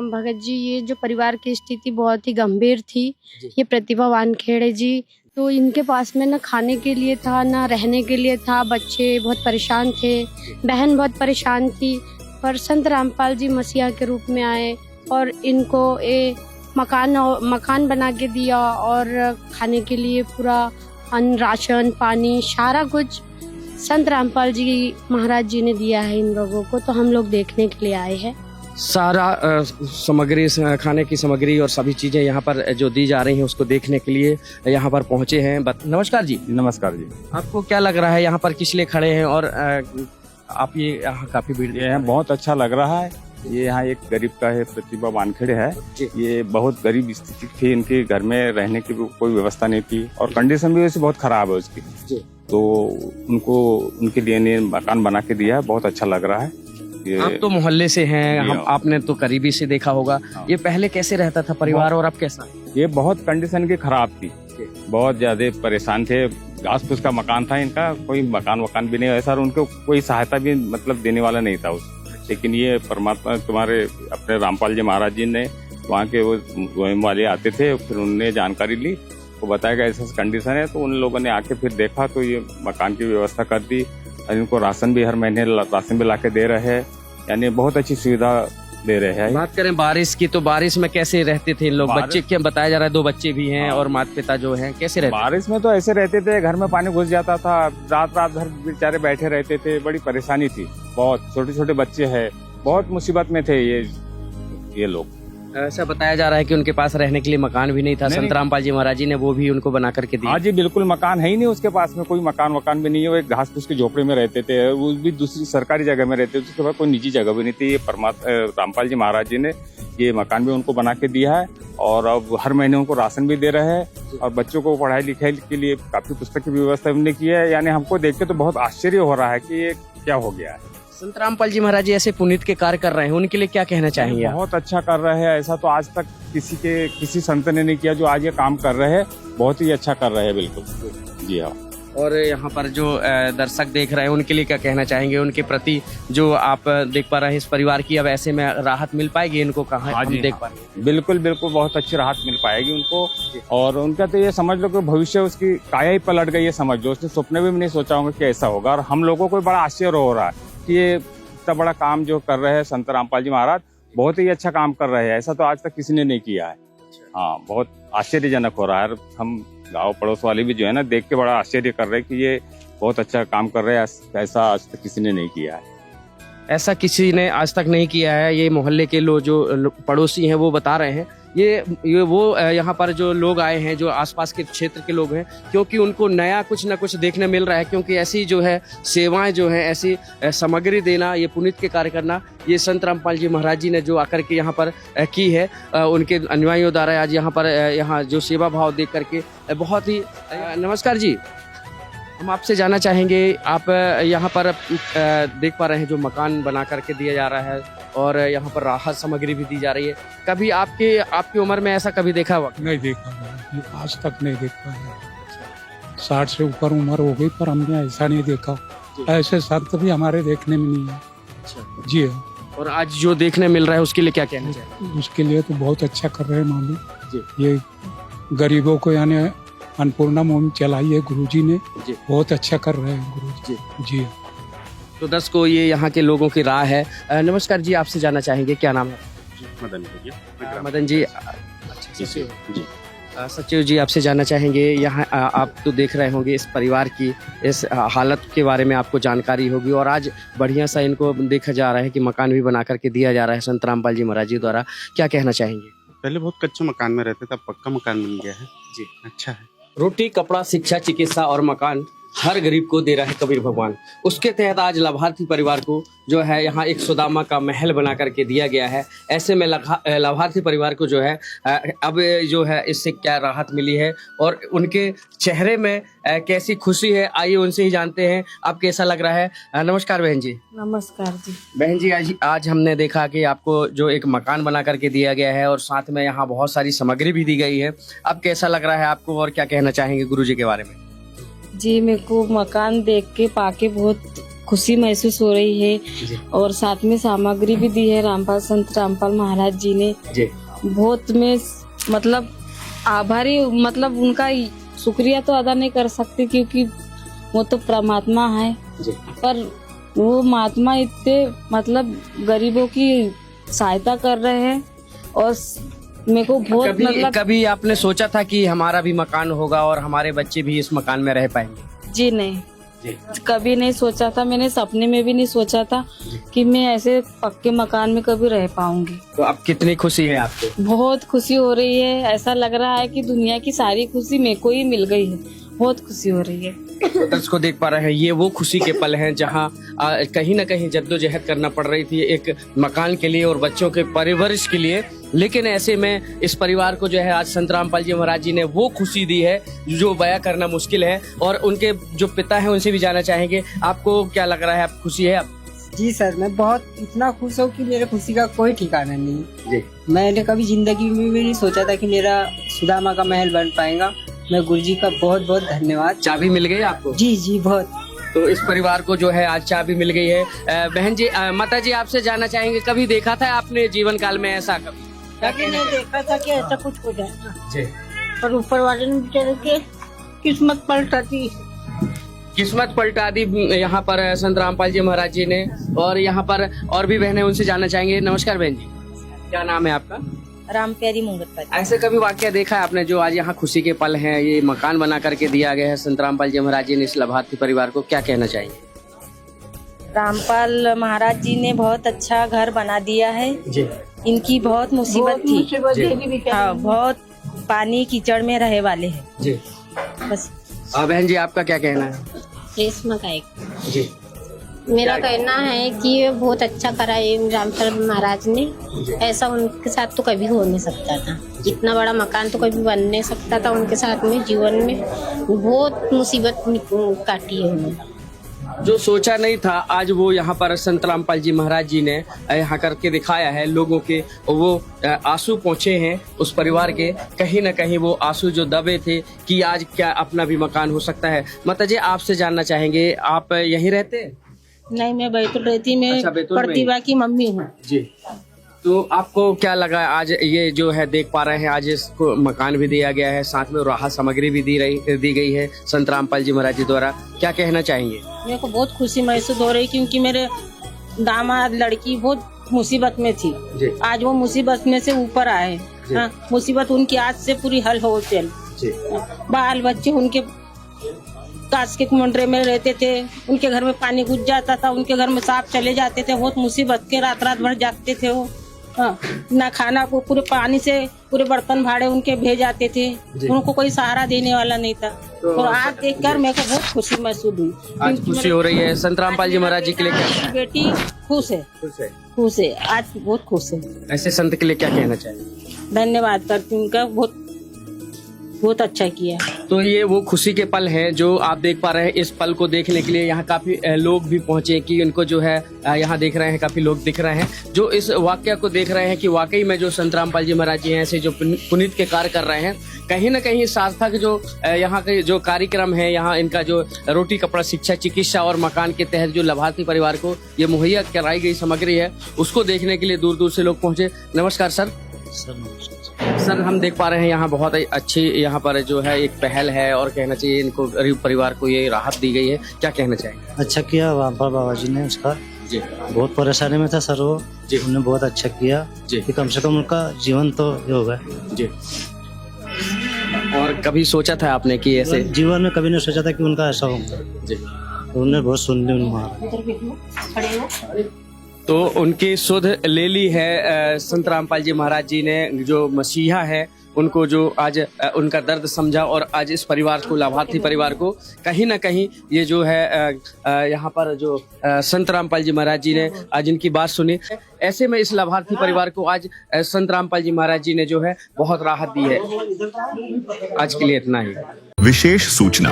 S20: भगत जी, ये जो परिवार की स्थिति बहुत ही गंभीर थी। ये प्रतिभा वानखेड़े जी, तो इनके पास में ना खाने के लिए था, ना रहने के लिए था। बच्चे बहुत परेशान थे, बहन बहुत परेशान थी, पर संत रामपाल जी मसीहा के रूप में आए और इनको मकान बना के दिया और खाने के लिए पूरा अन्न, राशन, पानी, सारा कुछ संत रामपाल जी महाराज जी ने दिया है इन लोगों को। तो हम लोग देखने के लिए आए हैं।
S3: सारा सामग्री, खाने की सामग्री और सभी चीज़ें यहाँ पर जो दी जा रही हैं उसको देखने के लिए यहाँ पर पहुँचे हैं। नमस्कार जी।
S21: नमस्कार जी।
S3: आपको क्या लग रहा है यहाँ पर किस लिए खड़े हैं और आप ये यहाँ काफ़ी भीड़?
S21: ये बहुत अच्छा लग रहा है। ये यहाँ एक गरीब का है, प्रतिभा वानखेड़े है। ये बहुत गरीब स्थिति थी, इनके घर में रहने की कोई व्यवस्था नहीं थी और कंडीशन भी वैसे बहुत खराब है उसकी। तो उनको उनके लिए मकान बना के दिया है, बहुत अच्छा लग रहा है।
S3: आप तो मोहल्ले से हैं,
S21: जी
S3: हम
S21: हाँ।
S3: आपने तो करीबी से देखा होगा। ये पहले कैसे रहता था परिवार और अब कैसा?
S21: ये बहुत कंडीशन की खराब थी, बहुत ज्यादा परेशान थे। घास फूस का मकान था इनका, कोई मकान भी नहीं ऐसा, और उनको कोई सहायता भी मतलब देने वाला नहीं था उस। लेकिन ये परमात्मा तुम्हारे अपने रामपाल जी महाराज जी ने, वहाँ के वो स्वयं वाले आते थे, फिर उनने जानकारी ली, वो बताया ऐसा कंडीशन है, तो उन लोगों ने आके फिर देखा तो ये मकान की व्यवस्था कर दी। और इनको राशन भी हर महीने राशन भी लाके दे रहे हैं, यानी बहुत अच्छी सुविधा दे रहे हैं।
S3: बात करें बारिश की, तो बारिश में कैसे रहते थे इन लोग? बच्चे क्या बताया जा रहा है, 2 बच्चे भी हैं और माता पिता जो हैं, कैसे रहते?
S21: बारिश में तो ऐसे रहते थे, घर में पानी घुस जाता था, रात रात भर बेचारे बैठे रहते थे, बड़ी परेशानी थी। बहुत छोटे छोटे बच्चे हैं, बहुत मुसीबत में थे ये लोग।
S3: ऐसा बताया जा रहा है कि उनके पास रहने के लिए मकान भी नहीं था। संत रामपाल जी महाराज जी ने वो भी उनको बना करके दिया।
S21: हाँ जी, बिल्कुल मकान है ही नहीं उसके पास में, कोई मकान भी नहीं है। वो एक घास फूस के झोपड़े में रहते थे, वो भी दूसरी सरकारी जगह में रहते थे, उसके बाद कोई निजी जगह भी नहीं थी। ये रामपाल जी महाराज जी ने ये मकान भी उनको बना के दिया है, और अब हर महीने उनको राशन भी दे रहे हैं, और बच्चों को पढ़ाई लिखाई के लिए काफी पुस्तक की व्यवस्था उन्होंने की है। यानी हमको देख के तो बहुत आश्चर्य हो रहा है कि ये क्या हो गया है।
S3: संत रामपाल जी महाराज जी ऐसे पुनीत के कार्य कर रहे हैं, उनके लिए क्या कहना चाहेंगे आप?
S21: बहुत अच्छा कर रहे हैं, ऐसा तो आज तक किसी संत ने नहीं किया जो आज ये काम कर रहे हैं। बहुत ही अच्छा कर रहे हैं, बिल्कुल। जी हाँ।
S3: और यहाँ पर जो दर्शक देख रहे हैं उनके लिए क्या कहना चाहेंगे, उनके प्रति जो आप देख पा रहे हैं इस परिवार की अब ऐसे में राहत मिल पाएगी इनको? कहाँ
S21: हाँ
S3: हम
S21: जी,
S3: देख
S21: हाँ।
S3: पा रहे हैं?
S21: बिल्कुल बिल्कुल, बहुत अच्छी राहत मिल पाएगी उनको। और उनका तो ये समझ लो कि भविष्य उसकी काया ही पलट गई है, समझ लो। उसने सपने में भी नहीं सोचा होगा कि ऐसा होगा, और हम लोगों को बड़ा आश्चर्य हो रहा है कि ये इतना बड़ा काम जो कर रहे हैं संत रामपाल जी महाराज, बहुत ही अच्छा काम कर रहे हैं। ऐसा तो आज तक किसी ने नहीं किया है। हाँ, बहुत आश्चर्यजनक हो रहा है। हम गाँव पड़ोस वाले भी जो है ना, देख के बड़ा आश्चर्य कर रहे हैं कि ये बहुत अच्छा काम कर रहे हैं, ऐसा आज तक किसी ने नहीं किया है।
S3: ऐसा किसी ने आज तक नहीं किया है। ये मोहल्ले के लोग जो पड़ोसी हैं वो बता रहे हैं। ये वो यहाँ पर जो लोग आए हैं, जो आसपास के क्षेत्र के लोग हैं, क्योंकि उनको नया कुछ ना कुछ देखने मिल रहा है। क्योंकि ऐसी जो है सेवाएं जो हैं, ऐसी सामग्री देना, ये पुनीत के कार्य करना, ये संत रामपाल जी महाराज जी ने जो आकर के यहाँ पर की है, उनके अनुयायियों द्वारा आज यहाँ पर यहाँ जो सेवा भाव देख करके बहुत ही। नमस्कार जी, हम आपसे जानना चाहेंगे, आप यहाँ पर देख पा रहे हैं जो मकान बना करके दिया जा रहा है और यहाँ पर राहत सामग्री भी दी जा रही है। कभी आपकी उम्र में ऐसा कभी देखा हुआ?
S5: नहीं देखा, आज तक नहीं देखा है। 60 से ऊपर उम्र हो गई, पर हमने ऐसा नहीं देखा। ऐसे संत भी हमारे देखने में नहीं है। जी हाँ।
S3: और आज जो देखने मिल रहा है उसके लिए क्या कहना चाहिए?
S5: उसके लिए तो बहुत अच्छा कर रहे हैं मामी। ये गरीबों को यानी अन्नपूर्णा मुहिम चलाई है गुरुजी ने, बहुत अच्छा कर रहे हैं गुरुजी। जी।
S3: तो दर्शकों, ये यहाँ के लोगों की राय है। नमस्कार जी, आपसे जानना चाहेंगे, क्या नाम है? मदन जी। सचिव जी, आपसे जानना चाहेंगे, यहाँ आप तो देख रहे होंगे इस परिवार की इस हालत के बारे में आपको जानकारी होगी, और आज बढ़िया सा इनको देखा जा रहा है कि मकान भी बना करके दिया जा रहा है संत रामपाल जी महाराज जी द्वारा। क्या कहना चाहेंगे?
S22: पहले बहुत कच्चे मकान में रहते थे, अब पक्का मकान बन गया है। जी, अच्छा है।
S3: रोटी, कपड़ा, शिक्षा, चिकित्सा और मकान हर गरीब को दे रहा है कबीर भगवान। उसके तहत आज लाभार्थी परिवार को जो है यहाँ एक सुदामा का महल बना करके दिया गया है। ऐसे में लाभार्थी परिवार को जो है अब जो है इससे क्या राहत मिली है और उनके चेहरे में कैसी खुशी है, आइए उनसे ही जानते हैं। अब कैसा लग रहा है? नमस्कार बहन जी।
S4: नमस्कार जी।
S3: बहन जी, आज हमने देखा कि आपको जो एक मकान बना करके दिया गया है और साथ में यहाँ बहुत सारी सामग्री भी दी गई है। अब कैसा लग रहा है आपको और क्या कहना चाहेंगे गुरुजी के बारे में?
S4: जी, मेरे को मकान देख के पाके बहुत खुशी महसूस हो रही है, और साथ में सामग्री भी दी है संत रामपाल महाराज जी ने। बहुत मैं मतलब आभारी, मतलब उनका शुक्रिया तो अदा नहीं कर सकती क्योंकि वो तो परमात्मा है, पर वो महात्मा इतने मतलब गरीबों की सहायता कर रहे हैं। और मेरे को बहुत
S3: कभी आपने सोचा था कि हमारा भी मकान होगा और हमारे बच्चे भी इस मकान में रह पाएंगे?
S4: जी नहीं, कभी नहीं सोचा था। मैंने सपने में भी नहीं सोचा था कि मैं ऐसे पक्के मकान में कभी रह पाऊंगी।
S3: तो अब कितनी खुशी है आपको?
S4: बहुत खुशी हो रही है। ऐसा लग रहा है कि दुनिया की सारी खुशी मेरे को ही मिल गई है। बहुत खुशी हो रही है।
S3: दर्शकों देख पा रहे हैं, ये वो खुशी के पल हैं जहां कहीं ना कहीं जद्दोजहद करना पड़ रही थी एक मकान के लिए और बच्चों के परवरिश के लिए। लेकिन ऐसे में इस परिवार को जो है आज संत रामपाल जी महाराज जी ने वो खुशी दी है जो बयां करना मुश्किल है। और उनके जो पिता हैं उनसे भी जानना चाहेंगे, आपको क्या लग रहा है? आप खुशी है?
S7: जी सर, मैं बहुत इतना खुश हूँ कि मेरे खुशी का कोई ठिकाना नहीं जी। मैंने कभी जिंदगी में भी नहीं सोचा था कि मेरा सुदामा का महल बन पाएगा। मैं गुरुजी का बहुत बहुत धन्यवाद।
S3: चाबी मिल गई आपको?
S7: जी जी बहुत।
S3: तो इस परिवार को जो है आज चाबी मिल गई है। बहन जी, माता जी आपसे जानना चाहेंगे, कभी देखा था आपने जीवन काल में ऐसा?
S13: कभी नहीं देखा था कि ऐसा कुछ हो जाएगा
S3: जी।
S13: पर ऊपर वाले ने बेचारे के किस्मत पलटाती,
S3: किस्मत पलटा दी यहाँ पर संत रामपाल जी महाराज जी ने। और यहाँ पर और भी बहनें, उनसे जानना चाहेंगे। नमस्कार बहन जी, क्या नाम है आपका?
S8: राम प्यारी मुंगत।
S3: ऐसे कभी वाकया देखा है आपने जो आज यहाँ खुशी के पल हैं, ये मकान बना करके दिया गया है संत रामपाल जी महाराज जी ने इस लाभार्थी परिवार को, क्या कहना चाहिए?
S8: रामपाल महाराज जी ने बहुत अच्छा घर बना दिया है जी। इनकी बहुत मुसीबत थी, हाँ, बहुत पानी कीचड़ में रहे वाले हैं
S3: जी।
S8: बस।
S3: बहन जी आपका क्या कहना है?
S9: रेशमा का एक
S3: जी।
S9: मेरा कहना है कि ये बहुत अच्छा करा है रामपाल महाराज ने। ऐसा उनके साथ तो कभी हो नहीं सकता था, इतना बड़ा मकान तो कभी बन नहीं सकता था उनके साथ में। जीवन में बहुत मुसीबत काटी है उन्होंने,
S3: जो सोचा नहीं था आज वो यहाँ पर संत रामपाल जी महाराज जी ने यहाँ करके दिखाया है। लोगों के वो आंसू पहुँचे हैं उस परिवार के, कहीं ना कहीं वो आंसू जो दबे थे कि आज क्या अपना भी मकान हो सकता है। माता जी आपसे जानना चाहेंगे, आप यहीं रहते हैं?
S13: नहीं, मैं बैतूल रहती, मैं
S3: अच्छा, बैतूल में
S13: प्रतिभा की मम्मी हूँ
S3: जी। तो आपको क्या लगा आज ये जो है देख पा रहे हैं, आज इसको मकान भी दिया गया है, साथ में राहत सामग्री भी दी गई है संत रामपाल जी महाराज जी द्वारा, क्या कहना चाहेंगे?
S13: मेरे को बहुत खुशी महसूस हो रही क्योंकि मेरे दामाद लड़की बहुत मुसीबत में थी जी। आज वो मुसीबत में से ऊपर आए। हाँ, मुसीबत उनकी आज से पूरी हल हो चल। बाल बच्चे उनके कांच के कुंडरे में रहते थे, उनके घर में पानी घुस जाता था, उनके घर में सांप चले जाते थे, बहुत मुसीबत के रात रात भर जागते थे वो। हाँ, ना खाना को पूरे पानी से पूरे बर्तन भाड़े उनके भेज जाते थे, उनको कोई सहारा देने वाला नहीं था। तो आज देखकर मेरे को बहुत खुशी महसूस हुई।
S3: आज खुशी हो रही है संत रामपाल जी महाराज जी के लिए। क्या
S13: बेटी खुश है, खुश है, आज बहुत खुश है।
S3: ऐसे संत के लिए क्या कहना चाहिए?
S13: धन्यवाद करती हूँ उनका, बहुत अच्छा किया।
S3: तो ये वो खुशी के पल हैं जो आप देख पा रहे हैं। इस पल को देखने के लिए यहाँ काफी लोग भी पहुंचे कि उनको जो है यहाँ देख रहे हैं, काफी लोग दिख रहे हैं जो इस वाकया को देख रहे हैं कि वाकई में जो संत रामपाल जी महाराज जी हैं ऐसे जो पुनीत के कार्य कर रहे हैं, कहीं ना कहीं सार्थक जो यहाँ के जो कार्यक्रम है, यहाँ इनका जो रोटी कपड़ा शिक्षा चिकित्सा और मकान के तहत जो लाभार्थी परिवार को ये मुहैया कराई गई सामग्री है, उसको देखने के लिए दूर दूर से लोग पहुंचे। नमस्कार सर। सर, हम देख पा रहे हैं यहाँ बहुत अच्छी यहाँ पर जो है एक पहल है और कहना चाहिए इनको गरीब परिवार को ये राहत दी गई है, क्या कहना चाहेंगे?
S23: अच्छा किया रामपाल बाबा जी ने उसका जी। बहुत परेशानी में था सर वो जी, उन्होंने बहुत अच्छा किया जी कि कम से कम उनका जीवन तो ये होगा जी।
S3: और कभी सोचा था आपने कि ऐसे?
S23: जीवन में कभी नहीं सोचा था कि उनका ऐसा होगा जी। उन्होंने बहुत सुन ली
S3: तो उनकी सुध ले ली है संत रामपाल जी महाराज जी ने, जो मसीहा है उनको जो आज उनका दर्द समझा और आज इस परिवार को, लाभार्थी परिवार को कहीं ना कहीं ये जो है यहाँ पर जो संत रामपाल जी महाराज जी ने आज इनकी बात सुनी। ऐसे में इस लाभार्थी परिवार को आज संत रामपाल जी महाराज जी ने जो है बहुत राहत दी है। आज के लिए इतना ही।
S1: विशेष सूचना,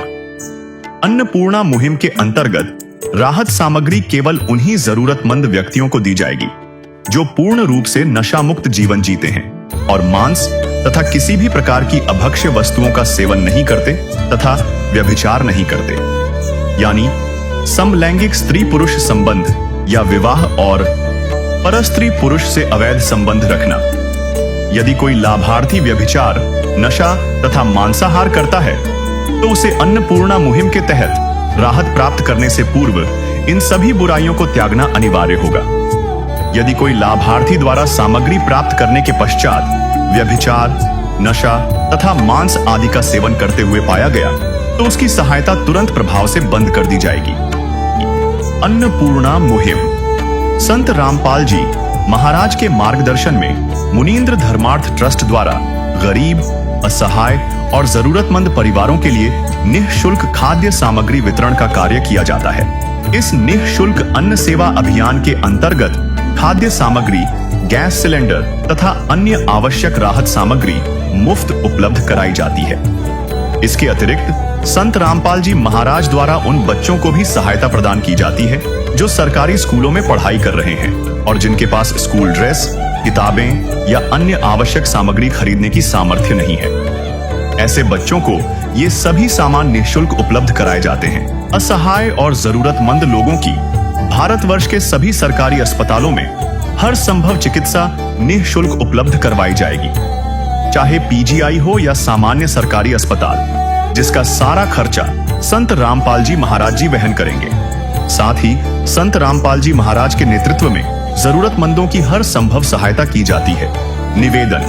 S1: अन्नपूर्णा मुहिम के अंतर्गत राहत सामग्री केवल उन्हीं जरूरतमंद व्यक्तियों को दी जाएगी जो पूर्ण रूप से नशा मुक्त जीवन जीते हैं और मांस तथा किसी भी प्रकार की अभक्ष्य वस्तुओं का सेवन नहीं करते तथा व्यभिचार नहीं करते, यानी समलैंगिक स्त्री पुरुष संबंध या विवाह और परस्त्री पुरुष से अवैध संबंध रखना। यदि कोई लाभार्थी व्यभिचार, नशा तथा मांसाहार करता है तो उसे अन्नपूर्णा मुहिम के तहत राहत प्राप्त करने से पूर्व इन सभी बुराइयों को त्यागना अनिवार्य होगा। यदि कोई लाभार्थी द्वारा सामग्री प्राप्त करने के पश्चात व्यभिचार, नशा तथा मांस आदि का सेवन करते हुए पाया गया तो उसकी सहायता तुरंत प्रभाव से बंद कर दी जाएगी। अन्नपूर्णा मुहिम संत रामपाल जी महाराज के मार्गदर्शन में मुनीन्द्र धर्मार्थ ट्रस्ट द्वारा गरीब, असहाय और जरूरतमंद परिवारों के लिए निःशुल्क खाद्य सामग्री वितरण का कार्य किया जाता है। इस निःशुल्क अन्न सेवा अभियान के अंतर्गत खाद्य सामग्री, गैस सिलेंडर तथा अन्य आवश्यक राहत सामग्री मुफ्त उपलब्ध कराई जाती है। इसके अतिरिक्त संत रामपाल जी महाराज द्वारा उन बच्चों को भी सहायता प्रदान की जाती है जो सरकारी स्कूलों में पढ़ाई कर रहे हैं और जिनके पास स्कूल ड्रेस, किताबें या अन्य आवश्यक सामग्री खरीदने की सामर्थ्य नहीं है। ऐसे बच्चों को ये सभी सामान निःशुल्क उपलब्ध कराए जाते हैं। असहाय और जरूरतमंद लोगों की भारतवर्ष के सभी सरकारी अस्पतालों में हर संभव चिकित्सा निःशुल्क उपलब्ध करवाई जाएगी, चाहे पीजीआई हो या सामान्य सरकारी अस्पताल, जिसका सारा खर्चा संत रामपाल जी महाराज जी वहन करेंगे। साथ ही संत रामपाल जी महाराज के नेतृत्व में जरूरतमंदों की हर संभव सहायता की जाती है। निवेदन: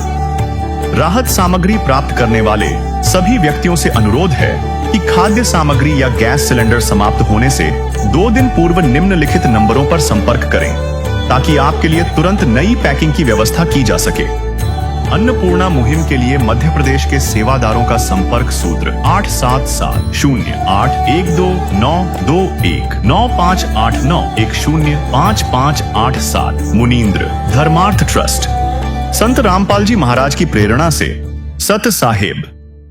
S1: राहत सामग्री प्राप्त करने वाले सभी व्यक्तियों से अनुरोध है कि खाद्य सामग्री या गैस सिलेंडर समाप्त होने से 2 दिन पूर्व निम्नलिखित नंबरों पर संपर्क करें ताकि आपके लिए तुरंत नई पैकिंग की व्यवस्था की जा सके। अन्नपूर्णा मुहिम के लिए मध्य प्रदेश के सेवादारों का संपर्क सूत्र 8770819589105587 मुनींद्र धर्मार्थ ट्रस्ट। संत रामपाल जी महाराज की प्रेरणा से सत साहेब